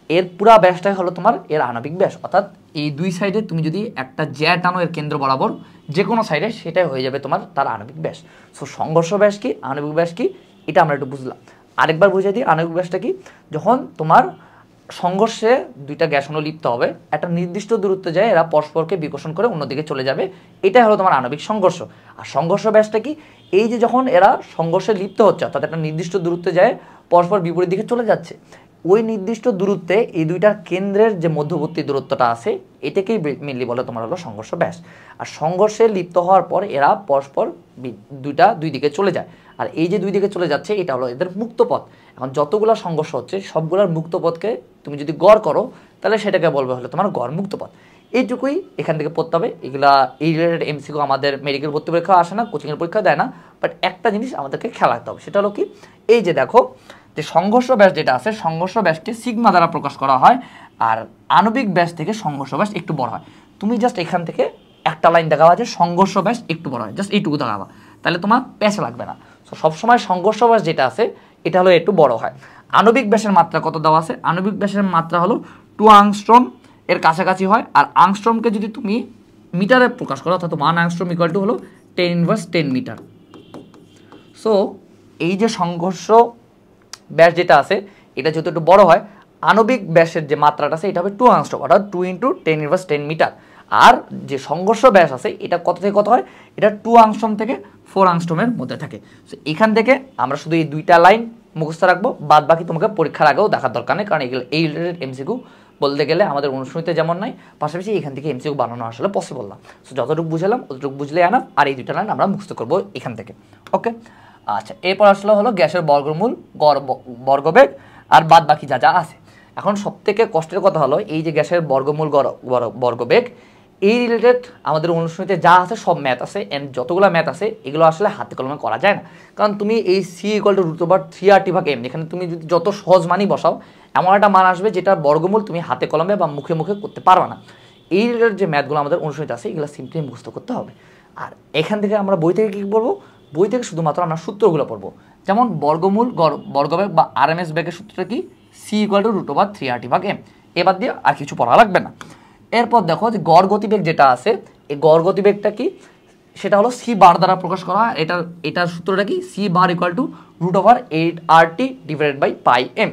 এর পুরা ব্যাসটাই হলো তোমার এর আণবিক ব্যাস, অর্থাৎ এই দুই সাইডে তুমি যদি একটা জ্যা টানো এর কেন্দ্র বরাবর যে কোনো সাইডে, সেটাই হয়ে যাবে তোমার তার আণবিক ব্যাস। সো সংঘর্ষ ব্যাস কি, আণবিক ব্যাস কি, এটা আমরা একটু বুঝলাম। আরেকবার বুঝিয়ে দিই আণবিক ব্যাসটা কি। যখন তোমার সংঘর্ষে দুইটা গ্যাস অণু লিপ্ত হবে, একটা নির্দিষ্ট দূরত্বে যায় এরা পরস্পরকে বিকর্ষণ করে অন্যদিকে চলে যাবে, এটাই হলো তোমার আণবিক সংঘর্ষ। আর সংঘর্ষ ব্যাসটা কি, এই যে যখন এরা সংঘর্ষে লিপ্ত হচ্ছে অর্থাৎ একটা নির্দিষ্ট দূরত্বে যায় পরস্পর বিপরীত দিকে চলে যাচ্ছে, ওই নির্দিষ্ট দূরত্বে এই দুইটার কেন্দ্রের যে মধ্যবর্তী দূরত্বটা আছে এটাকেই মেনলি বলে তোমার হলো সংঘর্ষ ব্যাস। আর সংঘর্ষে লিপ্ত হওয়ার পর এরা পরস্পর দুই দিকে চলে যায়, আর এই যে দুই দিকে চলে যাচ্ছে এটা হলো এদের মুক্ত পথ। এখন যতগুলো সংঘর্ষ হচ্ছে সবগুলোর মুক্ত পথকে তুমি যদি গড় করো তাহলে সেটাকে বলবে হলো তোমার গড় মুক্ত পথ। এইটুকুই এখান থেকে পড়তে হবে। এগুলা এই রিলেটেড এমসিকিউ আমাদের মেডিকেল ভর্তি পরীক্ষা আসে না, কোচিংয়ের পরীক্ষা দেয় না, বাট একটা জিনিস আমাদেরকে খেয়াল রাখতে হবে, সেটা হলো কি, এই যে দেখো যে সংঘর্ষ ব্যাস যেটা আছে, সংঘর্ষ ব্যাসকে সিগমা দ্বারা প্রকাশ করা হয়, আর আণবিক ব্যাস থেকে সংঘর্ষ ব্যাস একটু বড় হয়। তুমি জাস্ট এখান থেকে একটা লাইন দেখাবা যে সংঘর্ষ ব্যাস একটু বড় হয়, জাস্ট এইটুকু দেখাবা, তাহলে তোমার প্যাচে লাগবে না। তো সবসময় সংঘর্ষ ব্যাস যেটা আছে এটা হলো একটু বড় হয়। আণবিক ব্যাসের মাত্রা কত দেওয়া আছে, আণবিক ব্যাসের মাত্রা হলো 2 আংস্ট্রম এর কাছাকাছি হয়। আর আংস্ট্রমকে যদি তুমি মিটারে প্রকাশ করো অর্থাৎ 1 আংস্ট্রম ইকুয়াল টু হলো 10⁻10 মিটার। সো এই যে সংঘর্ষ ব্যাস যেটা আছে এটা যেহেতু একটু বড় হয়, আণবিক ব্যাসের যে মাত্রাটা আছে এটা হবে 2 আংস্ট্রম অর্থাৎ 2 × 10⁻10 মিটার। আর যে সংঘর্ষ ব্যাস আছে এটা কত থেকে কত হয়, এটা 2 আংস্ট্রম থেকে 4 আংস্ট্রমের মধ্যে থাকে। সো এখান থেকে আমরা শুধু এই দুইটা লাইন মুখস্থ রাখবো, বাদ বাকি তোমাকে পরীক্ষার আগেও দেখার দরকার নেই, কারণ এগুলো এই রিলেটেড এমসিকিউ বলতে গেলে আমাদের অনুশীলনীতে যেমন নাই, পাশাপাশি এখান থেকে এমসিকিউ বানানো আসলে পসিবল না। সো যতটুকু বুঝলাম অতটুকু বুঝলে আনা, আর এই দুইটা লাইন আমরা মুখস্থ করবো এখান থেকে। ওকে, আচ্ছা, এরপর আসলে হলো গ্যাসের বর্গমূল, বর্গবেগ আর বাদ বাকি যা যা আছে। এখন সবথেকে কষ্টের কথা হলো এই যে গ্যাসের বর্গমূল বর্গবেগ, এই রিলেটেড আমাদের অনুশীলনীতে যা আছে সব ম্যাথ আছে, এন্ড যতগুলো ম্যাথ আছে এগুলো আসলে হাতে কলমে করা যায় না, কারণ তুমি এই c=√3r/m এখানে তুমি যদি যত সহজ মানই বসাও এমন একটা মান আসবে যেটার বর্গমূল তুমি হাতে কলমে বা মুখে মুখে করতে পারবে না। এই রিলেটেড যে ম্যাথগুলো আমাদের অনুশীলনীতে আছে এগুলো সিম্পলি মুখস্থ করতে হবে। আর এখান থেকে আমরা বই থেকে কী পড়বো, বই থেকে শুধুমাত্র আমরা সূত্রগুলো পড়বো, যেমন বর্গমূল বর্গবেগ বা আরএমএস বেগের সূত্রটা কি, c=√3r/m, এবার দিয়ে আর কিছু পড়া লাগবে না। এরপর দেখো যে গড় গতিবেগ যেটা আছে, এই গড় গতিবেগটা কি, সেটা হলো c বার দ্বারা প্রকাশ করা হয়। এটার সূত্রটা কি, c bar =√8RT/πm।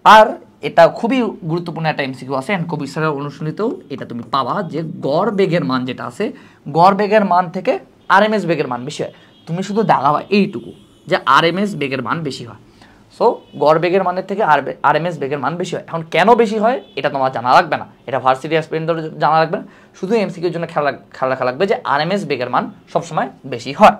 আর এটা খুবই গুরুত্বপূর্ণ একটা এমসিকিউ আছে, এন্ড কবির স্যারের অনুশীলনীতেও এটা তুমি পাবা যে গড় বেগের মান যেটা আছে, গড় বেগের মান থেকে আরএমএস বেগের মান বেশি হয়। তুমি শুধু দেখাবা এইটুকু যে আরএমএস বেগের মান বেশি হয়। সো গড় বেগের মানের থেকে আরএমএস বেগের মান বেশি হয়। এখন কেন বেশি হয় এটা তোমার জানা লাগবে না, এটা ভার্সিটি অ্যাসপিরেন্টদের জানা লাগবে না, শুধু এমসিকিউর জন্য খেয়াল রাখা লাগবে যে আরএমএস বেগের মান সবসময় বেশি হয়।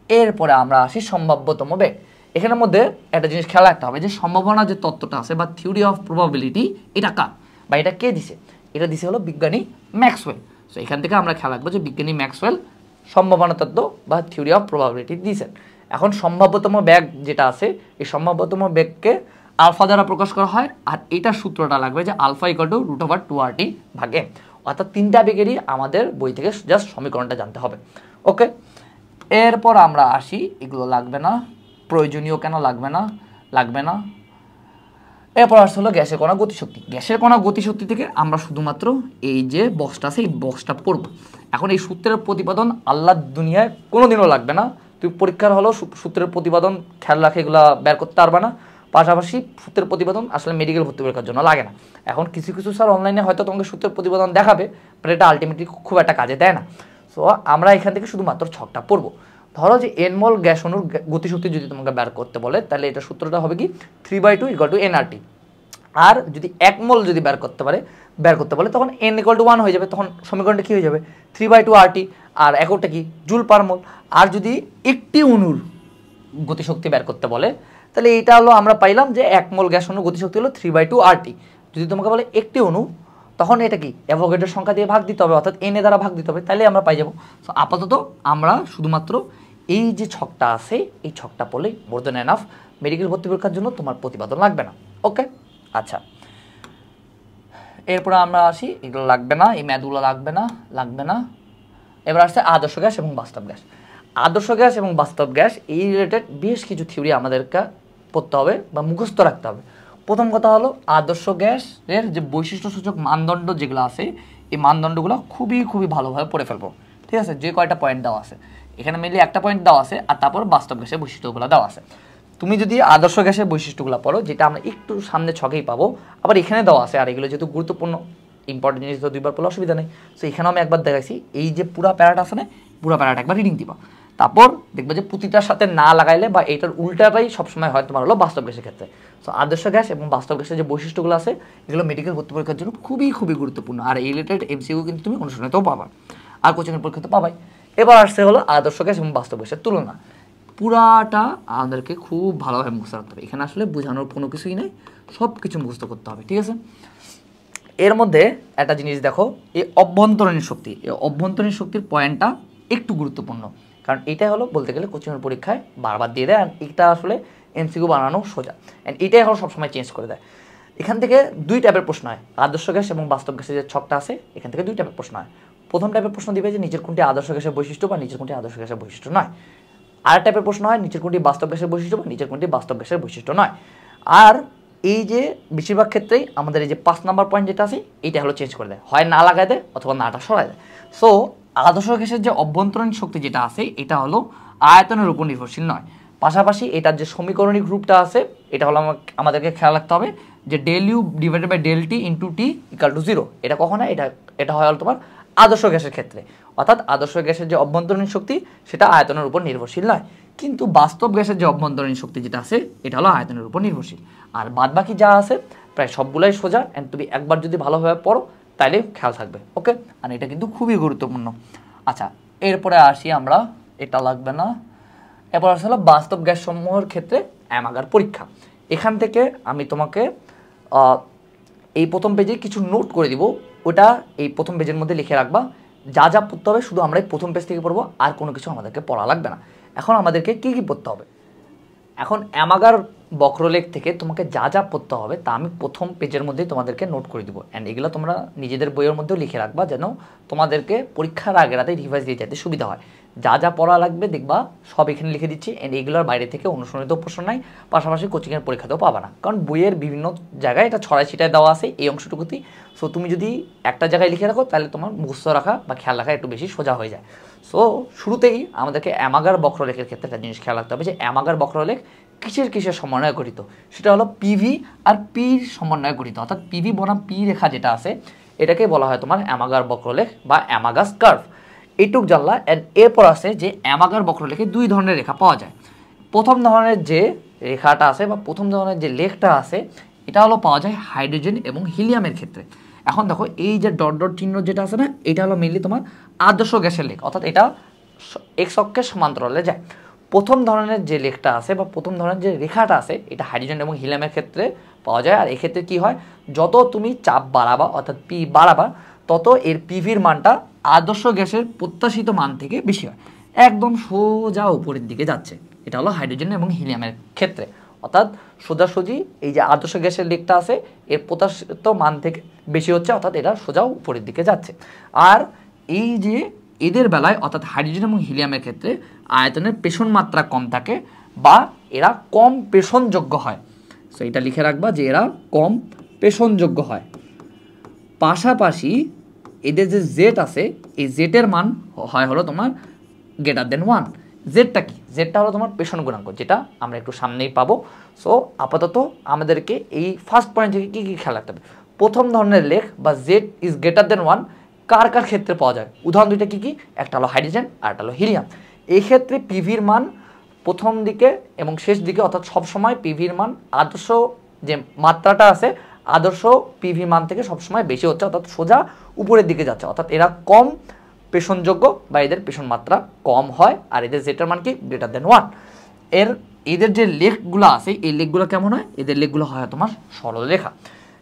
এরপরে আমরা আসি সম্ভাব্যতম বেগ। এখানের মধ্যে একটা জিনিস খেয়াল রাখতে হবে যে সম্ভাবনা যে তত্ত্বটা আছে বা থিওরি অফ প্রবাবিলিটি, এটা কার বা এটা কে দিছে, এটা দিছে হলো বিজ্ঞানী ম্যাক্সওয়েল। সো এখান থেকে আমরা খেয়াল রাখবো যে বিজ্ঞানী ম্যাক্সওয়েল সম্ভাবনা তত্ত্ব বা থিওরি অফ প্রবাবিলিটি দিয়েছেন। এখন সম্ভাব্যতম বেগ যেটা আছে, এই সম্ভাব্যতম বেগকে আলফা দ্বারা প্রকাশ করা হয়, আর এটার সূত্রটা লাগবে যে আলফা =√2RT/m, অর্থাৎ তিনটা বেগেরই আমাদের বই থেকে জাস্ট সমীকরণটা জানতে হবে। ওকে, এরপর আমরা আসি, এগুলো লাগবে না, প্রয়োজনীয় কেন লাগবে না। এরপর আসলে হলো গ্যাসের কণা গতিশক্তি। গ্যাসের কণা গতিশক্তি থেকে আমরা শুধুমাত্র এই যে বক্সটা আছে এই বক্সটা পড়ব। এখন এই সূত্রের প্রতিপাদন আল্লাহর দুনিয়ায় কোনোদিনও লাগবে না, তুমি পরীক্ষার হলো সূত্রের প্রতিপাদন খেয়াল রাখে এগুলো বের করতে পারবে না। পাশাপাশি সূত্রের প্রতিপাদন আসলে মেডিকেল ভর্তি পরীক্ষার জন্য লাগে না। এখন কিছু স্যার অনলাইনে হয়তো তোমাকে সূত্রের প্রতিপাদন দেখাবে, বাট এটা আলটিমেটলি খুব একটা কাজে দেয় না। সো আমরা এখান থেকে শুধুমাত্র ছকটা পড়বো। ধরো যে এনমল গ্যাস অণুর গতিশক্তি যদি তোমাকে বের করতে বলে, তাহলে এটা সূত্রটা হবে কি 3/2 = nRT। আর যদি 1 মোল যদি বের করতে বলে তখন n = 1 হয়ে যাবে, তখন সমীকরণটা কি হয়ে যাবে 3/2 RT, আর এককটা কি জুল পার মোল। আর যদি একটি অণুর গতিশক্তি বের করতে বলে তাহলে এটা হলো আমরা পাইলাম যে 1 মোল গ্যাস অণুর গতিশক্তি হলো 3/2 RT। যদি তোমাকে বলে একটি অণু, তখন এটা কি অ্যাভোগাড্রোর সংখ্যা দিয়ে ভাগ দিতে হবে, অর্থাৎ n দ্বারা ভাগ দিতে হবে, তাহলে আমরা পাই যাব। সো আপাতত আমরা শুধুমাত্র এই যে ছকটা আছে এই ছকটা পড়লে মোর দ্যান এনাফ, মেডিকেল ভর্তি পরীক্ষার জন্য তোমার প্রতিপাদন লাগবে না। ওকে, আচ্ছা, এরপরে আমরা আসি, এগুলো লাগবে না, এই ম্যাথগুলো লাগবে না। এবার আসছে আদর্শ গ্যাস এবং বাস্তব গ্যাস। আদর্শ গ্যাস এবং বাস্তব গ্যাস এই রিলেটেড বেশ কিছু থিওরি আমাদেরকে পড়তে হবে বা মুখস্থ রাখতে হবে। প্রথম কথা হলো আদর্শ গ্যাসের যে বৈশিষ্ট্যসূচক মানদণ্ড যেগুলো আছে এই মানদণ্ডগুলো খুবই খুবই ভালোভাবে পড়ে ফেলবো, ঠিক আছে। যে কয়টা পয়েন্ট দেওয়া আছে এখানে মেনলি একটা পয়েন্ট দেওয়া আছে, আর তারপর বাস্তব গ্যাসের বৈশিষ্ট্যগুলো দেওয়া আছে। তুমি যদি আদর্শ গ্যাসের বৈশিষ্ট্যগুলো পড়ো, যেটা আমরা একটু সামনে ছকেই পাবো, আবার এখানে দেওয়া আছে, আর এগুলো যেহেতু গুরুত্বপূর্ণ ইম্পর্টেন্ট জিনিস তো দুইবার পড়লে অসুবিধা নেই। সো এখানেও আমি একবার দেখাইছি, এই যে পুরো প্যারাটা আছে না, পুরো প্যারাটা একবার রিডিং দিবা, তারপর দেখবে যে প্রতিটার সাথে না লাগাইলে বা এটার উল্টাটাই সবসময় হয় তোমার হলো বাস্তব গ্যাসের ক্ষেত্রে। সো আদর্শ গ্যাস এবং বাস্তব গ্যাসের যে বৈশিষ্ট্যগুলো আছে এগুলো মেডিকেল ভর্তি পরীক্ষার জন্য খুবই খুবই গুরুত্বপূর্ণ, আর এই রিলেটেড এমসিকিউ কিন্তু তুমি অনুশীলনেতেও পাবা, আর কোচিংয়ের পরীক্ষাতে পাবাই। এবার আসছে হলো আদর্শ গ্যাস এবং বাস্তব গ্যাসের তুলনা। পুরাটা আমাদেরকে খুব ভালোভাবে মুখস্থ রাখতে হবে, এখানে আসলে বোঝানোর কোনো কিছুই নেই, সব কিছু মুখস্থ করতে হবে, ঠিক আছে। এর মধ্যে একটা জিনিস দেখো, এই অভ্যন্তরীণ শক্তি, এই অভ্যন্তরীণ শক্তির পয়েন্টটা একটু গুরুত্বপূর্ণ, কারণ এটাই হলো বলতে গেলে কোচিংয়ের পরীক্ষায় বারবার দিয়ে দেয়, আর এটা আসলে এমসিকিউ বানানো সোজা, অ্যান্ড এটাই হলো সবসময় চেঞ্জ করে দেয়। এখান থেকে দুই টাইপের প্রশ্ন হয়, আদর্শ গ্যাস এবং বাস্তব গ্যাসের যে ছকটা আছে এখান থেকে দুই টাইপের প্রশ্ন হয়। প্রথম টাইপের প্রশ্ন দিবে যে নিচের কোনটি আদর্শ গ্যাসের বৈশিষ্ট্য বা নিচের কোনটি আদর্শ গ্যাসের বৈশিষ্ট্য নয়। আর টাইপের প্রশ্ন হয় নিচের কোনটি বাস্তব গ্যাসের বৈশিষ্ট্য বা নিচের কোনটি বাস্তব গ্যাসের বৈশিষ্ট্য নয়। আর এই যে বেশিরভাগ ক্ষেত্রেই আমাদের এই যে 5 নাম্বার পয়েন্ট যেটা আছে এইটা হলো চেঞ্জ করে দেয়, হয় না লাগায় দেয় অথবা নাটা সরায় দেয়। সো আদর্শ গ্যাসের যে অভ্যন্তরীণ শক্তি যেটা আছে এটা হলো আয়তনের উপর নির্ভরশীল নয়, পাশাপাশি এটার যে সমীকরণিক রূপটা আছে এটা হলো আমাদেরকে খেয়াল রাখতে হবে যে del U divided by del T into T equal to 0। এটা কখন হয়, এটা হয় হলো তোমার আদর্শ গ্যাসের ক্ষেত্রে, অর্থাৎ আদর্শ গ্যাসের যে অভ্যন্তরীণ শক্তি সেটা আয়তনের উপর নির্ভরশীল নয়, কিন্তু বাস্তব গ্যাসের যে অভ্যন্তরীণ শক্তি যেটা আছে এটা হলো আয়তনের উপর নির্ভরশীল। আর বাদবাকি যা আছে প্রায় সবগুলাই সোজা, অ্যান্ড তুমি একবার যদি ভালোভাবে পড়ো তাইলে খেয়াল থাকবে, ওকে। আর এটা কিন্তু খুবই গুরুত্বপূর্ণ। আচ্ছা, এরপরে আসি আমরা, এটা লাগবে না, এরপর আসলে বাস্তব গ্যাস সমূহের ক্ষেত্রে অ্যামাগার পরীক্ষা। এখান থেকে আমি তোমাকে এই প্রথম পেজে কিছু নোট করে দিব, ওটা এই প্রথম পেজের মধ্যে লিখে রাখবা, যা যা পড়তে হবে শুধু আমরা এই প্রথম পেজ থেকে পড়বো, আর কোনো কিছু আমাদেরকে পড়া লাগবে না। এখন আমাদেরকে কী কী পড়তে হবে, এখন অ্যামাগার বক্রলেখ থেকে তোমাকে যা যা পড়তে হবে তা আমি প্রথম পেজের মধ্যেই তোমাদেরকে নোট করে দিব, অ্যান্ড এগুলো তোমরা নিজেদের বইয়ের মধ্যেও লিখে রাখবা যেন তোমাদেরকে পরীক্ষার আগের রাতে রিভাইজ দিয়ে যেতে সুবিধা হয়। যা যা পড়া লাগবে দেখবা সব এখানে লিখে দিচ্ছি, অ্যান্ড এগুলোর বাইরে থেকে অনুসরণিত প্রশ্ন নাই, পাশাপাশি কোচিংয়ের পরীক্ষাতেও পাবা না, কারণ বইয়ের বিভিন্ন জায়গায় এটা ছড়াই ছিটায় দেওয়া আছে এই অংশটুকুতেই। সো তুমি যদি একটা জায়গায় লিখে রাখো তাহলে তোমার মুখস্থ রাখা বা খেয়াল রাখা একটু বেশি সোজা হয়ে যায়। সো শুরুতেই আমাদেরকে অ্যামাগার বক্রলেখের ক্ষেত্রে একটা জিনিস খেয়াল রাখতে হবে যে অ্যামাগার বক্রলেখ কিসের সমন্বয়ে গঠিত, সেটা হলো পিভি আর পির সমন্বয়ে গঠিত, অর্থাৎ পিভি বনাম পি রেখা যেটা আছে এটাকে বলা হয় তোমার অ্যামাগার বক্রলেখ বা অ্যামাগাস কার্ভ। এইটুক জানলা। এরপর আছে যে অ্যামাগার বক্রলেখে দুই ধরনের রেখা পাওয়া যায়। প্রথম ধরনের যে রেখাটা আছে বা প্রথম ধরনের যে লেখটা আছে এটা হলো পাওয়া যায় হাইড্রোজেন এবং হিলিয়ামের ক্ষেত্রে। এখন দেখো এই যে ডট ডট চিহ্ন যেটা আছে না, এটা হলো মেনলি তোমার আদর্শ গ্যাসের লেখ, অর্থাৎ এটা এক্স অক্ষের সমান্তরালে যায়। প্রথম ধরনের যে লেখটা আছে বা প্রথম ধরনের যে রেখাটা আছে এটা হাইড্রোজেন এবং হিলিয়ামের ক্ষেত্রে পাওয়া যায়। আর এক্ষেত্রে কি হয়, যত তুমি চাপ বাড়াবা অর্থাৎ পি বাড়াবা তত এর পিভির মানটা আদর্শ গ্যাসের প্রত্যাশিত মান থেকে বেশি হয়, একদম সোজা উপরের দিকে যাচ্ছে। এটা হলো হাইড্রোজেন এবং হিলিয়ামের ক্ষেত্রে, অর্থাৎ সোজাসুজি এই যে আদর্শ গ্যাসের লেখটা আছে এর প্রত্যাশিত মান থেকে বেশি হচ্ছে, অর্থাৎ এটা সোজা উপরের দিকে যাচ্ছে। আর এই যে এদের বেলায় অর্থাৎ হাইড্রোজেন এবং হিলিয়ামের ক্ষেত্রে আয়তনের পেষণ মাত্রা কম থাকে বা এরা কম পেষণযোগ্য হয়। সো এটা লিখে রাখবা যে এরা কম পেষণযোগ্য হয়। পাশাপাশি এদের যে জেড আছে এই জেটের মান হয় হলো তোমার গ্রেটার দেন 1। জেডটা কি, জেডটা হলো তোমার পেষণ গুণাঙ্ক, যেটা আমরা একটু সামনেই পাবো। সো আপাতত আমাদেরকে এই ফার্স্ট পয়েন্ট থেকে কী কী খেয়াল রাখতে হবে, প্রথম ধরনের লেখ বা জেড ইজ গ্রেটার দেন 1 কার কার ক্ষেত্রে পাওয়া যায়, উদাহরণ দুইটা কী কী, একটা হলো হাইড্রোজেন আর একটা হলো হিলিয়াম। এই ক্ষেত্রে পিভির মান প্রথম দিকে এবং শেষ দিকে অর্থাৎ সবসময় পিভির মান আদর্শ যে মাত্রাটা আছে আদর্শ পিভি মান থেকে সবসময় বেশি হচ্ছে, অর্থাৎ সোজা উপরের দিকে যাচ্ছে, অর্থাৎ এরা কম পেষণযোগ্য বা এদের পেষণ মাত্রা কম হয়। আর এদের জেটার মান কি গ্রেটার দেন 1। এদের যে লেখগুলো আছে এই লেখগুলো কেমন হয়, এদের লেখগুলো হয় তোমার সরল রেখা।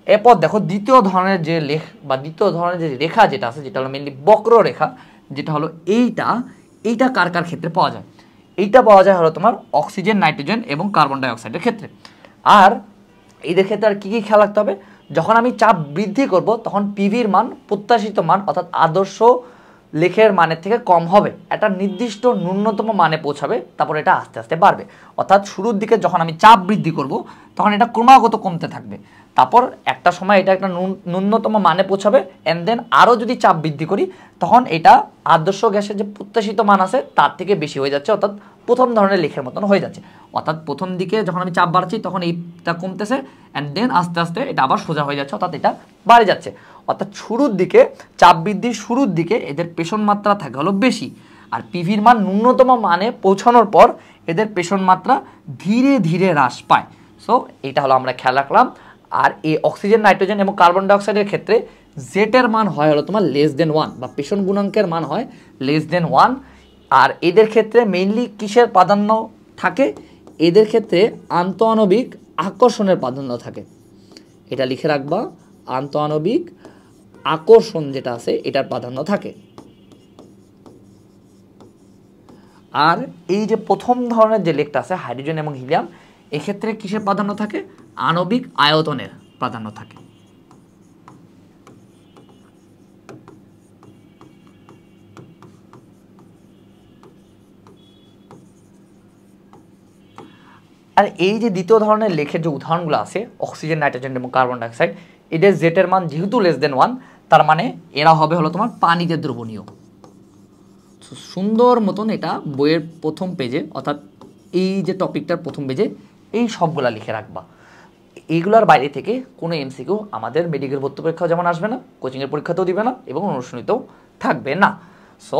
এরপর দেখো দ্বিতীয় ধরনের যে লেখ বা দ্বিতীয় ধরনের যে রেখা যেটা আছে যেটা হলো মেনলি বক্র রেখা, যেটা হলো এইটা কার কার ক্ষেত্রে পাওয়া যায়, এইটা পাওয়া যায় হলো তোমার অক্সিজেন, নাইট্রোজেন এবং কার্বন ডাইঅক্সাইডের ক্ষেত্রে। আর এদের ক্ষেত্রে আর কী কী খেয়াল রাখতে হবে, যখন আমি চাপ বৃদ্ধি করব তখন পিভির মান প্রত্যাশিত মান অর্থাৎ আদর্শ লেখের মানের থেকে কম হবে, একটা নির্দিষ্ট ন্যূনতম মানে পৌঁছাবে, তারপর এটা আস্তে আস্তে বাড়বে। অর্থাৎ শুরুর দিকে যখন আমি চাপ বৃদ্ধি করব তখন এটা ক্রমাগত কমতে থাকবে, তারপর একটা সময় এটা একটা ন্যূনতম মানে পৌঁছাবে, অ্যান্ড দেন আরও যদি চাপ বৃদ্ধি করি তখন এটা আদর্শ গ্যাসের যে প্রত্যাশিত মান আছে তার থেকে বেশি হয়ে যাচ্ছে, অর্থাৎ প্রথম ধরনের লেখের মতন হয়ে যাচ্ছে। অর্থাৎ প্রথম দিকে যখন আমি চাপ বাড়াচ্ছি তখন এইটা কমতেছে, অ্যান্ড দেন আস্তে আস্তে এটা আবার সোজা হয়ে যাচ্ছে, অর্থাৎ এটা বাড়ে যাচ্ছে। অর্থাৎ শুরুর দিকে চাপ বৃদ্ধির শুরুর দিকে এদের পেষণ মাত্রা থাকে হলো বেশি, আর পিভির মান ন্যূনতম মানে পৌঁছানোর পর এদের পেষণ মাত্রা ধীরে ধীরে হ্রাস পায়। সো এটা হলো আমরা খেয়াল রাখলাম। আর এই অক্সিজেন, নাইট্রোজেন এবং কার্বন ডাইঅক্সাইডের ক্ষেত্রে জেটের মান হয় হলো তোমার <1 বা পেষণ গুণাঙ্কের মান হয় <1। আর এদের ক্ষেত্রে মেইনলি কিসের প্রাধান্য থাকে? এদের ক্ষেত্রে আন্তঃআণবিক আকর্ষণের প্রাধান্য থাকে। এটা লিখে রাখবা, আন্তঃআণবিক আকর্ষণ যেটা আছে এটার প্রাধান্য থাকে। আর এই যে প্রথম ধরনের যে লেখটা আছে হাইড্রোজেন এবং হিলিয়াম, এক্ষেত্রে কিসের প্রাধান্য থাকে? আণবিক আয়তনের প্রাধান্য থাকে। আর এই যে দ্বিতীয় ধরনের লেখের যে উদাহরণগুলো আছে অক্সিজেন, নাইট্রোজেন এবং কার্বন ডাইঅক্সাইড, এদের জেটের মান যেহেতু <1, তার মানে এরা হবে হলো তোমার পানিতে দ্রবণীয়। সুন্দর মতন এটা বইয়ের প্রথম পেজে, অর্থাৎ এই যে টপিকটার প্রথম পেজে এই সবগুলা লিখে রাখবা। এইগুলোর বাইরে থেকে কোনো এমসিকিউ আমাদের মেডিকেল ভর্তি পরীক্ষাও যেমন আসবে না, কোচিংয়ের পরীক্ষাতেও দিবে না এবং অনুশীলনীতেও থাকবে না। সো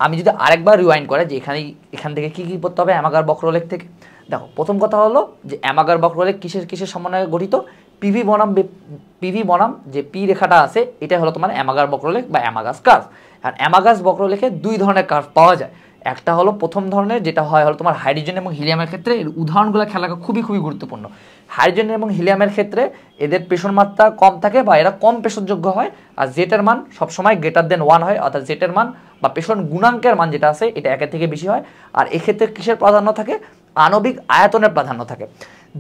আমি যদি আরেকবার রিওয়াইন্ড করে যে এখান থেকে কী কী পড়তে হবে অ্যামাগার বক্রলেখ থেকে। দেখো, প্রথম কথা হলো যে অ্যামাগার বক্রলেখ কিসের সমন্বয়ে গঠিত? পিভি বনাম যে পি রেখাটা আছে এটা হলো তোমার অ্যামাগার বক্রলেখ বা অ্যামাগাস কার্ভ। আর অ্যামাগাস বক্রলেখে দুই ধরনের কার্ভ পাওয়া যায়। একটা হলো প্রথম ধরনের, যেটা হয় হলো তোমার হাইড্রোজেন এবং হিলিয়ামের ক্ষেত্রে। এর উদাহরণগুলো খেয়াল রাখা খুবই গুরুত্বপূর্ণ। হাইড্রোজেন এবং হিলিয়ামের ক্ষেত্রে এদের পেষণ মাত্রা কম থাকে বা এরা কম পেষণযোগ্য হয়, আর জেটের মান সবসময় <1 হয়, অর্থাৎ জেটের মান বা পেষণ গুণাঙ্কের মান যেটা আছে এটা 1 থেকে বেশি হয়। আর এক্ষেত্রে কিসের প্রাধান্য থাকে? আণবিক আয়তনের প্রাধান্য থাকে।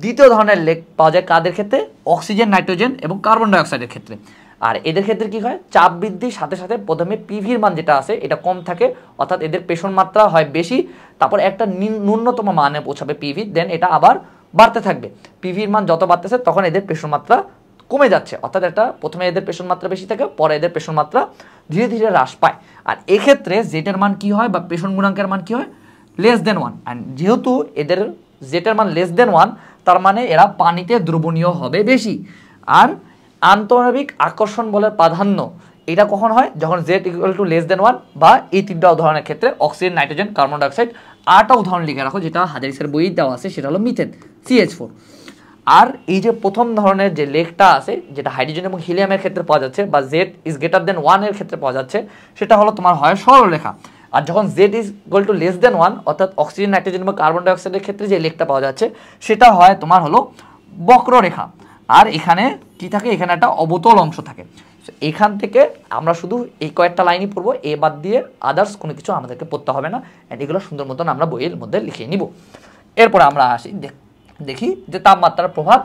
দ্বিতীয় ধরনের লেখ পাওয়া যায় কাদের ক্ষেত্রে? অক্সিজেন, নাইট্রোজেন এবং কার্বন ডাইঅক্সাইডের ক্ষেত্রে। আর এদের ক্ষেত্রে কি হয়? চাপ বৃদ্ধির সাথে সাথে প্রথমে পিভির মান যেটা আছে এটা কম থাকে, অর্থাৎ এদের পেষণ মাত্রা হয় বেশি, তারপর একটা ন্যূনতম মানে পৌঁছাবে পিভি, দেন এটা আবার বাড়তে থাকবে। পিভির মান যত বাড়তেছে তখন এদের পেষণ মাত্রা কমে যাচ্ছে, অর্থাৎ এটা প্রথমে এদের পেষণ মাত্রা বেশি থাকে, পরে এদের পেষণ মাত্রা ধীরে ধীরে হ্রাস পায়। আর এক্ষেত্রে জেটের মান কি হয় বা পেষণ গুণাঙ্কের মান কি হয়? <1। অ্যান্ড যেহেতু এদের জেটের মান <1, তার মানে এরা পানিতে দ্রবণীয় হবে বেশি। আর আন্তঃআণবিক আকর্ষণ বলের প্রাধান্য এটা কখন হয়? যখন জেড <1 বা এই তিনটা উদাহরণের ক্ষেত্রে অক্সিজেন, নাইট্রোজেন, কার্বন ডাইঅক্সাইড। আরটা উদাহরণ লিখে রাখো যেটা হাজারিসের বইয়ে দেওয়া আছে, সেটা হলো মিথেন CH4। আর এই যে প্রথম ধরনের যে লেখটা আছে যেটা হাইড্রোজেন এবং হিলিয়ামের ক্ষেত্রে পাওয়া যাচ্ছে বা Z <1 এর ক্ষেত্রে পাওয়া যাচ্ছে, সেটা হলো তোমার হয় সরলরেখা। আর যখন Z <1 অর্থাৎ অক্সিজেন, নাইট্রোজেন এবং কার্বন ডাইঅক্সাইডের ক্ষেত্রে যে লেখটা পাওয়া যাচ্ছে সেটা হয় তোমার হলো বক্ররেখা। আর এখানে কি থাকে? এখানে একটা অবতল অংশ থাকে। এখান থেকে আমরা শুধু এই কয়েকটা লাইনই পড়বো, এ বাদ দিয়ে আদার্স কোনো কিছু আমাদেরকে পড়তে হবে না। এগুলো সুন্দর মতন আমরা বইয়ের মধ্যে লিখে নিব। এরপরে আমরা আসি দেখি যে তাপমাত্রার প্রভাব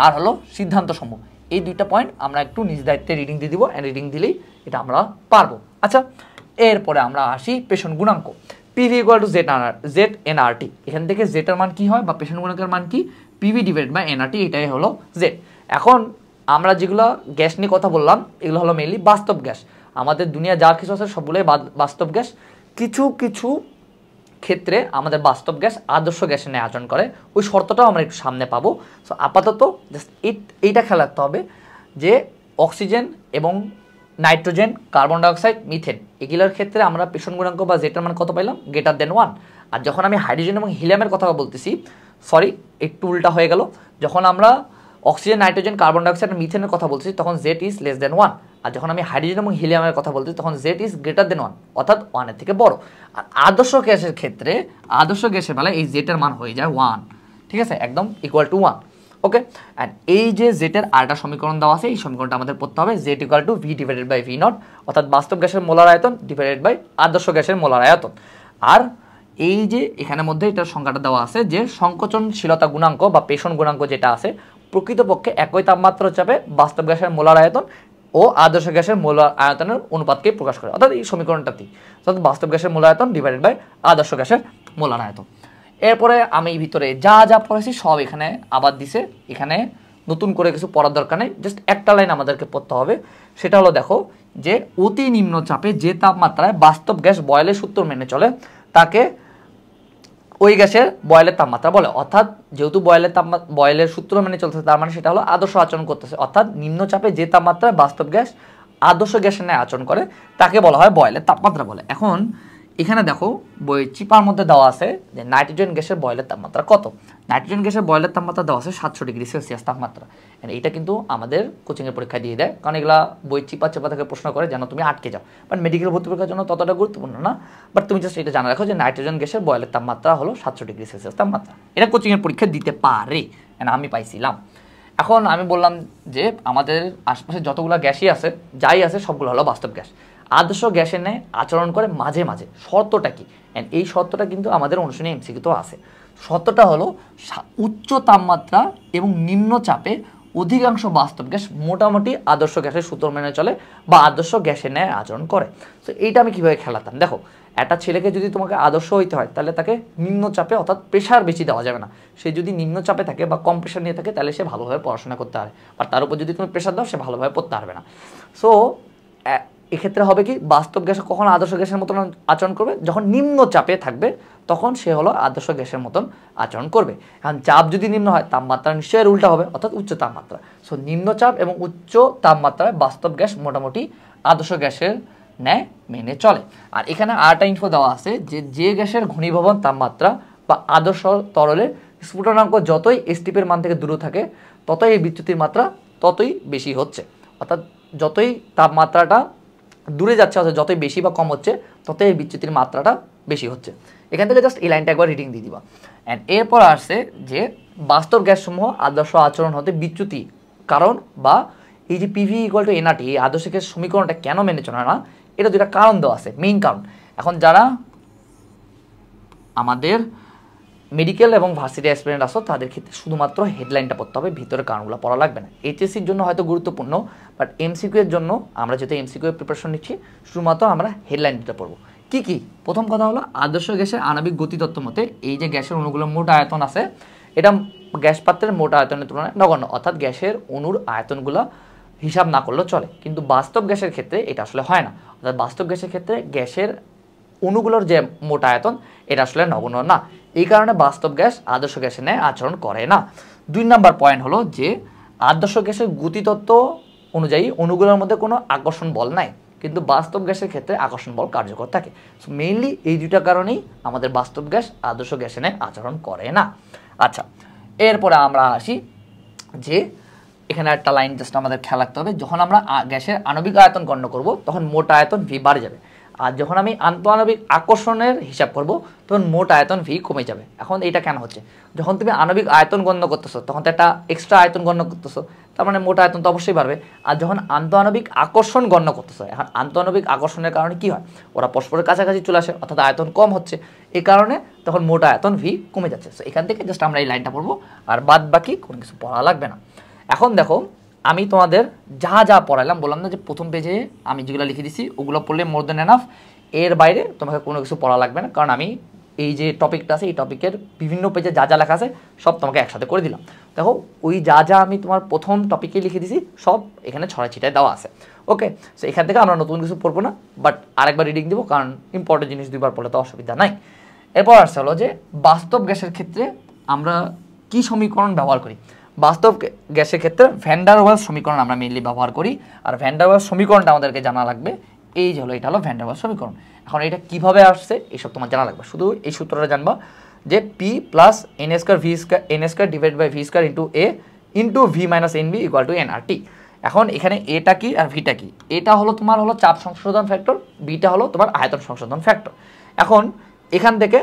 আর হলো সিদ্ধান্ত সমূহ। এই দুইটা পয়েন্ট আমরা একটু নিজ দায়িত্বে রিডিং দিয়ে দিব, রিডিং দিলেই এটা আমরা পারবো। আচ্ছা, এরপরে আমরা আসি পেষণ গুণাঙ্ক। PV = ZnRT। এখান থেকে জেটের মান কি হয় বা পেষণ গুণাঙ্কের মান কি? PV / nRT, এটাই হলো জেড। এখন আমরা যেগুলো গ্যাস নিয়ে কথা বললাম এগুলো হলো মেইনলি বাস্তব গ্যাস। আমাদের দুনিয়া যার কিছু আছে সবগুলোই বাস্তব গ্যাস। কিছু কিছু ক্ষেত্রে আমাদের বাস্তব গ্যাস আদর্শ গ্যাসের ন্যায় আচরণ করে, ওই শর্তটাও আমরা একটু সামনে পাবো। সো আপাতত জাস্ট এইটা খেয়াল রাখতে হবে যে অক্সিজেন এবং নাইট্রোজেন, কার্বন ডাইঅক্সাইড, মিথেন এগুলোর ক্ষেত্রে আমরা পেষণ গুণাঙ্ক বা জেটের মান কত পাইলাম? <1। আর যখন আমি হাইড্রোজেন এবং হিলিয়ামের কথা বলতেছি, সরি একটু উল্টা হয়ে গেল, যখন আমরা অক্সিজেন, নাইট্রোজেন, কার্বন ডাইঅক্সাইড, মিথেনের কথা বলছি তখন Z <1। আর যখন আমি হাইড্রোজেন এবং হিলিয়ামের কথা বলছি তখন Z <1, অর্থাৎ 1 এর থেকে বড়। আর আদর্শ গ্যাসের ক্ষেত্রে আদর্শ গ্যাসের বেলায় এই জেটের মান হয়ে যায় 1, ঠিক আছে, একদম = 1। ওকে, অ্যান্ড এই যে জেটের আরেকটা সমীকরণ দেওয়া আছে, এই সমীকরণটা আমাদের পড়তে হবে। Z = V/V0, অর্থাৎ বাস্তব গ্যাসের মোলার আয়তন আদর্শ গ্যাসের মোলার আয়তন। আর এই যে এখানের মধ্যে এটার সংখ্যাটা দেওয়া আছে যে সংকোচনশীলতা গুণাঙ্ক বা পেষণ গুণাঙ্ক যেটা আছে, প্রকৃতপক্ষে একই তাপমাত্রা চাপে বাস্তব গ্যাসের মোলার আয়তন ও আদর্শ গ্যাসের মোল আয়তনের অনুপাতকে প্রকাশ করে, অর্থাৎ এই সমীকরণটাতে অর্থাৎ বাস্তব গ্যাসের মোল আয়তন ডিভাইডেড বাই আদর্শ গ্যাসের মোলার আয়তন। এরপরে আমি ভিতরে যা যা পড়েছি সব এখানে আবার দিছে, এখানে নতুন করে কিছু পড়ার দরকার নেই, জাস্ট একটা লাইন আমাদেরকে পড়তে হবে। সেটা হলো দেখো যে অতি নিম্ন চাপে যে তাপমাত্রায় বাস্তব গ্যাস বয়েলের সূত্র মেনে চলে তাকে ওই গ্যাসের বয়েলের তাপমাত্রা বলে। অর্থাৎ যেহেতু বয়েলের সূত্র মেনে চলতেছে, তার মানে সেটা হলো আদর্শ আচরণ করতেছে। অর্থাৎ নিম্নচাপে যে তাপমাত্রায় বাস্তব গ্যাস আদর্শ গ্যাসের ন্যায় আচরণ করে তাকে বলা হয় বয়েলের তাপমাত্রা বলে। এখন এখানে দেখো বই চিপার মধ্যে দেওয়া আছে যে নাইট্রোজেন গ্যাসের বয়েলের তাপমাত্রা কত। নাইট্রোজেন গ্যাসের বয়েলের তাপমাত্রা দেওয়া আছে 700°C তাপমাত্রা। এইটা কিন্তু আমাদের কোচিংয়ের পরীক্ষা দিয়ে দেয়, কারণ এগুলা বই চিপা থেকে প্রশ্ন করে যেন তুমি আটকে যাও। বাট মেডিকেল ভর্তি পরীক্ষার জন্য ততটা গুরুত্বপূর্ণ না, বাট তুমি জাস্ট এটা জানা রাখো যে নাইট্রোজেন গ্যাসের বয়েলের তাপমাত্রা হলো 700°C তাপমাত্রা। এটা কোচিংয়ের পরীক্ষা দিতে পারে, আমি পাইছিলাম। এখন আমি বললাম যে আমাদের আশপাশে যতগুলো গ্যাসই আছে, যাই আছে সবগুলো হলো বাস্তব গ্যাস। আদর্শ গ্যাসের ন্যায় আচরণ করে মাঝে মাঝে, শর্তটা কি? এই শর্তটা কিন্তু আমাদের অনুশীলনী এমসিকিউতেও আছে। শর্তটা হলো উচ্চ তাপমাত্রা এবং নিম্ন চাপে অধিকাংশ বাস্তব গ্যাস মোটামুটি আদর্শ গ্যাসের সূত্র মেনে চলে বা আদর্শ গ্যাসের ন্যায় আচরণ করে। তো এইটা আমি কীভাবে খেলাতাম, দেখো একটা ছেলেকে যদি তোমাকে আদর্শ হইতে হয় তাহলে তাকে নিম্ন চাপে অর্থাৎ প্রেশার বেশি দেওয়া যাবে না। সে যদি নিম্ন চাপে থাকে বা কম প্রেশার নিয়ে থাকে তাহলে সে ভালোভাবে পড়াশোনা করতে পারে, আর তার উপর যদি তুমি প্রেশার দাও সে ভালোভাবে পড়তে পারবে না। সো এক্ষেত্রে হবে কি, বাস্তব গ্যাস কখন আদর্শ গ্যাসের মতন আচরণ করবে? যখন নিম্ন চাপে থাকবে তখন সে হলো আদর্শ গ্যাসের মতন আচরণ করবে। এখন চাপ যদি নিম্ন হয় তাপমাত্রা নিশ্চয়ই উল্টা হবে, অর্থাৎ উচ্চ তাপমাত্রা। সো নিম্নচাপ এবং উচ্চ তাপমাত্রায় বাস্তব গ্যাস মোটামুটি আদর্শ গ্যাসের ন্যায় মেনে চলে। আর এখানে আরেকটা ইনফো দেওয়া আছে যে গ্যাসের ঘনীভবন তাপমাত্রা বা আদর্শ তরলের স্ফুটনাঙ্ক যতই এসটিপের মান থেকে দূরে থাকে ততই এই বিচ্যুতির মাত্রা ততই বেশি হচ্ছে। অর্থাৎ যতই তাপমাত্রাটা দূরে যাচ্ছে, অর্থাৎ যতই বেশি বা কম হচ্ছে ততই এই বিচ্যুতির মাত্রাটা বেশি হচ্ছে। এখান থেকে জাস্ট এই লাইনটা একবার রিডিং দিয়ে দিবা। অ্যান্ড এরপর আসছে যে বাস্তব গ্যাসসমূহ আদর্শ আচরণ হতে বিচ্যুতি কারণ বা এই যে পিভি ইকুয়াল টু এনআরটি, এই আদর্শ গ্যাস সমীকরণটা কেন মেনে চলে না, এটা দুটা কারণ দেওয়া আছে, মেইন কারণ। এখন যারা আমাদের মেডিকেল এবং ভার্সিটি অ্যাসপিরেন্ট আসো তাদের ক্ষেত্রে শুধুমাত্র হেডলাইনটা পড়তে হবে, ভিতরে কারণগুলো পড়া লাগবে না। এইচএসসির জন্য হয়তো গুরুত্বপূর্ণ, বাট এমসিকিউ এর জন্য আমরা যেহেতু এমসিকিউ এর প্রিপারেশন নিচ্ছি শুধুমাত্র আমরা হেডলাইনটা পড়বো। কি কি? প্রথম কথা হলো আদর্শ গ্যাসের আণবিক গতিতত্ত্ব মতে এই যে গ্যাসের অণুগুলোর মোট আয়তন আছে এটা গ্যাস পাত্রের মোট আয়তনের তুলনায় নগণ্য, অর্থাৎ গ্যাসের অণুর আয়তনগুলো হিসাব না করলেও চলে। কিন্তু বাস্তব গ্যাসের ক্ষেত্রে এটা আসলে হয় না, অর্থাৎ বাস্তব গ্যাসের ক্ষেত্রে গ্যাসের অণুগুলোর যে মোট আয়তন এটা আসলে নগণ্য না। এই কারণে বাস্তব গ্যাস আদর্শ গ্যাসের ন্যায় আচরণ করে না। 2 নম্বর পয়েন্ট হলো যে আদর্শ গ্যাসের গতিতত্ত্ব অনুযায়ী অণুগুলোর মধ্যে কোনো আকর্ষণ বল নাই, কিন্তু বাস্তব গ্যাসের ক্ষেত্রে আকর্ষণ বল কার্যকর থাকে। সো মেইনলি এই দুইটা কারণেই আমাদের বাস্তব গ্যাস আদর্শ গ্যাসের ন্যায় আচরণ করে না। আচ্ছা, এরপরে আমরা আসি যে এখানে একটা লাইন জাস্ট আমাদের খেয়াল রাখতে হবে, যখন আমরা গ্যাসের আণবিক আয়তন গণনা করব তখন মোট আয়তন ভি বাড়ে যাবে, আর যখন আমি আন্তঃআণবিক আকর্ষণের হিসাব করব তখন মোট আয়তন ভি কমে যাবে। এখন এটা কেন হচ্ছে? যখন তুমি আণবিক আয়তন গণ্য করতেছো তখন তো একটা এক্সট্রা আয়তন গণ্য করতেছো, তার মানে মোট আয়তন তো অবশ্যই বাড়বে। আর যখন আন্তঃআণবিক আকর্ষণ গণ্য করতেছো, এখন আন্তঃআণবিক আকর্ষণের কারণে কি হয়? ওরা পরস্পরের কাছাকাছি চলে আসে, অর্থাৎ আয়তন কম হচ্ছে, এই কারণে তখন মোট আয়তন ভি কমে যাচ্ছে। সো এখান থেকে জাস্ট আমরা এই লাইনটা পড়বো, আর বাদ বাকি কোনো কিছু পড়া লাগবে না। এখন দেখো আমি তোমাদের যা যা পড়াইলাম, বললাম না যে প্রথম পেজে আমি যেগুলো লিখে দিছি ওগুলো পড়লে মোর দেন এনাফ, এর বাইরে তোমাকে কোনো কিছু পড়া লাগবে না, কারণ আমি এই যে টপিকটা আছে এই টপিকের বিভিন্ন পেজে যা যা লেখা আছে সব তোমাকে একসাথে করে দিলাম। দেখো ওই যা যা আমি তোমার প্রথম টপিকে লিখে দিছি সব এখানে ছড়াই ছিটায় দেওয়া আছে। ওকে, সো এখান থেকে আমরা নতুন কিছু পড়বো না, বাট আরেকবার রিডিং দেবো, কারণ ইম্পর্টেন্ট জিনিস দুইবার পড়লে তো অসুবিধা নাই। এরপর আসছে হলো যে বাস্তব গ্যাসের ক্ষেত্রে আমরা কি সমীকরণ ব্যবহার করি। বাস্তব গ্যাসের ক্ষেত্রে ভ্যান ডার ওয়েলস সমীকরণ আমরা মেইনলি ব্যবহার করি, আর ভ্যান ডার ওয়েলস সমীকরণটা আমাদেরকে জানা লাগবে। এই যে হলো এটা হলো ভ্যান ডার ওয়েলস সমীকরণ। এখন এটা কিভাবে আসছে এইসব তোমার জানা লাগবে, শুধু এই সূত্রটা জানবা যে P plus N square V square N square divide by V square into A into V minus N B equal to N R T. এখন এখানে এটা কি আর ভিটা কি? এটা হলো তোমার হলো চাপ সংশোধন ফ্যাক্টর, বিটা হলো তোমার আয়তন সংশোধন ফ্যাক্টর। এখন এখান থেকে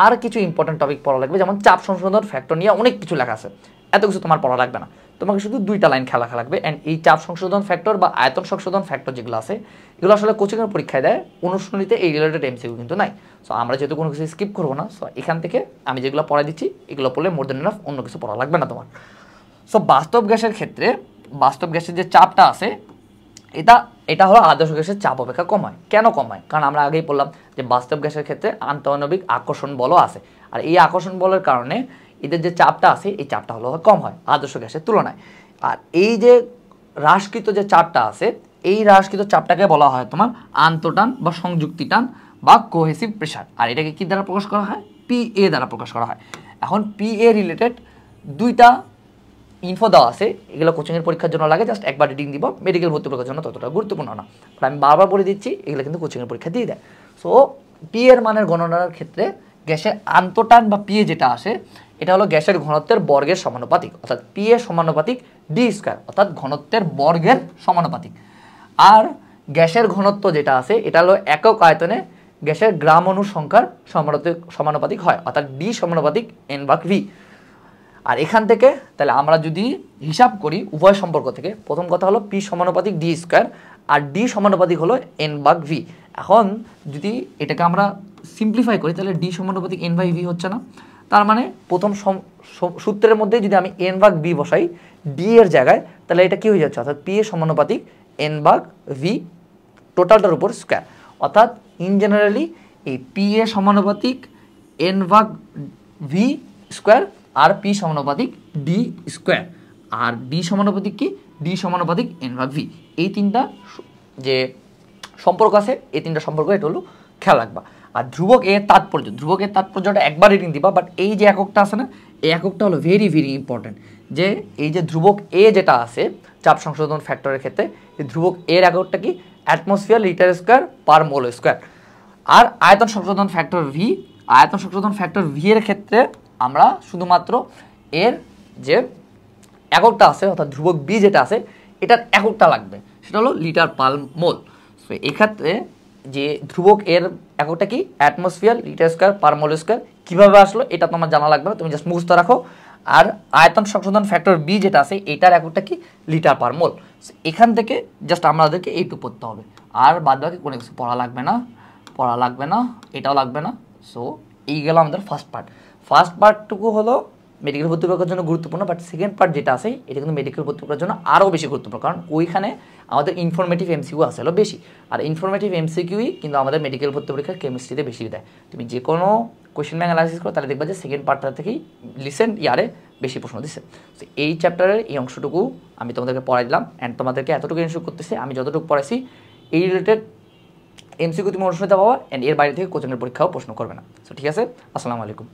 আর কিছু ইম্পর্টেন্ট টপিক পড়া লাগবে, যেমন চাপ সংশোধন ফ্যাক্টর নিয়ে অনেক কিছু লেখা আছে, এত কিছু তোমার পড়া লাগবে না, তোমাকে শুধু দুইটা লাইন খেলা লাগবে। অ্যান্ড এই চাপ সংশোধন ফ্যাক্টর বা আয়তন সংশোধন ফ্যাক্টর যেগুলো আছে এগুলো আসলে কোচিংয়ের পরীক্ষায় দেয়, অনুশীলনীতে এই রিলেটেড এমসিকিউ কিন্তু নাই। সো আমরা যেহেতু কোনো কিছু স্কিপ করবো না, সো এখান থেকে আমি যেগুলো পড়াই দিচ্ছি এগুলো পড়লে মোর দেন এনাফ, অন্য কিছু পড়া লাগবে না তোমার। সো বাস্তব গ্যাসের ক্ষেত্রে বাস্তব গ্যাসের যে চাপটা আছে এটা হলো আদর্শ গ্যাসের চাপ অপেক্ষা কম হয়। কেন কম হয়? কারণ আমরা আগেই বললাম যে বাস্তব গ্যাসের ক্ষেত্রে আন্তঃআণবিক আকর্ষণ বলও আছে, আর এই আকর্ষণ বলের কারণে এদের যে চাপটা আছে এই চাপটা হলো কম হয় আদর্শ গ্যাসের তুলনায়। আর এই যে হ্রাসকৃত যে চাপটা আছে এই হ্রাসকৃত চাপটাকে বলা হয় তোমার আন্তঃটান বা সংযুক্তি টান বা কোহেসিভ প্রেশার। আর এটাকে কি দ্বারা প্রকাশ করা হয়? PA দ্বারা প্রকাশ করা হয়। এখন PA রিলেটেড দুইটা ইনফো দেওয়া আছে, এগুলো কোচিংয়ের পরীক্ষার জন্য লাগে, জাস্ট একবার রিডিং দিব, মেডিকেল ভর্তি পরীক্ষার জন্য ততটা গুরুত্বপূর্ণ না। আমি বারবার বলে দিচ্ছি এগুলো কিন্তু কোচিংয়ের পরীক্ষা দিয়ে দেয়। সো PA এর মানের গণনার ক্ষেত্রে গ্যাসের আন্তঃটান বা PA যেটা আসে এটা হলো গ্যাসের ঘনত্বের বর্গের সমানুপাতিক, অর্থাৎ PA সমানুপাতিক D স্কয়ার, অর্থাৎ ঘনত্বের বর্গের সমানুপাতিক। আর গ্যাসের ঘনত্ব যেটা আছে এটা হলো একক আয়তনে গ্যাসের গ্রাম অণু সংখ্যার সমানুপাতিক হয়, অর্থাৎ D সমানুপাতিক N/V। আর এখান থেকে তাহলে আমরা যদি হিসাব করি উভয় সম্পর্ক থেকে, প্রথম কথা হলো P সমানুপাতিক D স্কয়ার আর D সমানুপাতিক হলো N/V। এখন যদি এটাকে আমরা সিম্পলিফাই করি তাহলে D সমানুপাতিক N/V হচ্ছে না, তার মানে প্রথম সূত্রের মধ্যে যদি আমি N/V বসাই D এর জায়গায়, তাহলে এটা কি হয়ে যাচ্ছে, অর্থাৎ P সমানুপাতিক N/V টোটালটার উপর স্কয়ার। অর্থাৎ ইন জেনারেলি এই PA সমানুপাতিক N/V স্কয়ার আর P সমানুপাতিক D স্কয়ার, আর D সমানুপাতিক কি? D সমানুপাতিক N/V। এই তিনটা যে সম্পর্ক আছে এই তিনটা সম্পর্ক এটা হলো খেয়াল রাখবা। আর ধ্রুবক এর তাৎপর্যটা একবার রিডিং দিবা, বাট এই যে এককটা আছে না এই এককটা হলো ভেরি ভেরি ইম্পর্টেন্ট। যে এই যে ধ্রুবক এ যেটা আছে চাপ সংশোধন ফ্যাক্টরের ক্ষেত্রে, এই ধ্রুবক এর এককটা কি? অ্যাটমসফিয়ার লিটার স্কয়ার পার মোল স্কয়ার। আর আয়তন সংশোধন ফ্যাক্টর V এর ক্ষেত্রে আমরা শুধুমাত্র এর যে এককটা আছে অর্থাৎ ধ্রুবক B যেটা আছে এটার এককটা লাগবে, সেটা হলো লিটার পার মোল। সো এক্ষেত্রে যে ধ্রুবক এর এককটা কি? অ্যাটমসফিয়ার লিটার স্কয়ার পার মোল স্কয়ার। কীভাবে আসলো এটা তোমার জানা লাগবে না, তুমি জাস্ট মুখস্থ রাখো। আর আয়তন সংশোধন ফ্যাক্টর B যেটা আছে এটার এককটা কি? লিটার পার মোল। এখান থেকে জাস্ট আমাদেরকে এইটুকু পড়তে হবে, আর বাদ বাকি কোনো কিছু পড়া লাগবে না, এটাও লাগবে না। সো এই গেল আমাদের ফার্স্ট পার্টটুকু হলো মেডিকেল ভর্তি পরীক্ষার জন্য গুরুত্বপূর্ণ, বাট সেকেন্ড পার্ট যেটা আছে এটা কিন্তু মেডিকেল ভর্তি পরীক্ষার জন্য আরও বেশি গুরুত্বপূর্ণ, কারণ ওইখানে আমাদের ইনফরমেটিভ MCQ আসলে বেশি। আর ইনফরমেটিভ MCQই কিন্তু আমাদের মেডিকেল ভর্তি পরীক্ষার কেমিস্ট্রিতে বেশি দেয়। তুমি যে কোনো কোয়েশ্চেন ব্যাংক অ্যানালাইসিস করো তাহলে দেখবা যে সেকেন্ড পার্টটা থেকেই রিসেন্ট ইয়ারে বেশি প্রশ্ন দিচ্ছে। তো এই চ্যাপ্টারের এই অংশটুকু আমি তোমাদেরকে পড়াই দিলাম, অ্যান্ড তোমাদেরকে এতটুকু ইনস্যুর করতেছি আমি যতটুকু পড়াইছি এই রিলেটেড MCQ তুমি অনুষ্ঠিত পাবা, অ্যান্ড এর বাইরে থেকে কোচিংয়ের পরীক্ষাও প্রশ্ন করবে না। সো ঠিক আছে, আসসালামু আলাইকুম।